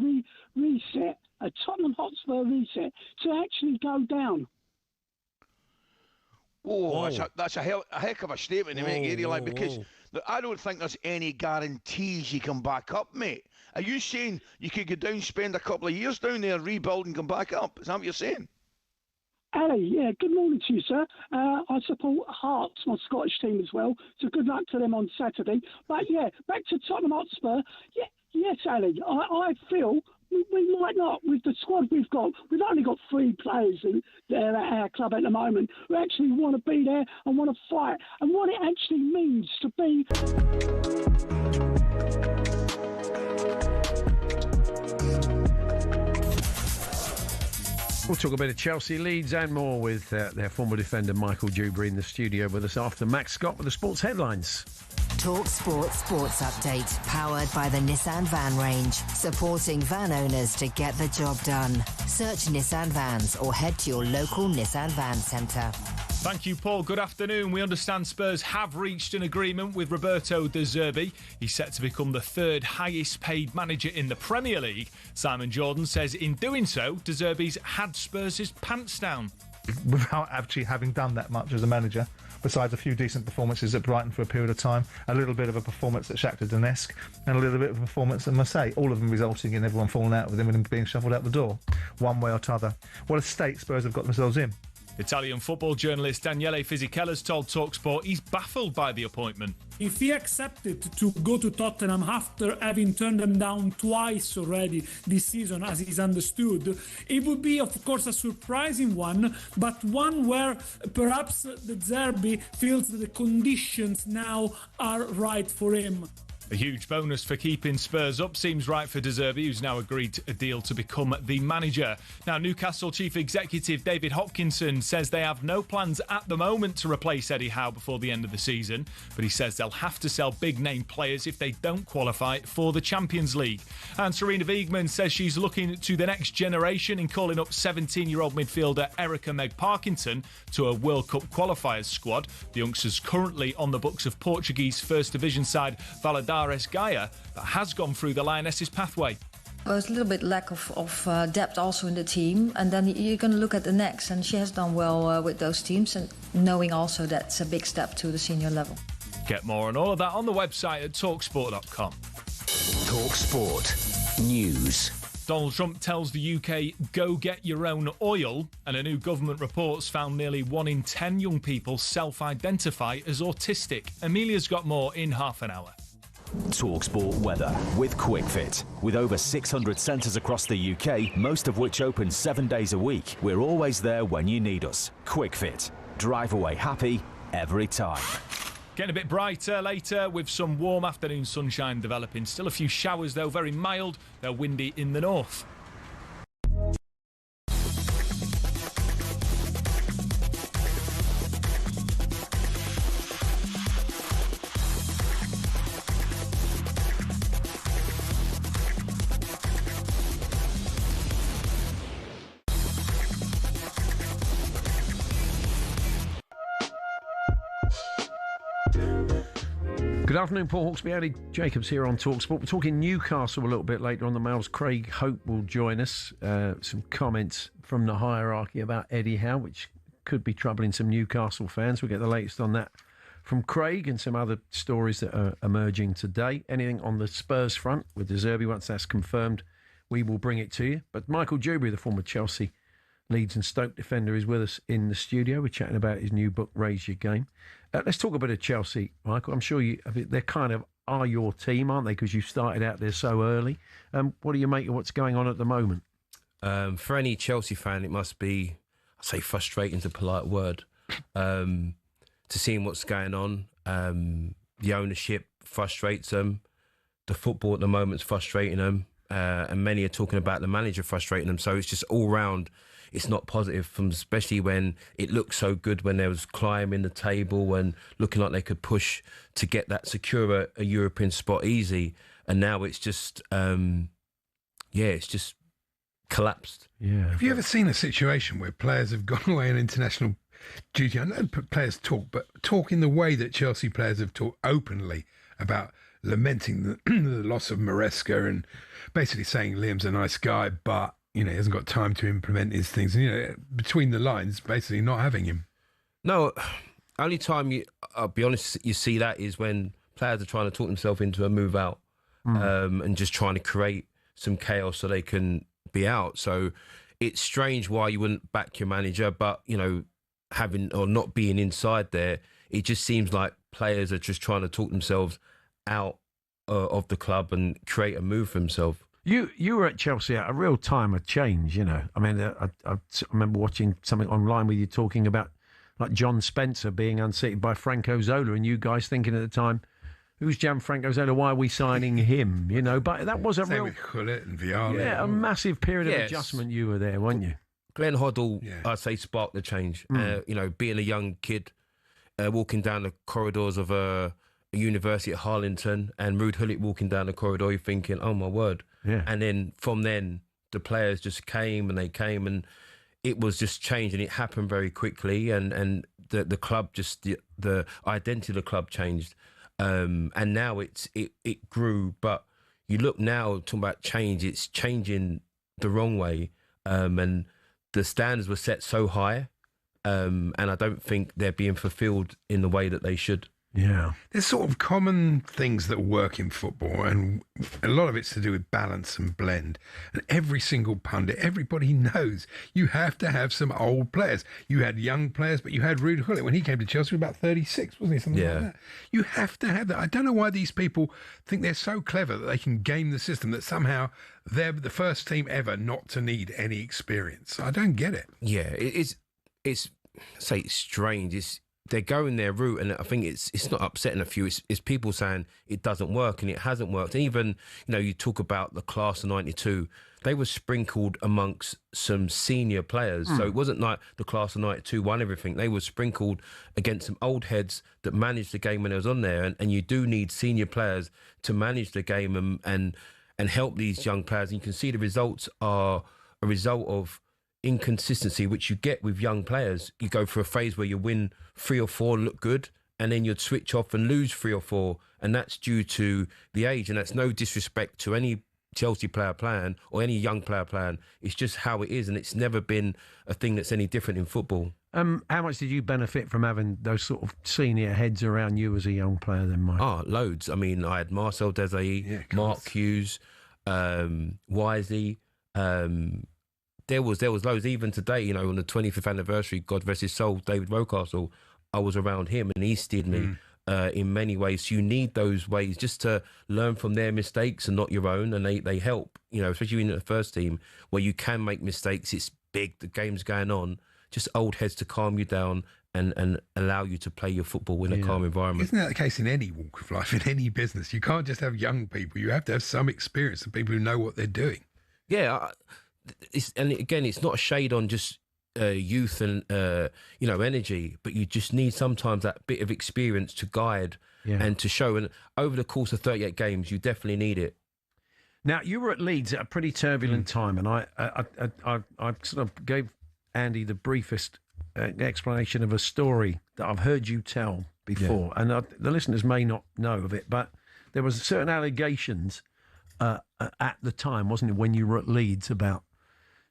reset, a Tottenham Hotspur reset, to actually go down. Oh, that's a heck of a statement to make, Eli, because I don't think there's any guarantees you can back up, mate. Are you saying you could go down, spend a couple of years down there, rebuild and come back up? Is that what you're saying? Alli, yeah, good morning to you, sir. I support Hearts, my Scottish team as well, so good luck to them on Saturday. But yeah, back to Tottenham Hotspur. Yeah, yes, Alli, I feel we might not, with the squad we've got. We've only got 3 players there at our club at the moment who actually want to be there and want to fight, and what it actually means to be. We'll talk a bit of Chelsea, Leeds and more with their former defender Michael Dubrey in the studio with us after Max Scott with the sports headlines. talkSPORT Sports Update, powered by the Nissan Van range, supporting van owners to get the job done. Search Nissan Vans or head to your local Nissan Van centre. Thank you, Paul. Good afternoon. We understand Spurs have reached an agreement with Roberto De Zerbi. He's set to become the 3rd highest paid manager in the Premier League. Simon Jordan says in doing so, De Zerbi's had Spurs' pants down. Without actually having done that much as a manager, besides a few decent performances at Brighton for a period of time, a little bit of a performance at Shakhtar Donetsk, and a little bit of a performance at Marseille, all of them resulting in everyone falling out with him and being shuffled out the door, one way or t'other. What a state Spurs have got themselves in. Italian football journalist Daniele Fisichella's told talkSPORT he's baffled by the appointment. If he accepted to go to Tottenham after having turned them down twice already this season, as is understood, it would be, of course, a surprising one, but one where perhaps the Zerbi feels that the conditions now are right for him. A huge bonus for keeping Spurs up seems right for De Zerbi, who's now agreed a deal to become the manager. Now, Newcastle Chief Executive David Hopkinson says they have no plans at the moment to replace Eddie Howe before the end of the season, but he says they'll have to sell big-name players if they don't qualify for the Champions League. And Serena Wiegman says she's looking to the next generation in calling up 17-year-old midfielder Erica Meg Parkinson to a World Cup qualifiers squad. The youngster's currently on the books of Portuguese First Division side Valadares Gaia, that has gone through the Lionesses' pathway. There's a little bit lack of depth also in the team, and then you're going to look at the next, and she has done well with those teams, and knowing also that's a big step to the senior level. Get more on all of that on the website at talksport.com. talkSPORT News. Donald Trump tells the UK, go get your own oil, and a new government report's found nearly 1 in 10 young people self-identify as autistic. Amelia's got more in half an hour. talkSPORT weather with QuickFit. With over 600 centres across the UK, most of which open 7 days a week, we're always there when you need us. QuickFit. Drive away happy every time. Getting a bit brighter later with some warm afternoon sunshine developing. Still a few showers though, very mild. They're windy in the north. Good afternoon, Paul Hawksbee, Alli Jacobs here on talkSPORT. We're talking Newcastle a little bit later on the mails. Craig Hope will join us. Some comments from the hierarchy about Eddie Howe, which could be troubling some Newcastle fans. We'll get the latest on that from Craig and some other stories that are emerging today. Anything on the Spurs front with De Zerbi, once that's confirmed, we will bring it to you. But Michael Dubrey, the former Chelsea, Leeds and Stoke defender, is with us in the studio. We're chatting about his new book, Raise Your Game. Let's talk a bit of Chelsea, Michael. I'm sure they're kind of are your team, aren't they? Because you started out there so early. What do you make of what's going on at the moment? For any Chelsea fan, it must be, I'd say frustrating is a polite word, to seeing what's going on. The ownership frustrates them. The football at the moment is frustrating them. And many are talking about the manager frustrating them. So it's just all round. It's not positive, from especially when it looked so good when they was climbing the table and looking like they could push to get that secure a European spot easy. And now it's just, it's just collapsed. Yeah. Have you ever seen a situation where players have gone away on international duty? I know players talk, but talk in the way that Chelsea players have talked openly about lamenting the loss of Maresca and basically saying Liam's a nice guy, but he hasn't got time to implement his things. And, between the lines, basically not having him. No, only time I'll be honest, you see that is when players are trying to talk themselves into a move out, and just trying to create some chaos so they can be out. So it's strange why you wouldn't back your manager, but having or not being inside there, it just seems like players are just trying to talk themselves out of the club and create a move for themselves. You were at Chelsea at a real time of change, I mean, I remember watching something online with you talking about like John Spencer being unseated by Franco Zola, and you guys thinking at the time, who's Gianfranco Zola? Why are we signing him? But that was a Same real with Gullit and Viala. Yeah, a massive period of adjustment. You were there, weren't you? Glenn Hoddle, I'd say, sparked the change. Being a young kid, walking down the corridors of a university at Harlington, and Ruud Gullit walking down the corridor, you're thinking, oh my word. Yeah. And then from then, the players just came, and it was just changed, and it happened very quickly, and the club just, the identity of the club changed. And now it grew, but you look now, talking about change, it's changing the wrong way. And the standards were set so high, and I don't think they're being fulfilled in the way that they should. Yeah. There's sort of common things that work in football, and a lot of it's to do with balance and blend. And every single pundit, everybody knows you have to have some old players. You had young players, but you had Ruud Gullit when he came to Chelsea, he was about 36, wasn't he? Something like that. You have to have that. I don't know why these people think they're so clever that they can game the system, that somehow they're the first team ever not to need any experience. I don't get it. Yeah, it's say it's strange. They're going their route, and I think it's not upsetting a few. It's people saying it doesn't work and it hasn't worked. And even, you talk about the class of '92, they were sprinkled amongst some senior players. So it wasn't like the class of '92 won everything. They were sprinkled against some old heads that managed the game when it was on there. And you do need senior players to manage the game and help these young players. And you can see the results are a result of inconsistency, which you get with young players. You go through a phase where you win 3 or 4 and look good, and then you'd switch off and lose 3 or 4, and that's due to the age. And that's no disrespect to any Chelsea player playing or any young player playing. It's just how it is, and it's never been a thing that's any different in football. How much did you benefit from having those sort of senior heads around you as a young player then, Mike? Oh, loads. I mean, I had Marcel Desailly, Mark Hughes, Wisey. There was loads. Even today, on the 25th anniversary, God rest his soul, David Rocastle, I was around him and he steered me in many ways. So you need those ways just to learn from their mistakes and not your own, and they help, especially in the first team where you can make mistakes. It's big, the game's going on. Just old heads to calm you down and allow you to play your football in a calm environment. Isn't that the case in any walk of life, in any business? You can't just have young people. You have to have some experience and people who know what they're doing. Yeah, and again, it's not a shade on just youth and energy, but you just need sometimes that bit of experience to guide and to show. And over the course of 38 games, you definitely need it. Now, you were at Leeds at a pretty turbulent time, and I sort of gave Andy the briefest explanation of a story that I've heard you tell before, and the listeners may not know of it, but there was certain allegations at the time, wasn't it, when you were at Leeds, about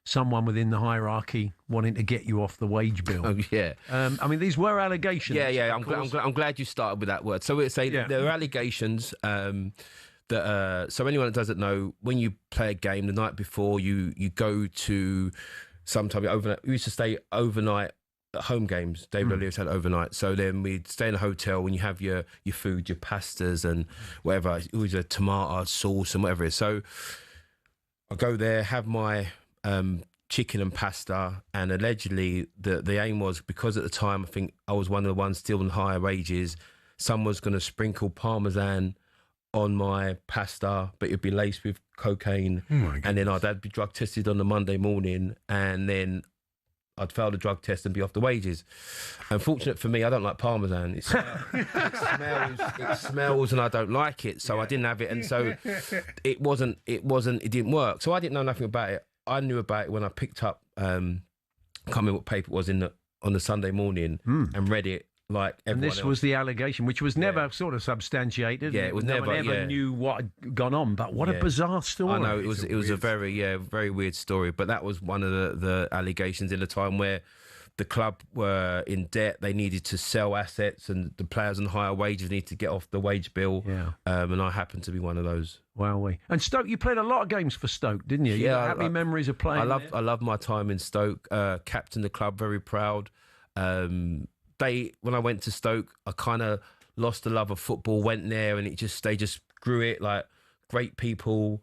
someone within the hierarchy wanting to get you off the wage bill. Oh, yeah. I mean, these were allegations. Yeah. I'm glad you started with that word. So it's there are allegations that. So anyone that doesn't know, when you play a game the night before, you go to sometime overnight. We used to stay overnight at home games. David O'Leary's had overnight. So then we'd stay in a hotel when you have your food, your pastas and whatever. It was a tomato sauce and whatever it is. So I go there, have my chicken and pasta, and allegedly the aim was, because at the time I think I was one of the ones still on higher wages, someone was going to sprinkle parmesan on my pasta, but it'd be laced with cocaine, and then I'd be drug tested on the Monday morning, and then I'd fail the drug test and be off the wages. Unfortunate for me, I don't like parmesan. It smells, and I don't like it, so I didn't have it, and so it didn't work. So I didn't know nothing about it. I knew about it when I picked up, I can't remember what paper it was on the Sunday morning, and read it like everyone And this was the allegation, which was never sort of substantiated. Yeah, it was no one ever knew what had gone on, but what a bizarre story. I know, it was a very weird story, but that was one of the allegations in a time where the club were in debt. They needed to sell assets, and the players on higher wages needed to get off the wage bill. And I happened to be one of those. Wowee. And Stoke, you played a lot of games for Stoke, didn't you? Yeah. You had happy memories of playing. I love my time in Stoke. Captain the club, very proud. When I went to Stoke, I kind of lost the love of football. Went there, and they just grew it. Like, great people,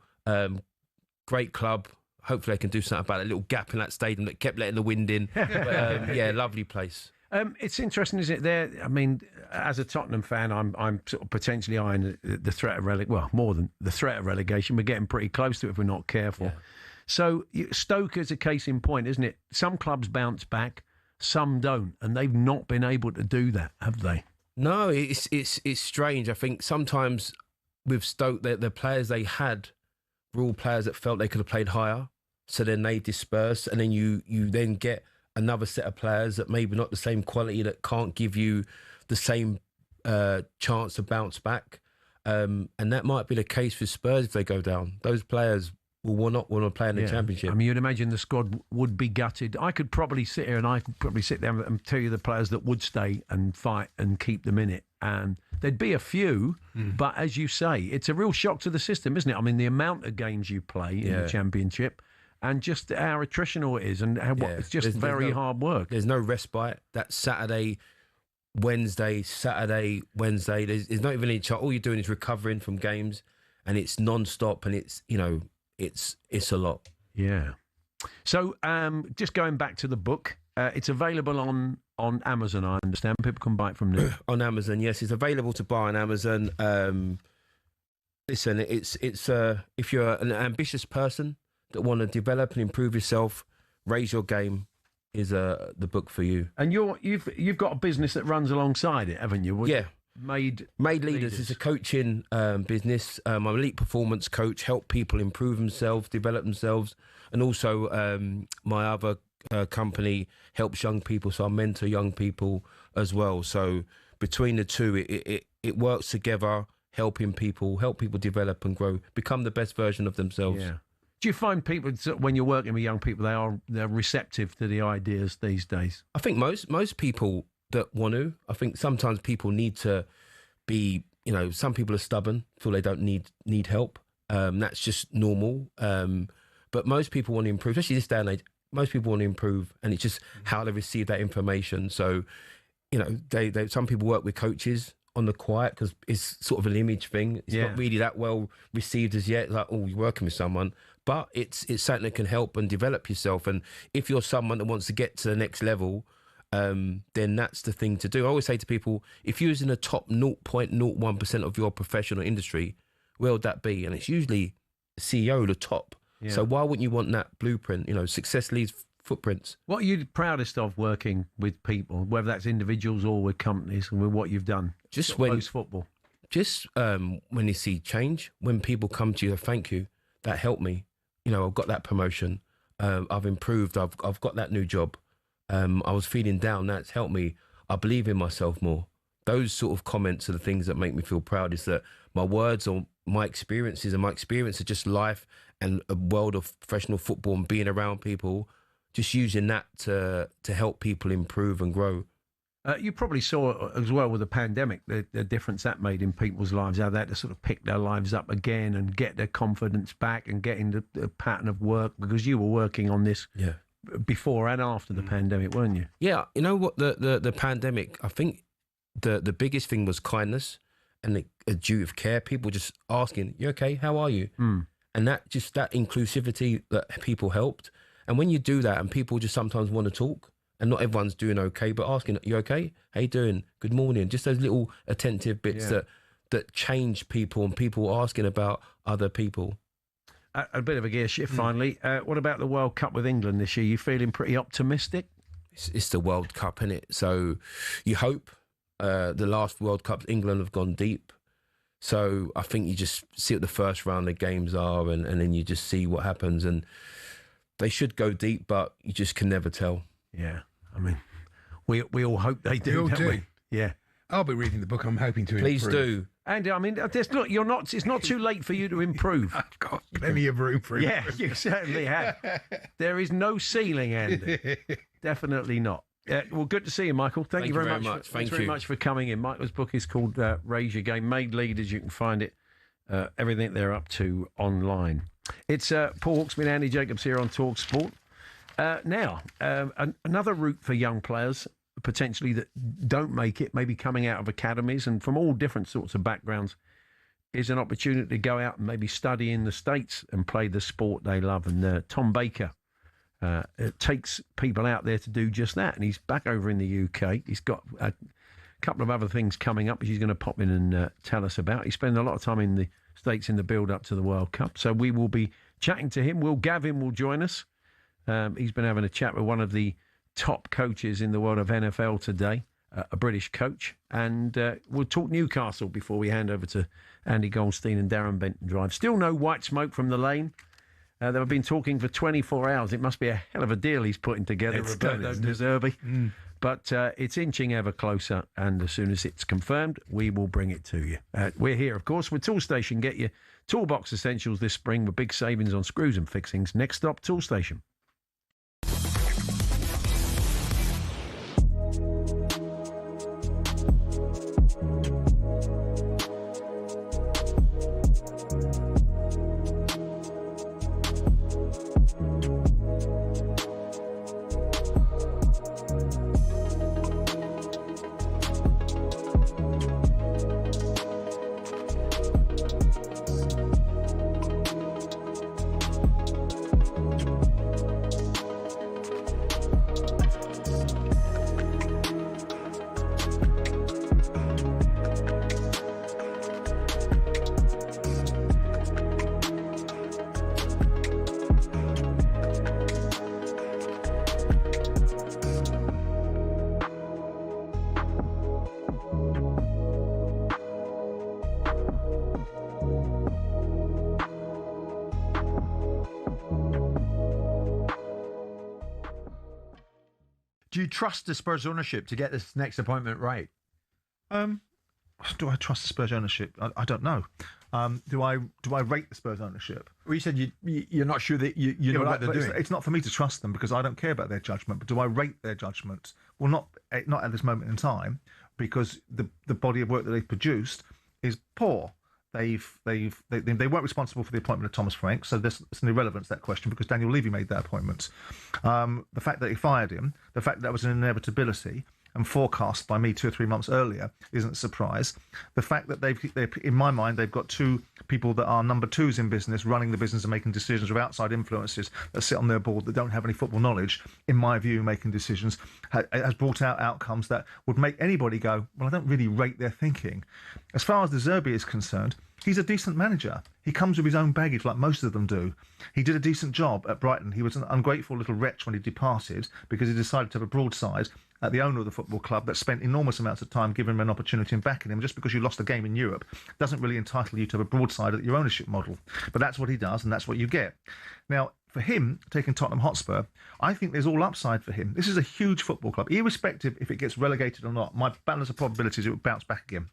great club. Hopefully, I can do something about a little gap in that stadium that kept letting the wind in. But, lovely place. It's interesting, isn't it? There, I mean, as a Tottenham fan, I'm sort of potentially eyeing the threat of relegation. Well, more than the threat of relegation, we're getting pretty close to it if we're not careful. Yeah. So Stoke is a case in point, isn't it? Some clubs bounce back, some don't, and they've not been able to do that, have they? No, it's strange. I think sometimes with Stoke, the players they had were all players that felt they could have played higher. So then they disperse, and then you then get another set of players that maybe not the same quality, that can't give you the same chance to bounce back. And that might be the case with Spurs if they go down. Those players will not want to play in the Championship. I mean, you'd imagine the squad would be gutted. I could probably sit here and I could probably sit there and tell you the players that would stay and fight and keep them in it. And there'd be a few, but as you say, it's a real shock to the system, isn't it? I mean, the amount of games you play in the Championship and just how attritional it is and how, it's just very hard work. There's no respite. That's Saturday, Wednesday, Saturday, Wednesday. There's not even any chance. All you're doing is recovering from games, and it's non-stop, and it's, you know, it's a lot. Yeah. So just going back to the book, it's available on Amazon, I understand. People can buy it from there. On Amazon, yes. It's available to buy on Amazon. Listen, it's if you're an ambitious person that want to develop and improve yourself, raise your game, is the book for you. And you've got a business that runs alongside it, haven't you? Yeah. Made Leaders is a coaching business. I'm an elite performance coach, help people improve themselves, develop themselves, and also my other company helps young people, so I mentor young people as well. So between the two, it works together, help people develop and grow, become the best version of themselves. Yeah. Do you find people, when you're working with young people, they're receptive to the ideas these days? I think most people that want to. I think sometimes people need to be, you know, some people are stubborn, feel they don't need help. That's just normal. But most people want to improve, especially this day and age. Most people want to improve, and it's just how they receive that information. So, you know, they some people work with coaches on the quiet because it's sort of an image thing. It's not really that well received as yet. Like, oh, you're working with someone. But it's something that can help and develop yourself. And if you're someone that wants to get to the next level, then that's the thing to do. I always say to people, if you're in the top 0.01% of your professional industry, where would that be? And it's usually CEO, the top. Yeah. So why wouldn't you want that blueprint? You know, success leaves footprints. What are you proudest of working with people, whether that's individuals or with companies, and with what you've done? Just when football. Just when you see change, when people come to you, thank you, that helped me. You know, I've got that promotion. I've improved. I've got that new job. I was feeling down. That's helped me. I believe in myself more. Those sort of comments are the things that make me feel proud, is that my words or my experiences, and my experience of just life and a world of professional football and being around people, just using that to help people improve and grow. You probably saw as well with the pandemic the difference that made in people's lives, how they had to sort of pick their lives up again and get their confidence back and get into the pattern of work, because you were working on this before and after the pandemic, weren't you? Yeah, you know what, the pandemic, I think the biggest thing was kindness and a duty of care. People just asking, you okay, how are you? And that inclusivity that people helped. And when you do that, and people just sometimes want to talk, and not everyone's doing okay, but asking, you okay? How you doing? Good morning. Just those little attentive bits that change people, and people asking about other people. A bit of a gear shift finally. What about the World Cup with England this year? You feeling pretty optimistic? It's the World Cup, isn't it? So you hope. The last World Cup, England have gone deep. So I think you just see what the first round of games are, and then you just see what happens. And they should go deep, but you just can never tell. Yeah, I mean, we all hope they do, don't we? Yeah. I'll be reading the book. I'm hoping to Please improve. do. And I mean, it's not too late for you to improve. I've got plenty of room for improvement. Yeah, you certainly have. There is no ceiling, Andy. Definitely not. Well, good to see you, Michael. Thank you very much. Thanks very much for coming in. Michael's book is called Raise Your Game, Made Leaders. You can find it, everything they're up to, online. It's Paul Hawksbee and Andy Jacobs here on talkSPORT. Now, another route for young players, potentially, that don't make it, maybe coming out of academies and from all different sorts of backgrounds, is an opportunity to go out and maybe study in the States and play the sport they love. And Tom Baker takes people out there to do just that. And he's back over in the UK. He's got a couple of other things coming up, which he's going to pop in and tell us about. He's spending a lot of time in the States in the build-up to the World Cup. So we will be chatting to him. Will Gavin will join us. He's been having a chat with one of the top coaches in the world of NFL today, a British coach. And we'll talk Newcastle before we hand over to Andy Goldstein and Darren Benton Drive. Still no white smoke from the lane. They've been talking for 24 hours. It must be a hell of a deal he's putting together with Zerbi. But it's inching ever closer, and as soon as it's confirmed, we will bring it to you. We're here, of course, with Tool Station. Get your Toolbox essentials this spring with big savings on screws and fixings. Next stop, Toolstation. Do you trust the Spurs ownership to get this next appointment right? Do I trust the Spurs ownership? I don't know. Do I rate the Spurs ownership? Well, you said you're not sure that you know what they're doing. It's not for me to trust them because I don't care about their judgment. But do I rate their judgment? Well, not at this moment in time, because the body of work that they've produced is poor. They weren't responsible for the appointment of Thomas Frank, so there's an irrelevance to that question because Daniel Levy made that appointment. The fact that he fired him, the fact that was an inevitability and forecast by me 2 or 3 months earlier isn't a surprise. The fact that they've in my mind, they've got 2 people that are number 2s in business, running the business and making decisions with outside influences that sit on their board that don't have any football knowledge, in my view, making decisions, has brought out outcomes that would make anybody go, well, I don't really rate their thinking. As far as the Zerbi is concerned, he's a decent manager. He comes with his own baggage like most of them do. He did a decent job at Brighton. He was an ungrateful little wretch when he departed because he decided to have a broadside at the owner of the football club that spent enormous amounts of time giving him an opportunity and backing him. Just because you lost a game in Europe doesn't really entitle you to have a broadside at your ownership model. But that's what he does and that's what you get. Now, for him, taking Tottenham Hotspur, I think there's all upside for him. This is a huge football club. Irrespective if it gets relegated or not, my balance of probabilities it will bounce back again.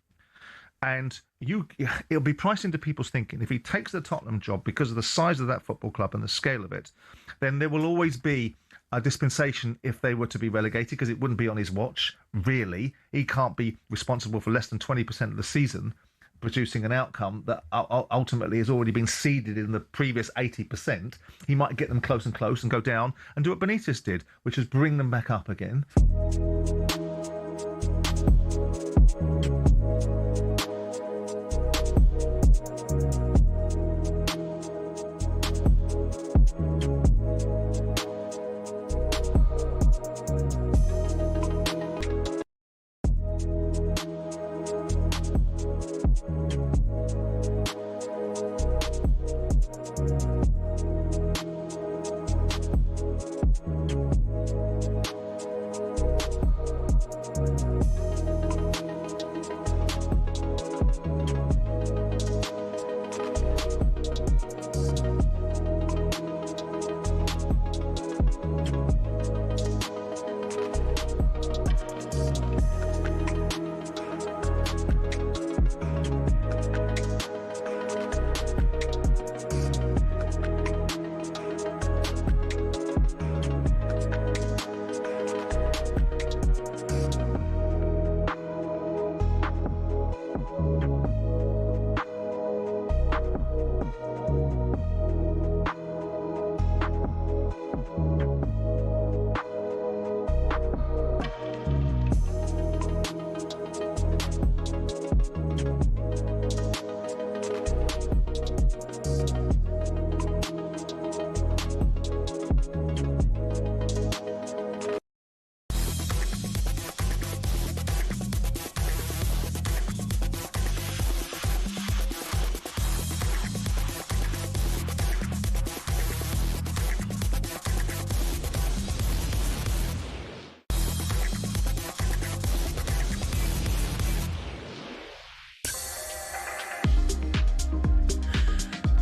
And it'll be priced into people's thinking. If he takes the Tottenham job because of the size of that football club and the scale of it, then there will always be a dispensation if they were to be relegated because it wouldn't be on his watch, really. He can't be responsible for less than 20% of the season producing an outcome that ultimately has already been seeded in the previous 80%. He might get them close and close and go down and do what Benitez did, which is bring them back up again.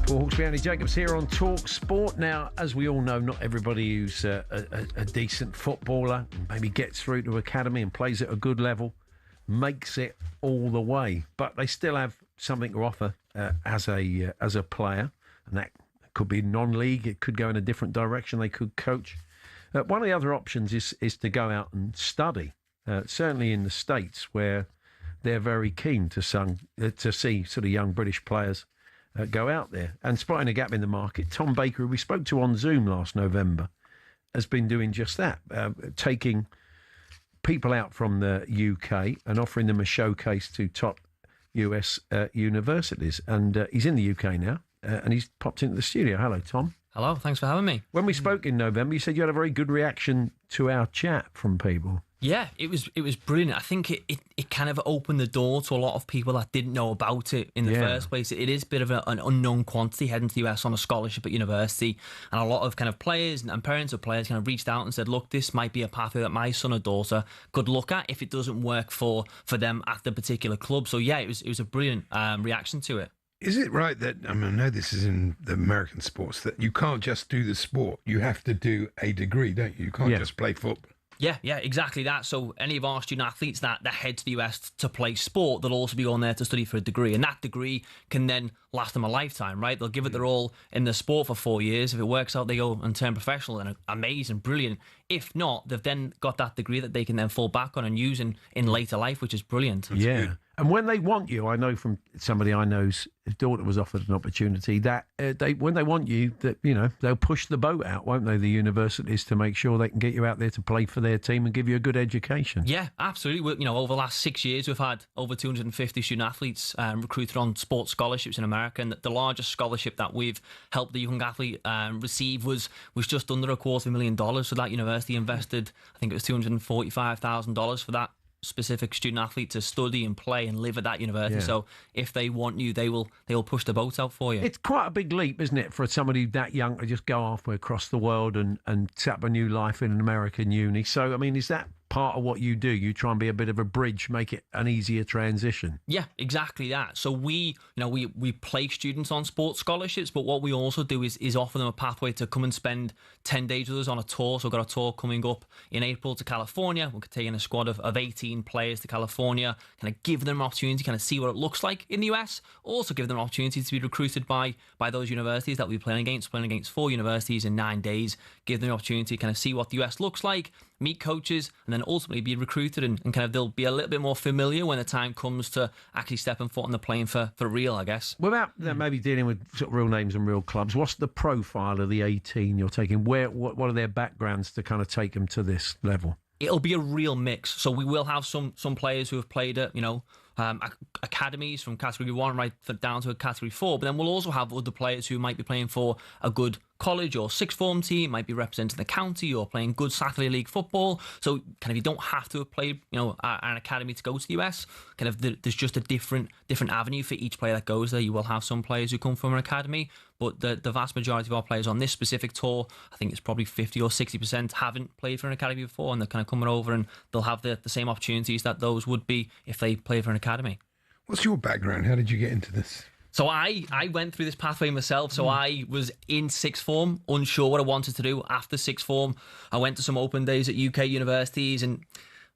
Hawksbee Jacobs here on talkSPORT. Now, as we all know, not everybody who's a decent footballer maybe gets through to academy and plays at a good level makes it all the way. But they still have something to offer as a player, and that could be non-league. It could go in a different direction. They could coach. One of the other options is to go out and study. Certainly in the States, where they're very keen to see sort of young British players go out there. And spotting a gap in the market, Tom Baker, who we spoke to on Zoom last November, has been doing just that, taking people out from the UK and offering them a showcase to top US universities. And he's in the UK now, and he's popped into the studio. Hello, Tom. Hello, thanks for having me. When we spoke in November, you said you had a very good reaction to our chat from people. Yeah, it was brilliant. I think it kind of opened the door to a lot of people that didn't know about it in the first place. It is a bit of an unknown quantity heading to the US on a scholarship at university, and a lot of kind of players and parents of players kind of reached out and said, look, this might be a pathway that my son or daughter could look at if it doesn't work for them at the particular club. So yeah, it was a brilliant reaction to it. Is it right that, I know this is in the American sports, that you can't just do the sport, you have to do a degree, don't you? You can't just play football. Yeah, exactly that. So any of our student athletes that head to the US to play sport, they'll also be going there to study for a degree. And that degree can then last them a lifetime, right? They'll give it their all in the sport for 4 years. If it works out, they go and turn professional, and amazing, brilliant. If not, they've then got that degree that they can then fall back on and use in later life, which is brilliant. That's good. And when they want you, I know from somebody I know's daughter was offered an opportunity that when they want you, that they'll push the boat out, won't they? The universities, to make sure they can get you out there to play for their team and give you a good education. Yeah, absolutely. Over the last 6 years, we've had over 250 student athletes recruited on sports scholarships in America, and the largest scholarship that we've helped the young athlete receive was just under $250,000. So that university invested, I think it was $245,000 for that specific student athlete to study and play and live at that university. So if they want you, they will push the boat out for you. It's quite a big leap, isn't it, for somebody that young to just go halfway across the world and set up a new life in an American uni. So, is that part of what you do? You try and be a bit of a bridge, make it an easier transition. Yeah, exactly that. So we place students on sports scholarships, but what we also do is offer them a pathway to come and spend 10 days with us on a tour. So we've got a tour coming up in April to California. We're taking a squad of 18 players to California, kind of give them an opportunity to kind of see what it looks like in the US. Also give them an opportunity to be recruited by those universities that we're playing against 4 universities in 9 days. Give them an opportunity to kind of see what the US looks like, meet coaches, and then ultimately be recruited, and kind of they'll be a little bit more familiar when the time comes to actually stepping foot on the plane for real, I guess. Without maybe dealing with sort of real names and real clubs, what's the profile of the 18 you're taking? What are their backgrounds to kind of take them to this level? It'll be a real mix. So we will have some players who have played at, academies from category 1 right down to a category 4, but then we'll also have other players who might be playing for a good college or sixth form team, might be representing the county or playing good Saturday league football. So kind of you don't have to have played an academy to go to the US. Kind of there's just a different avenue for each player that goes there. You will have some players who come from an academy, but the vast majority of our players on this specific tour, I think it's probably 50 or 60% haven't played for an academy before, and they're kind of coming over and they'll have the same opportunities that those would be if they play for an academy. What's your background? How did you get into this? So I went through this pathway myself. So I was in sixth form, unsure what I wanted to do after sixth form. I went to some open days at UK universities and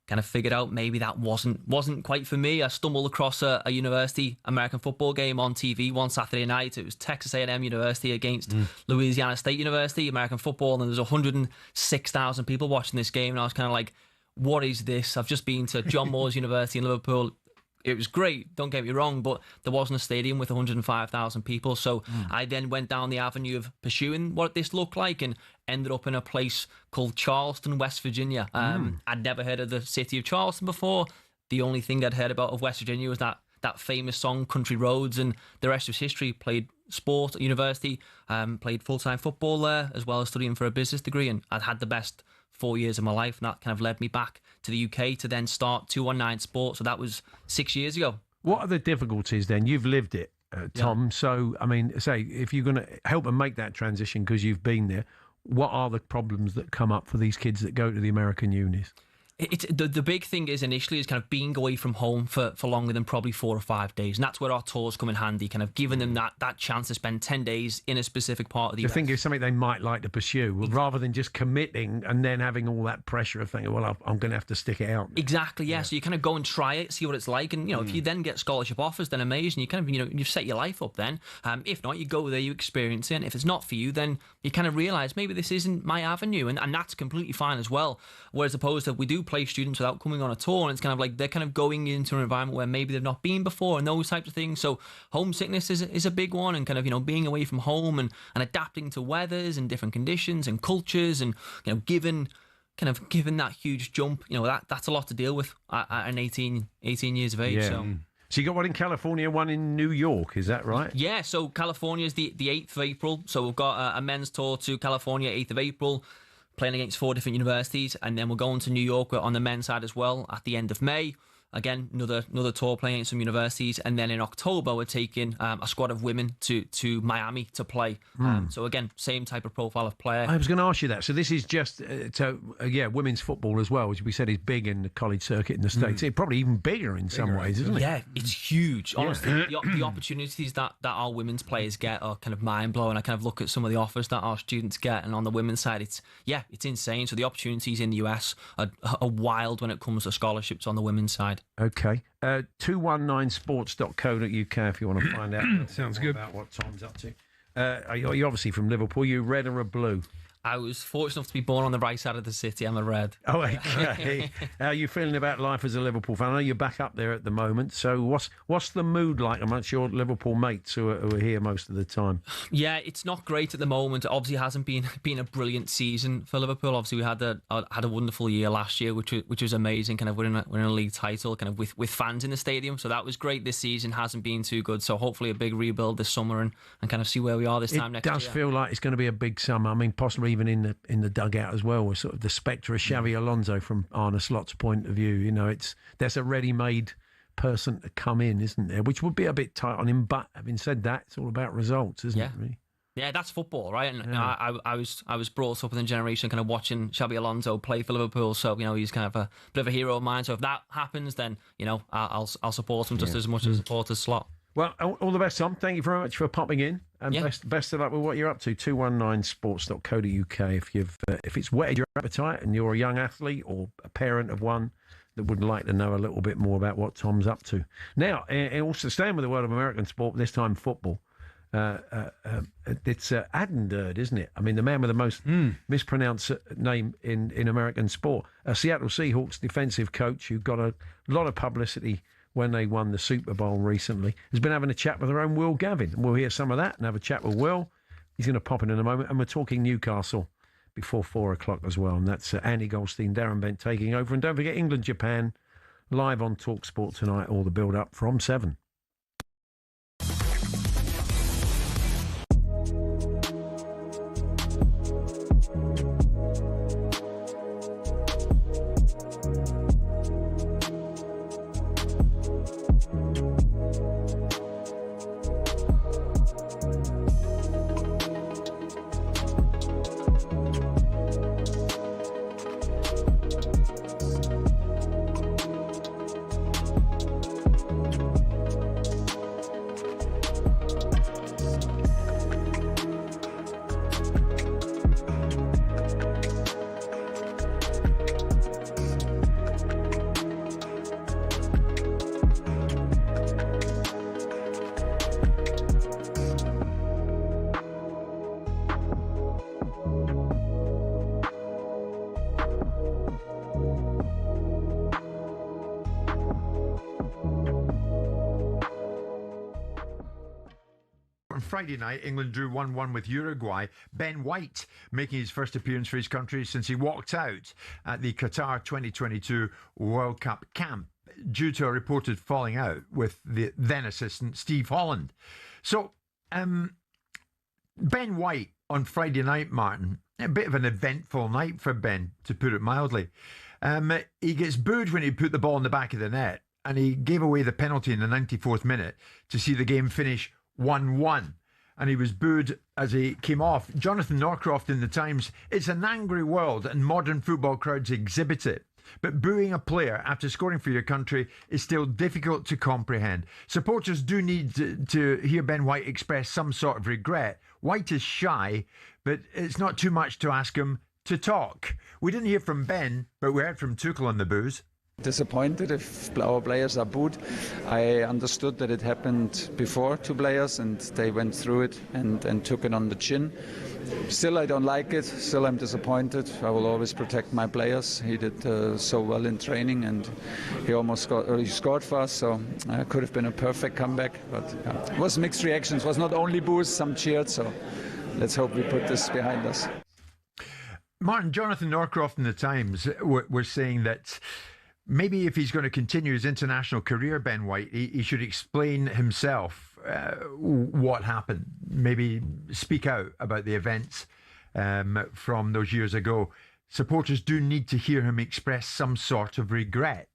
kind of figured out maybe that wasn't quite for me. I stumbled across a university American football game on TV one Saturday night. It was Texas A&M University against Louisiana State University, American football, and there's 106,000 people watching this game. And I was kind of like, what is this? I've just been to John Moores University in Liverpool. It was great, don't get me wrong, but there wasn't a stadium with 105,000 people. So I then went down the avenue of pursuing what this looked like and ended up in a place called Charleston, West Virginia. I'd never heard of the city of Charleston before. The only thing I'd heard about of West Virginia was that famous song, Country Roads, and the rest was history. Played sport at university, played full-time football there, as well as studying for a business degree, and I'd had the best 4 years of my life, and that kind of led me back to the UK to then start 219 Sport. So that was 6 years ago. What are the difficulties then? You've lived it, Tom. Yeah. So, say, if you're going to help them make that transition because you've been there, what are the problems that come up for these kids that go to the American unis? It's the big thing is initially is kind of being away from home for longer than probably 4 or 5 days, and that's where our tours come in handy, kind of giving them that chance to spend 10 days in a specific part of the US. I think it's something they might like to pursue, rather than just committing and then having all that pressure of thinking, well, I'm going to have to stick it out. Exactly, yeah. So you kind of go and try it, see what it's like, and if you then get scholarship offers, then amazing. You kind of you set your life up then. If not, you go there, you experience it. And if it's not for you, then you kind of realise maybe this isn't my avenue, and that's completely fine as well. Whereas opposed to we do play students without coming on a tour, and it's kind of like they're kind of going into an environment where maybe they've not been before and those types of things. So homesickness is a big one, and kind of being away from home and adapting to weathers and different conditions and cultures, and given that huge jump, that's a lot to deal with at an 18 years of age. Yeah. So you got one in California, one in New York, is that right? Yeah, so California is the 8th of April. So we've got a men's tour to California, 8th of April, playing against 4 different universities. And then we're going to New York on the men's side as well at the end of May. Again, another tour playing at some universities. And then in October, we're taking a squad of women to Miami to play. So again, same type of profile of player. I was going to ask you that. So this is just, women's football as well, which we said is big in the college circuit in the States. It's probably even bigger in some ways, isn't it? Yeah, it's huge. Honestly, the opportunities that our women's players get are kind of mind-blowing. I kind of look at some of the offers that our students get, and on the women's side, it's insane. So the opportunities in the US are wild when it comes to scholarships on the women's side. Okay. 219sports.co.uk if you want to find out. Sounds good. About what Tom's up to. You're obviously from Liverpool. You red or a blue? I was fortunate enough to be born on the right side of the city. I'm a red. Oh, okay. How are you feeling about life as a Liverpool fan? I know you're back up there at the moment. So what's the mood like amongst your Liverpool mates who are here most of the time? Yeah, it's not great at the moment. Obviously, it hasn't been a brilliant season for Liverpool. Obviously, we had a wonderful year last year, which was amazing. Kind of winning a league title, kind of with fans in the stadium. So that was great. This season hasn't been too good. So hopefully a big rebuild this summer and kind of see where we are this time next year. It does feel like it's going to be a big summer. I mean, possibly even in the dugout as well, with sort of the spectre of Xavi Alonso from Arne Slot's point of view. There's a ready-made person to come in, isn't there? Which would be a bit tight on him. But having said that, it's all about results, isn't it? Really? Yeah, that's football, right? And I was brought up in a generation kind of watching Xabi Alonso play for Liverpool, so he's kind of a bit of a hero of mine. So if that happens, then I'll support him just as much as I support his Slot. Well, all the best, Tom. Thank you very much for popping in, and best of luck with what you're up to. 219sports.co.uk if it's whetted your appetite and you're a young athlete or a parent of one that would like to know a little bit more about what Tom's up to. Now, also staying with the world of American sport, this time football. It's Adenderd, isn't it? I mean, the man with the most mispronounced name in American sport. A Seattle Seahawks defensive coach who got a lot of publicity when they won the Super Bowl recently, has been having a chat with our own Will Gavin. And we'll hear some of that and have a chat with Will. He's going to pop in a moment. And we're talking Newcastle before 4 o'clock as well. And that's Andy Goldstein, Darren Bent taking over. And don't forget England, Japan, live on talkSPORT tonight, all the build-up from 7. Friday night, England drew 1-1 with Uruguay. Ben White making his first appearance for his country since he walked out at the Qatar 2022 World Cup camp due to a reported falling out with the then assistant Steve Holland. So, Ben White on Friday night, Martin, a bit of an eventful night for Ben, to put it mildly. He gets booed when he put the ball in the back of the net, and he gave away the penalty in the 94th minute to see the game finish 1-1. And he was booed as he came off. Jonathan Norcroft in the Times, it's an angry world and modern football crowds exhibit it. but booing a player after scoring for your country is still difficult to comprehend. Supporters do need to hear Ben White express some sort of regret. White is shy, but it's not too much to ask him to talk. We didn't hear from Ben, but we heard from Tuchel on the booze. Disappointed if our players are booed. I understood that it happened before to players and they went through it and took it on the chin. Still, I don't like it. Still, I'm disappointed. I will always protect my players. He did so well in training and he almost scored for us, so it could have been a perfect comeback. But it was mixed reactions. It was not only boos, some cheered, so let's hope we put this behind us. Martin, Jonathan Norcroft in the Times were saying that maybe if he's going to continue his international career, Ben White, he should explain himself what happened. Maybe speak out about the events from those years ago. Supporters do need to hear him express some sort of regret.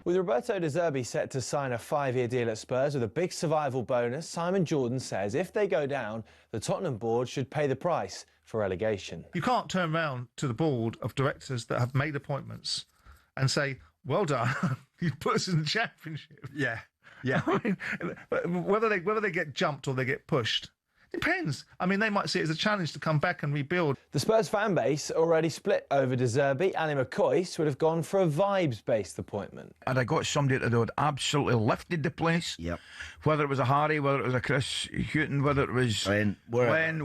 With Roberto De Zerbi set to sign a 5-year deal at Spurs with a big survival bonus, Simon Jordan says if they go down, the Tottenham board should pay the price for relegation. You can't turn around to the board of directors that have made appointments and say, well done, you put us in the Championship. Yeah. I mean, whether they get jumped or they get pushed, depends. I mean, they might see it as a challenge to come back and rebuild. The Spurs fan base already split over De Zerbi. Alli McCoist would have gone for a vibes-based appointment. And I got somebody that had absolutely lifted the place. Yep. Whether it was a Harry, whether it was a Chris Hughton, whether it was Glenn,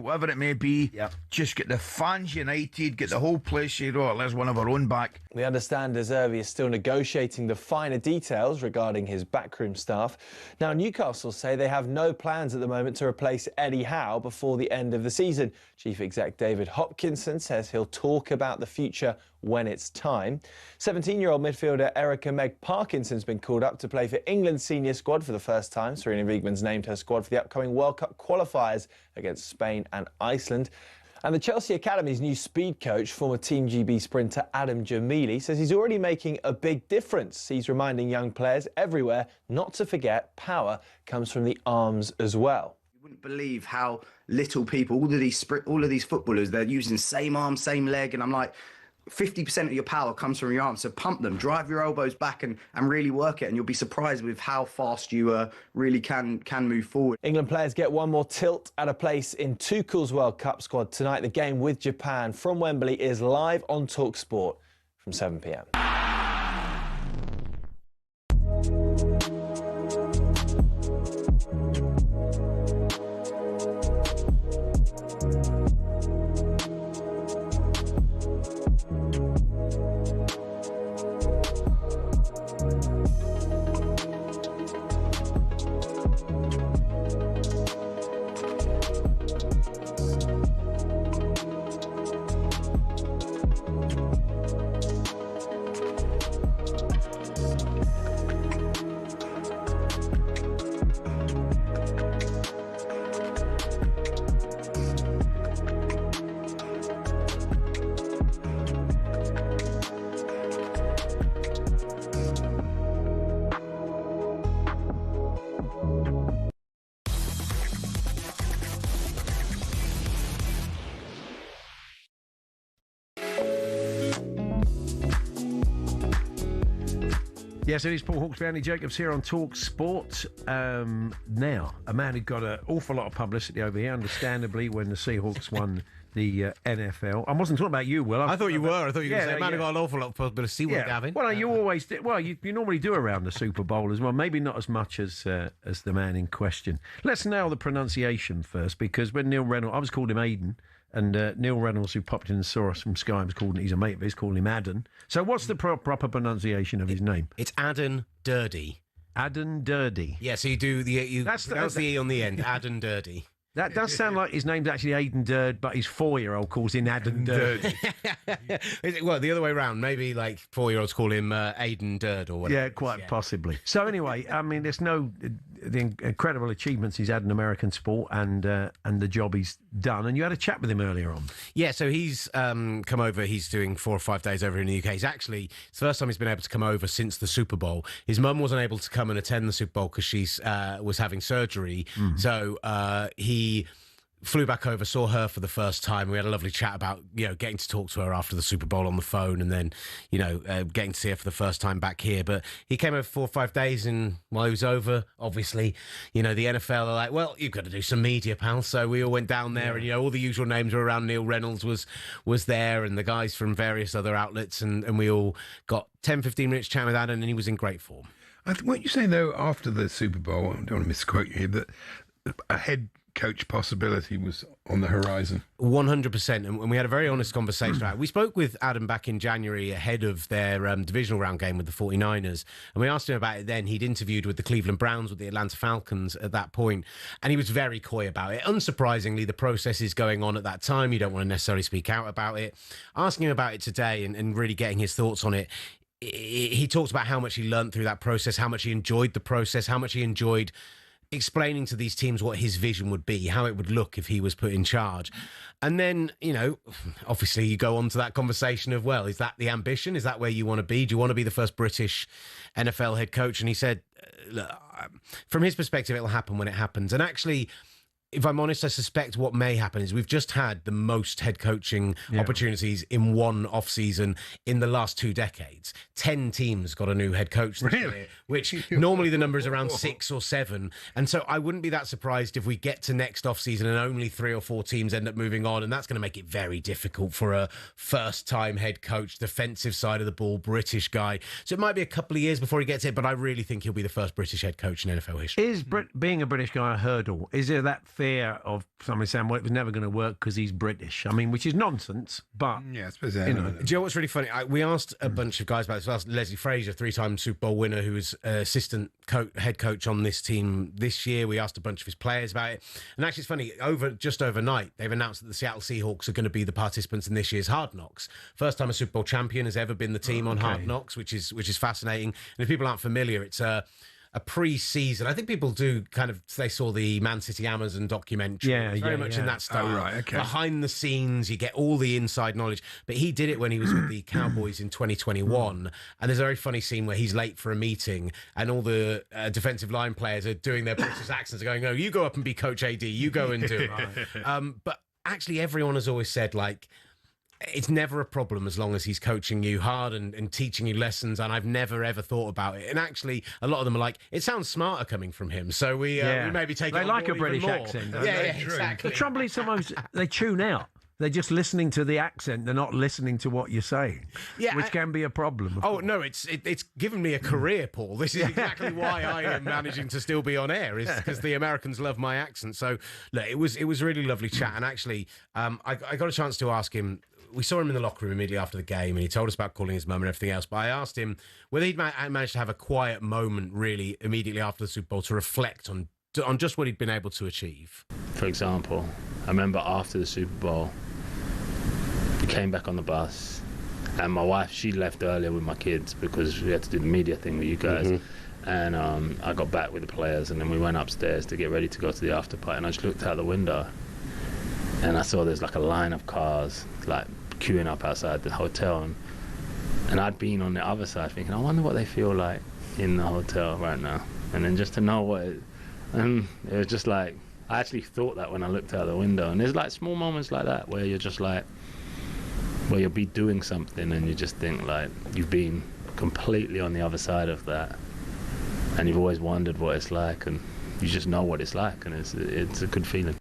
whatever it may be. Yep. Just get the fans united, get the whole place, there's one of our own back. We understand De Zerbi is still negotiating the finer details regarding his backroom staff. Now, Newcastle say they have no plans at the moment to replace Eddie Howe before the end of the season. Chief Exec David Hopkinson says he'll talk about the future when it's time. 17-year-old midfielder Erica Meg Parkinson's been called up to play for England's senior squad for the first time. Serena Wiegman's named her squad for the upcoming World Cup qualifiers against Spain and Iceland. And the Chelsea Academy's new speed coach, former Team GB sprinter Adam Jamili, says he's already making a big difference. He's reminding young players everywhere not to forget power comes from the arms as well. You wouldn't believe how little people, all of these footballers, they're using same arm, same leg, and I'm like, 50% of your power comes from your arms, so pump them, drive your elbows back and really work it, and you'll be surprised with how fast you really can move forward. England players get one more tilt at a place in Tuchel's World Cup squad tonight. The game with Japan from Wembley is live on talkSPORT from 7 p.m. Yes, it is Paul Hawksbee, Hawksbee Jacobs here on talkSPORT. Now, a man who got an awful lot of publicity over here, understandably, when the Seahawks won the NFL. I wasn't talking about you, Will. I thought you were. I thought you were going to say, man, who got an awful lot of publicity, Gavin. Well, you always do. Well, you normally do around the Super Bowl as well. Maybe not as much as the man in question. Let's nail the pronunciation first, because when Neil Reynolds, I was called him Aiden, and Neil Reynolds, who popped in and saw us from Sky, he's a mate of his, called him Adden. So what's the proper pronunciation of his name? It's Adden Durdy. Adden Durdy. Yeah, so you do the pronounce the E on the end. Adden Durdy. That does sound like his name's actually Aidan Durd, but his 4-year-old calls him Adam Durd. Well, the other way around. Maybe like 4-year-olds call him Aidan Durd or whatever. Yeah, quite possibly. So anyway, I mean, there's the incredible achievements he's had in American sport and the job he's done. And you had a chat with him earlier on. Yeah, so he's come over. He's doing 4 or 5 days over in the UK. It's the first time he's been able to come over since the Super Bowl. His mum wasn't able to come and attend the Super Bowl because she was having surgery. So he flew back over, saw her for the first time. We had a lovely chat about, getting to talk to her after the Super Bowl on the phone and then, getting to see her for the first time back here. But he came over 4 or 5 days, and while he was over, obviously, the NFL are like, well, you've got to do some media, pal. So we all went down there and, all the usual names were around. Neil Reynolds was there and the guys from various other outlets, and we all got 10, 15 minutes chatting with Adam, and he was in great form. Weren't you saying, though, after the Super Bowl, I don't want to misquote you here, that a head coach possibility was on the horizon? 100%, and we had a very honest conversation about it. We spoke with Adam back in January ahead of their divisional round game with the 49ers, and we asked him about it then. He'd interviewed with the Cleveland Browns, with the Atlanta Falcons at that point, and he was very coy about it. Unsurprisingly, the process is going on at that time. You don't want to necessarily speak out about it. Asking him about it today and really getting his thoughts on it, he talked about how much he learned through that process, how much he enjoyed the process, how much he enjoyed explaining to these teams what his vision would be, how it would look if he was put in charge. And then, obviously you go on to that conversation of, well, is that the ambition? Is that where you want to be? Do you want to be the first British NFL head coach? And he said, look, from his perspective, it'll happen when it happens. And actually, if I'm honest, I suspect what may happen is we've just had the most head coaching opportunities in one off-season in the last 2 decades. 10 teams got a new head coach this year, which normally the number is around 6 or 7. And so I wouldn't be that surprised if we get to next off-season and only 3 or 4 teams end up moving on, and that's going to make it very difficult for a first-time head coach, defensive side of the ball, British guy. So it might be a couple of years before he gets it, but I really think he'll be the first British head coach in NFL history. Is being a British guy a hurdle? Is there that fear of somebody saying, well, it was never going to work because he's British? I mean, which is nonsense, but... Yeah, I suppose Do you know what's really funny? We asked a bunch of guys about this. We asked Leslie Frazier, 3-time Super Bowl winner, who was assistant head coach on this team this year. We asked a bunch of his players about it. And actually, it's funny, just overnight, they've announced that the Seattle Seahawks are going to be the participants in this year's Hard Knocks. First time a Super Bowl champion has ever been the team on Hard Knocks, which is fascinating. And if people aren't familiar, it's a pre-season. I think people do they saw the Man City Amazon documentary. It's very much in that style. Oh, right, okay. Behind the scenes, you get all the inside knowledge. But he did it when he was with the Cowboys in 2021. And there's a very funny scene where he's late for a meeting and all the defensive line players are doing their British accents, going, no, you go up and be Coach AD, you go and do it. But actually, everyone has always said, it's never a problem as long as he's coaching you hard and teaching you lessons, and I've never, ever thought about it. And actually, a lot of them are like, it sounds smarter coming from him, so we maybe take it on like board a British even more. accent. Yeah, exactly. The trouble is sometimes they tune out. They're just listening to the accent. They're not listening to what you're saying, which can be a problem. No, it's given me a career, Paul. This is exactly why I am managing to still be on air, is because the Americans love my accent. So, look, it was really lovely chat. And actually, I got a chance to ask him. We saw him in the locker room immediately after the game, and he told us about calling his mum and everything else. But I asked him whether he'd managed to have a quiet moment, really, immediately after the Super Bowl to reflect on just what he'd been able to achieve. For example, I remember after the Super Bowl, we came back on the bus, and my wife, she left earlier with my kids because we had to do the media thing with you guys. And I got back with the players, and then we went upstairs to get ready to go to the after party, and I just looked out the window, and I saw there's a line of cars, queuing up outside the hotel, and I'd been on the other side thinking, I wonder what they feel like in the hotel right now. And then just to know and it was just I actually thought that when I looked out the window. And there's small moments like that where you're just where you'll be doing something and you just think you've been completely on the other side of that, and you've always wondered what it's like, and you just know what it's like, and it's a good feeling.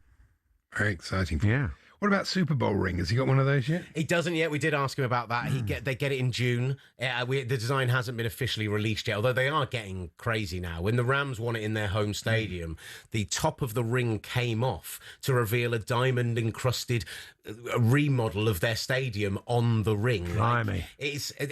Very exciting. Yeah. What about Super Bowl ring? Has he got one of those yet? He doesn't yet. We did ask him about that. They get it in June. The design hasn't been officially released yet, although they are getting crazy now. When the Rams won it in their home stadium, the top of the ring came off to reveal a diamond-encrusted remodel of their stadium on the ring. Blimey.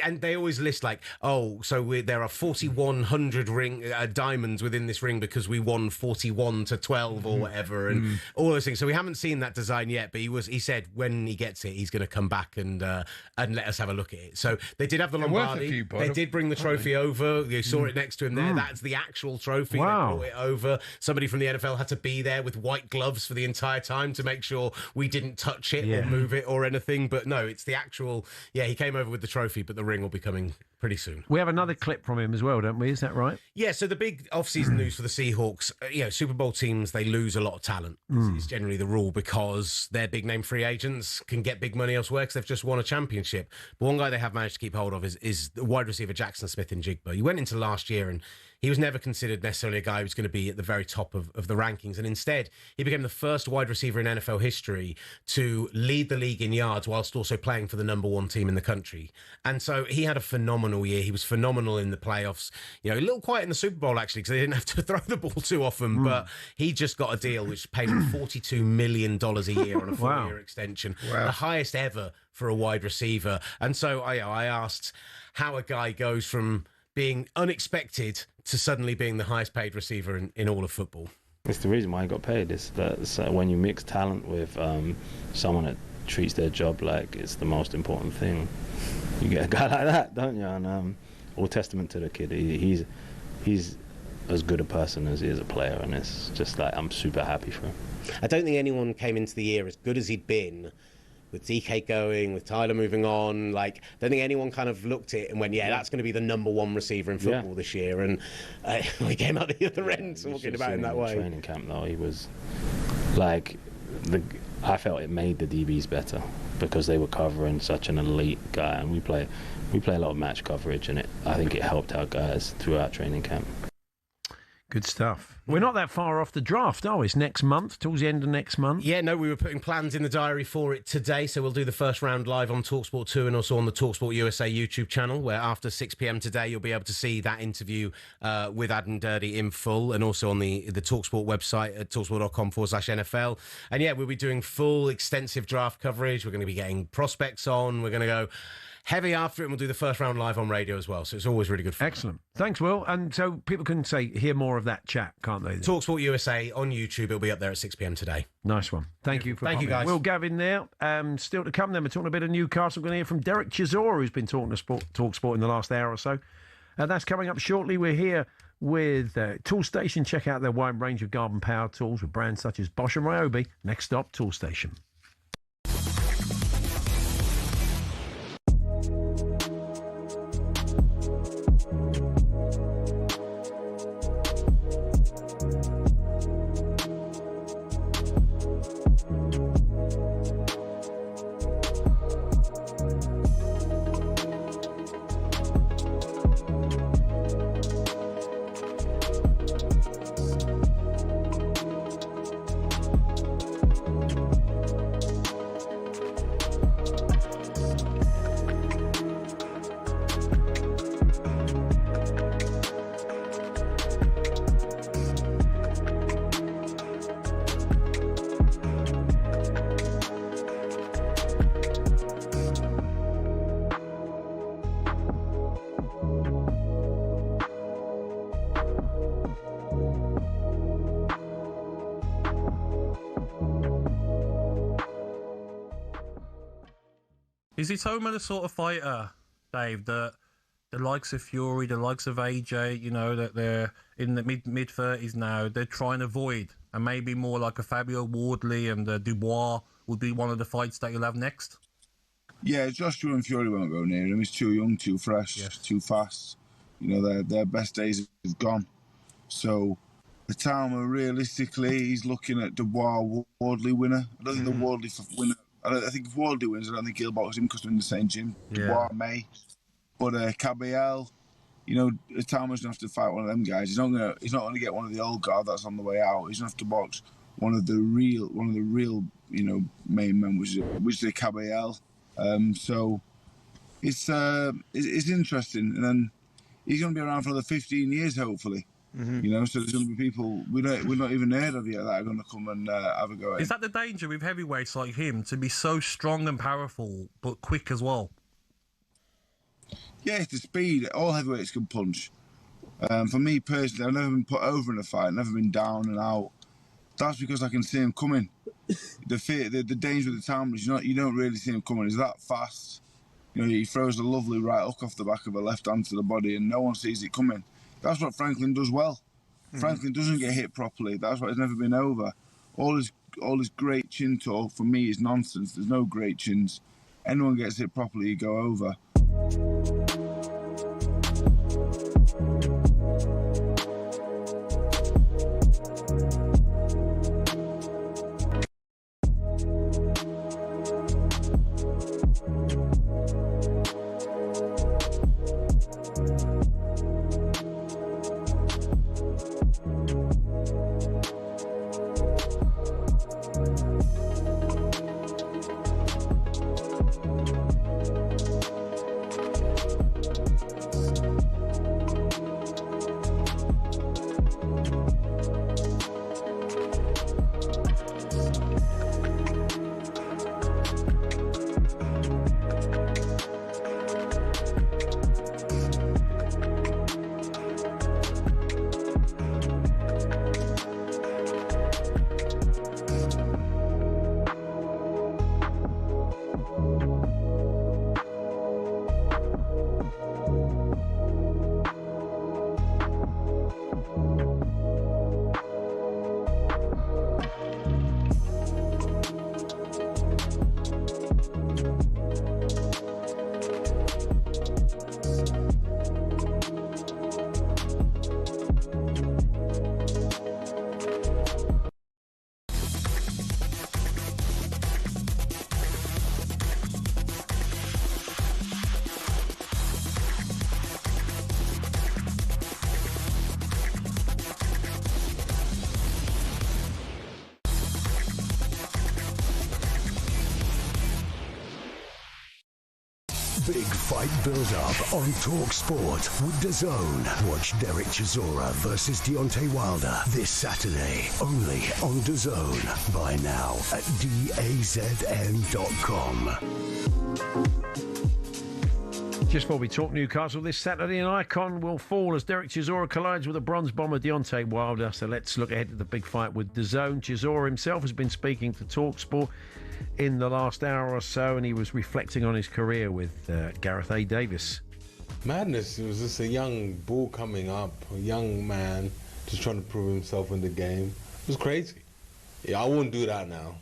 And they always list like, there are 4,100 diamonds within this ring because we won 41-12 or whatever, and all those things. So we haven't seen that design yet, but he said when he gets it, he's going to come back and let us have a look at it. So they did have the Lombardi. They did bring the trophy over. You saw it next to him there. That's the actual trophy. Wow. They brought it over. Somebody from the NFL had to be there with white gloves for the entire time to make sure we didn't touch it or move it or anything. But no, it's the actual. Yeah, he came over with the trophy, but the ring will be coming pretty soon. We have another clip from him as well, don't we? Is that right? Yeah, so the big off-season news for the Seahawks, Super Bowl teams, they lose a lot of talent. It's generally the rule because their big-name free agents can get big money elsewhere because they've just won a championship. But one guy they have managed to keep hold of is the wide receiver Jackson Smith-Njigba. He went into last year and he was never considered necessarily a guy who was going to be at the very top of the rankings. And instead, he became the first wide receiver in NFL history to lead the league in yards whilst also playing for the #1 team in the country. And so he had a phenomenal year. He was phenomenal in the playoffs. A little quiet in the Super Bowl, actually, because they didn't have to throw the ball too often. But he just got a deal which paid him $42 million a year on a 4-year extension. Wow. The highest ever for a wide receiver. And so I asked how a guy goes from being unexpected to suddenly being the highest paid receiver in all of football. It's the reason why he got paid. It's that when you mix talent with someone that treats their job like it's the most important thing, you get a guy like that, don't you? And all testament to the kid. He's as good a person as he is a player, and it's just like I'm super happy for him. I don't think anyone came into the year as good as he'd been. With DK going, with Tyler moving on, I don't think anyone kind of looked at it and went, that's going to be the #1 receiver in football this year. And we came out the other end talking about him that way. Training camp, though, he was I felt it made the DBs better because they were covering such an elite guy, and we play a lot of match coverage, and I think it helped our guys throughout training camp. Good stuff. We're not that far off the draft, are we? It's next month, towards the end of next month. Yeah, no, we were putting plans in the diary for it today, so we'll do the first round live on talkSPORT 2 and also on the talkSPORT USA YouTube channel, where after 6 p.m. today, you'll be able to see that interview with Adam Dirty in full, and also on the talkSPORT website at talksport.com/NFL. And yeah, we'll be doing full, extensive draft coverage. We're going to be getting prospects on. We're going to go heavy after it, and we'll do the first round live on radio as well. So it's always really good fun. Excellent. Thanks, Will. And so people can hear more of that chat, can't they? talkSPORT USA on YouTube. It'll be up there at 6 p.m. today. Nice one. Thank you for Thank you, guys. Will Gavin there. Still to come then, we're talking a bit of Newcastle. We're going to hear from Derek Chisora, who's been talking to talkSPORT in the last hour or so. That's coming up shortly. We're here with Tool Station. Check out their wide range of garden power tools with brands such as Bosch and Ryobi. Next stop, Tool Station. Is Itoma the sort of fighter, Dave, that the likes of Fury, the likes of AJ, that they're in the mid-30s now, they're trying to avoid, and maybe more like a Fabio Wardley and Dubois would be one of the fights that you'll have next? Yeah, Joshua and Fury won't go near him. He's too young, too fresh, too fast. Their best days have gone. So Itoma, realistically, he's looking at Dubois, Wardley winner. I don't think the Wardley winner. I think if Wardley wins, I don't think he'll box him because they're in the same gym. Dubois may, but Caballel, Itoma's gonna have to fight one of them guys. He's not gonna get one of the old guard that's on the way out. He's gonna have to box one of the real, main men, which is Caballel. So it's interesting, and then he's going to be around for another 15 years, hopefully. Mm-hmm. So there's going to be people we're not even heard of yet that are going to come and have a go at him. Is that the danger with heavyweights like him, to be so strong and powerful but quick as well? Yeah, it's the speed. All heavyweights can punch. For me personally, I've never been put over in a fight, never been down and out. That's because I can see him coming. The danger of the time is you don't really see him coming. He's that fast. He throws a lovely right hook off the back of a left hand to the body, and no one sees it coming. That's what Franklin does well. Franklin doesn't get hit properly. That's why he's never been over. All his great chin talk for me is nonsense. There's no great chins. Anyone gets hit properly, you go over. Big fight build-up on talkSPORT with DAZN. Watch Derek Chisora versus Deontay Wilder this Saturday, only on DAZN. Buy now at DAZN.com. Just before we talk Newcastle, this Saturday an icon will fall as Derek Chisora collides with a bronze bomber Deontay Wilder. So let's look ahead to the big fight with DAZN. Chisora himself has been speaking to talkSPORT in the last hour or so, and he was reflecting on his career with Gareth A. Davis. Madness. It was just a young bull coming up, a young man just trying to prove himself in the game. It was crazy. Yeah, I wouldn't do that now.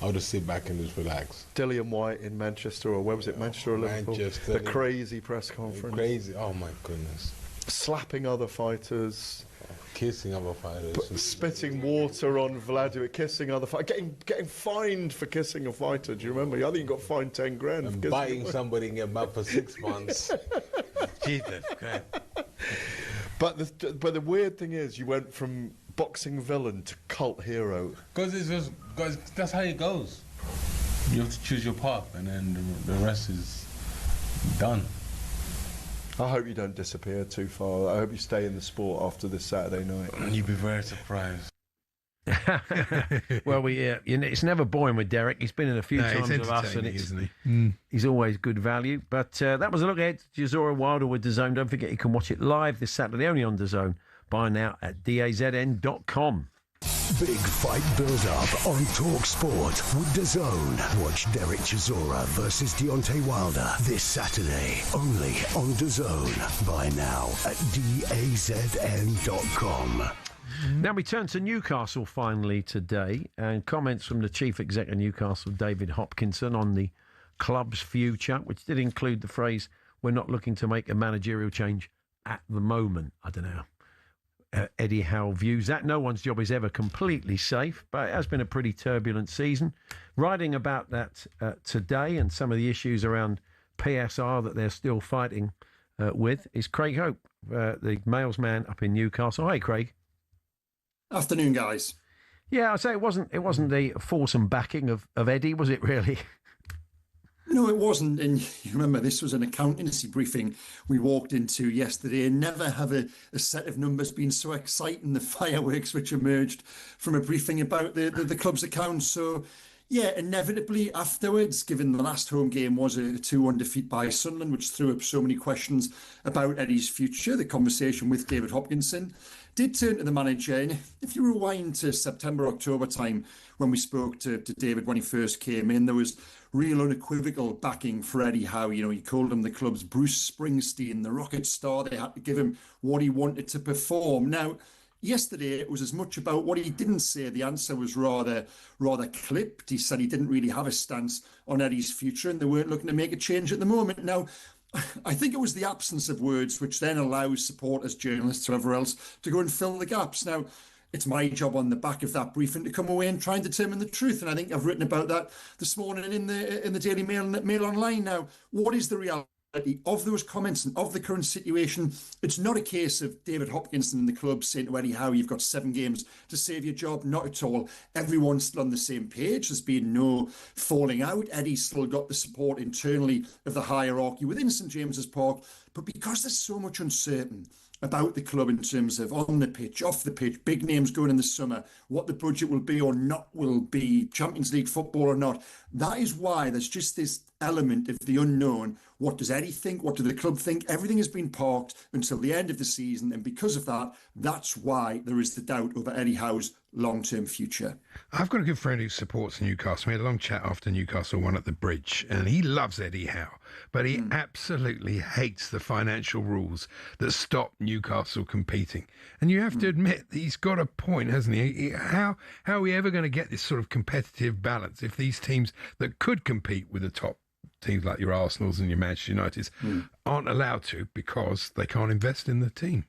I would just sit back and just relax. Dillian White in Manchester, or where was it, Manchester or Liverpool? Manchester. The crazy press conference. Crazy, oh my goodness. Slapping other fighters. Kissing other fighters. Spitting water on Vladimir, kissing other fighters. Getting fined for kissing a fighter, do you remember? I think he got fined 10 grand. And biting somebody and getting back for 6 months. Jesus Christ. But the weird thing is, you went from boxing villain to cult hero. Because that's how it goes. You have to choose your path, and then the rest is done. I hope you don't disappear too far. I hope you stay in the sport after this Saturday night. You'd be very surprised. Well, it's never boring with Derek. He's been in a few times with us, and isn't he? He's always good value. But that was a look ahead to Chisora Wilder with DAZN. Don't forget you can watch it live this Saturday only on DAZN. Buy now at DAZN.com. Big fight build-up on talkSPORT with DAZN. Watch Derek Chisora versus Deontay Wilder this Saturday, only on DAZN. Buy now at DAZN.com. Now we turn to Newcastle finally today, and comments from the Chief Exec of Newcastle, David Hopkinson, on the club's future, which did include the phrase, "We're not looking to make a managerial change at the moment." I don't know. Eddie Howe views that. No one's job is ever completely safe, but it has been a pretty turbulent season. Writing about that today and some of the issues around PSR that they're still fighting with is Craig Hope, the Mails man up in Newcastle. Hey, Craig. Afternoon, guys. Yeah, I say it wasn't the force and backing of Eddie, was it really? No, it wasn't. And you remember, this was an accountancy briefing we walked into yesterday, and never have a set of numbers been so exciting, the fireworks which emerged from a briefing about the club's accounts. So, yeah, inevitably afterwards, given the last home game was a 2-1 defeat by Sunderland, which threw up so many questions about Eddie's future, the conversation with David Hopkinson did turn to the manager. And if you rewind to September, October time, when we spoke to David when he first came in, there was real unequivocal backing for Eddie Howe. You know, he called him the club's Bruce Springsteen, the rocket star. They had to give him what he wanted to perform. Now, yesterday, it was as much about what he didn't say. The answer was rather clipped. He said he didn't really have a stance on Eddie's future, and they weren't looking to make a change at the moment. Now, I think it was the absence of words which then allows supporters, journalists, whoever else, to go and fill the gaps. Now, it's my job on the back of that briefing to come away and try and determine the truth. And I think I've written about that this morning in the Daily Mail and Mail Online. Now, what is the reality of those comments and of the current situation? It's not a case of David Hopkinson and the club saying to Eddie Howe, you've got 7 games to save your job. Not at all. Everyone's still on the same page. There's been no falling out. Eddie's still got the support internally of the hierarchy within St James's Park. But because there's so much uncertain about the club in terms of on the pitch, off the pitch, big names going in the summer, what the budget will be or not will be, Champions League football or not. That is why there's just this element of the unknown. What does Eddie think? What do the club think? Everything has been parked until the end of the season. And because of that, that's why there is the doubt over Eddie Howe's long-term future. I've got a good friend who supports Newcastle. We had a long chat after Newcastle won at the Bridge, and he loves Eddie Howe, but he absolutely hates the financial rules that stop Newcastle competing. And you have to admit, he's got a point, hasn't he? How are we ever going to get this sort of competitive balance if these teams that could compete with the top teams like your Arsenals and your Manchester Uniteds aren't allowed to because they can't invest in the team?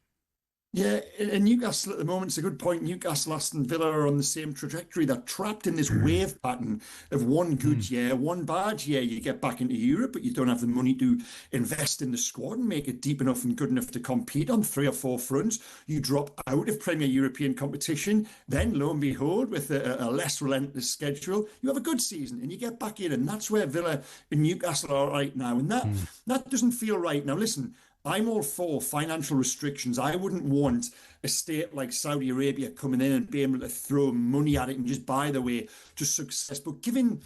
Yeah, and Newcastle at the moment, it's a good point. Newcastle, Aston Villa are on the same trajectory. They're trapped in this wave pattern of one good year, one bad year. You get back into Europe, but you don't have the money to invest in the squad and make it deep enough and good enough to compete on 3 or 4 fronts. You drop out of Premier European competition. Then, lo and behold, with a less relentless schedule, you have a good season and you get back in. And that's where Villa and Newcastle are right now. And that doesn't feel right. Now, listen, I'm all for financial restrictions. I wouldn't want a state like Saudi Arabia coming in and being able to throw money at it and just buy the way to success. But given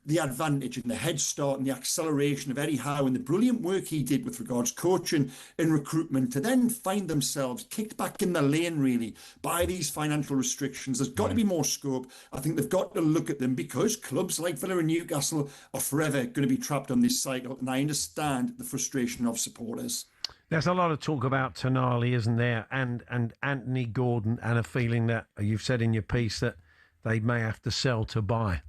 the advantage and the head start and the acceleration of Eddie Howe and the brilliant work he did with regards coaching and recruitment, to then find themselves kicked back in the lane, really, by these financial restrictions, there's got to be more scope. I think they've got to look at them because clubs like Villa and Newcastle are forever going to be trapped on this cycle. And I understand the frustration of supporters. There's a lot of talk about Tonali, isn't there, and Anthony Gordon, and a feeling that you've said in your piece that they may have to sell to buy.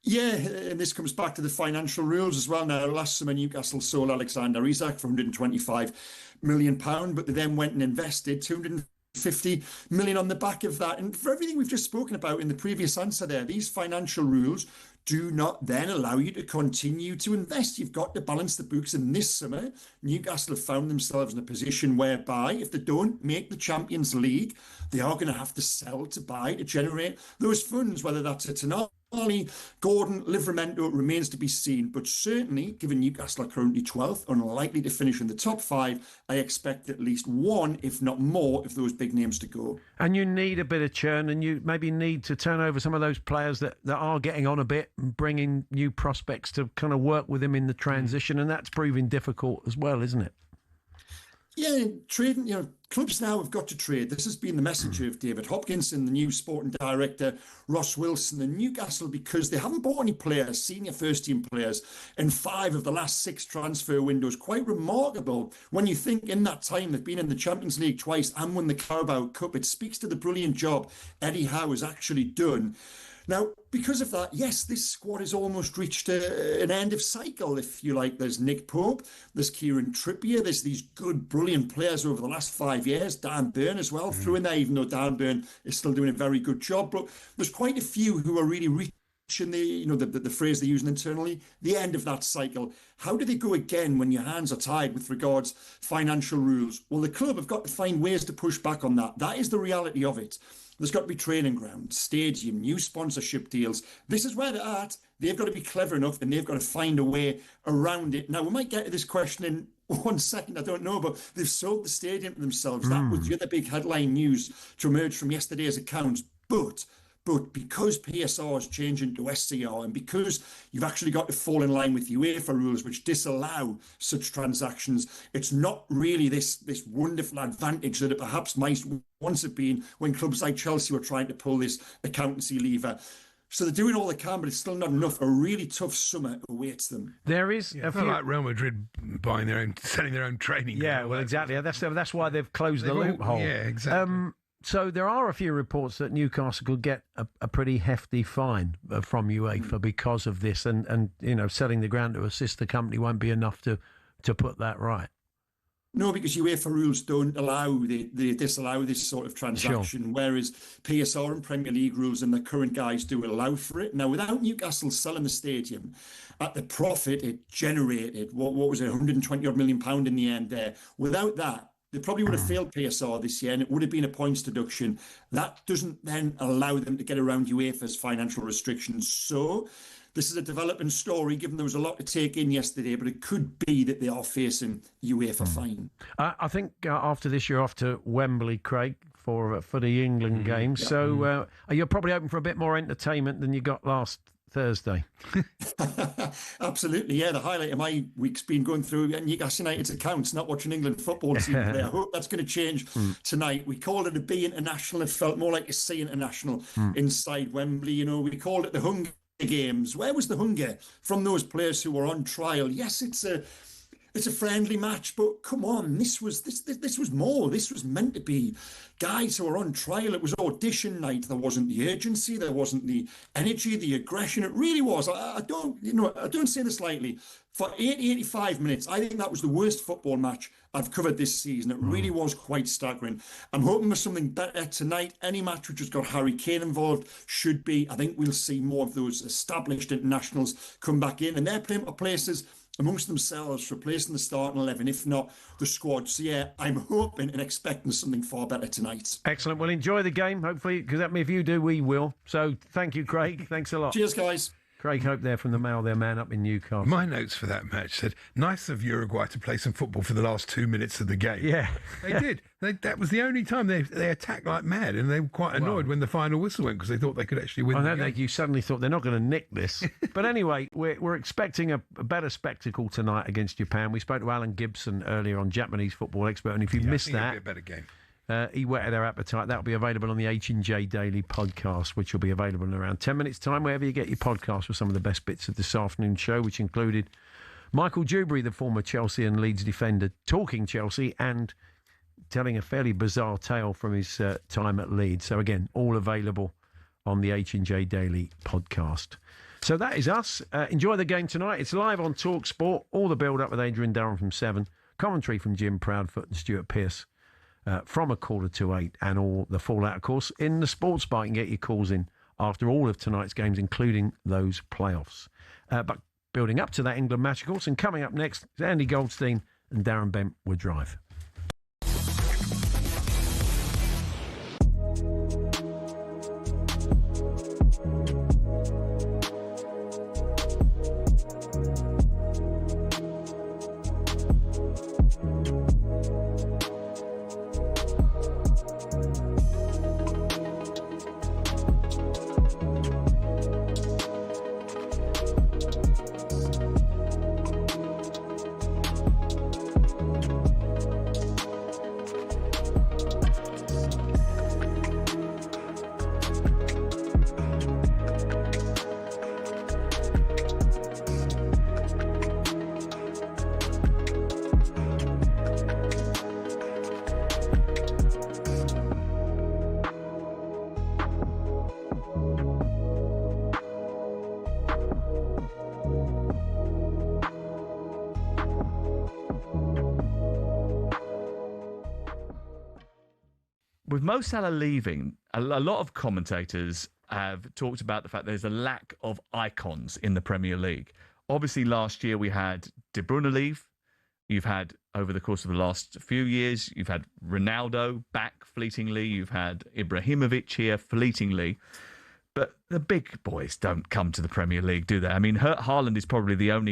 Yeah, and this comes back to the financial rules as well. Now, last summer, Newcastle sold Alexander Isak for £125 million, but they then went and invested £250 million on the back of that. And for everything we've just spoken about in the previous answer there, these financial rules do not then allow you to continue to invest. You've got to balance the books. And this summer, Newcastle have found themselves in a position whereby if they don't make the Champions League, they are going to have to sell to buy to generate those funds, whether that's a Tonali, Gordon, Livramento, remains to be seen. But certainly, given Newcastle are currently 12th, unlikely to finish in the top 5, I expect at least one, if not more, of those big names to go. And you need a bit of churn, and you maybe need to turn over some of those players that are getting on a bit and bring in new prospects to kind of work with them in the transition. And that's proving difficult as well, isn't it? Yeah, trading, clubs now have got to trade. This has been the message of David Hopkinson, the new sporting director, Ross Wilson, and Newcastle, because they haven't bought any players, senior first-team players, in 5 of the last 6 transfer windows. Quite remarkable when you think in that time they've been in the Champions League twice and won the Carabao Cup. It speaks to the brilliant job Eddie Howe has actually done. Now, because of that, yes, this squad has almost reached an end of cycle, if you like. There's Nick Pope, there's Kieran Trippier, there's these good, brilliant players over the last 5 years. Dan Burn as well through in there, even though Dan Burn is still doing a very good job. But there's quite a few who are really the phrase they're using internally, the end of that cycle. How do they go again when your hands are tied with regards financial rules? Well, the club have got to find ways to push back on that. That is the reality of it. There's got to be training ground, stadium, new sponsorship deals. This is where they're at. They've got to be clever enough and they've got to find a way around it. Now, we might get to this question in 1 second, I don't know, but they've sold the stadium to themselves. That was the other big headline news to emerge from yesterday's accounts. But because PSR is changing to SCR and because you've actually got to fall in line with UEFA rules which disallow such transactions, it's not really this wonderful advantage that it perhaps might once have been when clubs like Chelsea were trying to pull this accountancy lever. So they're doing all they can, but it's still not enough. A really tough summer awaits them. There is a few... like Real Madrid selling their own training. Yeah, well, exactly. That's why they've closed the loophole. Yeah, exactly. So there are a few reports that Newcastle could get a pretty hefty fine from UEFA because of this, and selling the ground to a sister company won't be enough to put that right. No, because UEFA rules don't allow, they disallow this sort of transaction, whereas PSR and Premier League rules and the current guys do allow for it. Now, without Newcastle selling the stadium, at the profit it generated, what was it, £120 million in the end there. Without that, they probably would have failed PSR this year and it would have been a points deduction. That doesn't then allow them to get around UEFA's financial restrictions. So this is a developing story, given there was a lot to take in yesterday, but it could be that they are facing UEFA fine. I think after this you're off to Wembley, Craig, for the England game. Yeah. So you're probably hoping for a bit more entertainment than you got last Thursday. Absolutely, yeah. The highlight of my week's been going through Newcastle United's accounts, not watching England football team play. I hope that's going to change tonight. We called it a B international. It felt more like a C international inside Wembley. We called it the Hunger Games. Where was the hunger from those players who were on trial? Yes, it's a friendly match, but come on, this was more. This was meant to be guys who were on trial. It was audition night. There wasn't the urgency, there wasn't the energy, the aggression. It really was. I don't say this lightly. For 85 minutes, I think that was the worst football match I've covered this season. It really was quite staggering. I'm hoping for something better tonight. Any match which has got Harry Kane involved should be. I think we'll see more of those established internationals come back in, and they're playing for places amongst themselves, replacing the starting 11, if not the squad. So yeah, I'm hoping and expecting something far better tonight. Excellent. Well, enjoy the game, hopefully, because if you do, we will. So thank you, Craig. Thanks a lot. Cheers, guys. Craig Hope there from the Mail, their man up in Newcastle. My notes for that match said, nice of Uruguay to play some football for the last 2 minutes of the game. Yeah. They did. That was the only time they attacked like mad, and they were quite annoyed when the final whistle went because they thought they could actually win the game. You suddenly thought they're not going to nick this. But anyway, we're expecting a better spectacle tonight against Japan. We spoke to Alan Gibson earlier on, Japanese football expert, and if you missed that... It'll be a better game. He whetted their appetite. That'll be available on the H&J Daily podcast, which will be available in around 10 minutes' time, wherever you get your podcast, with some of the best bits of this afternoon's show, which included Michael Dubrey, the former Chelsea and Leeds defender, talking Chelsea and telling a fairly bizarre tale from his time at Leeds. So again, all available on the H&J Daily podcast. So that is us. Enjoy the game tonight. It's live on talkSPORT. All the build-up with Adrian Durham from 7. Commentary from Jim Proudfoot and Stuart Pearce from 7:45, and all the fallout, of course, in the sports bar. You can get your calls in after all of tonight's games, including those playoffs. But building up to that England match, of course, and coming up next is Andy Goldstein and Darren Bentwood Drive. With Mo Salah leaving, a lot of commentators have talked about the fact there's a lack of icons in the Premier League. Obviously, last year we had De Bruyne leave. You've had, over the course of the last few years, you've had Ronaldo back fleetingly. You've had Ibrahimovic here fleetingly. But the big boys don't come to the Premier League, do they? I mean, Haaland is probably the only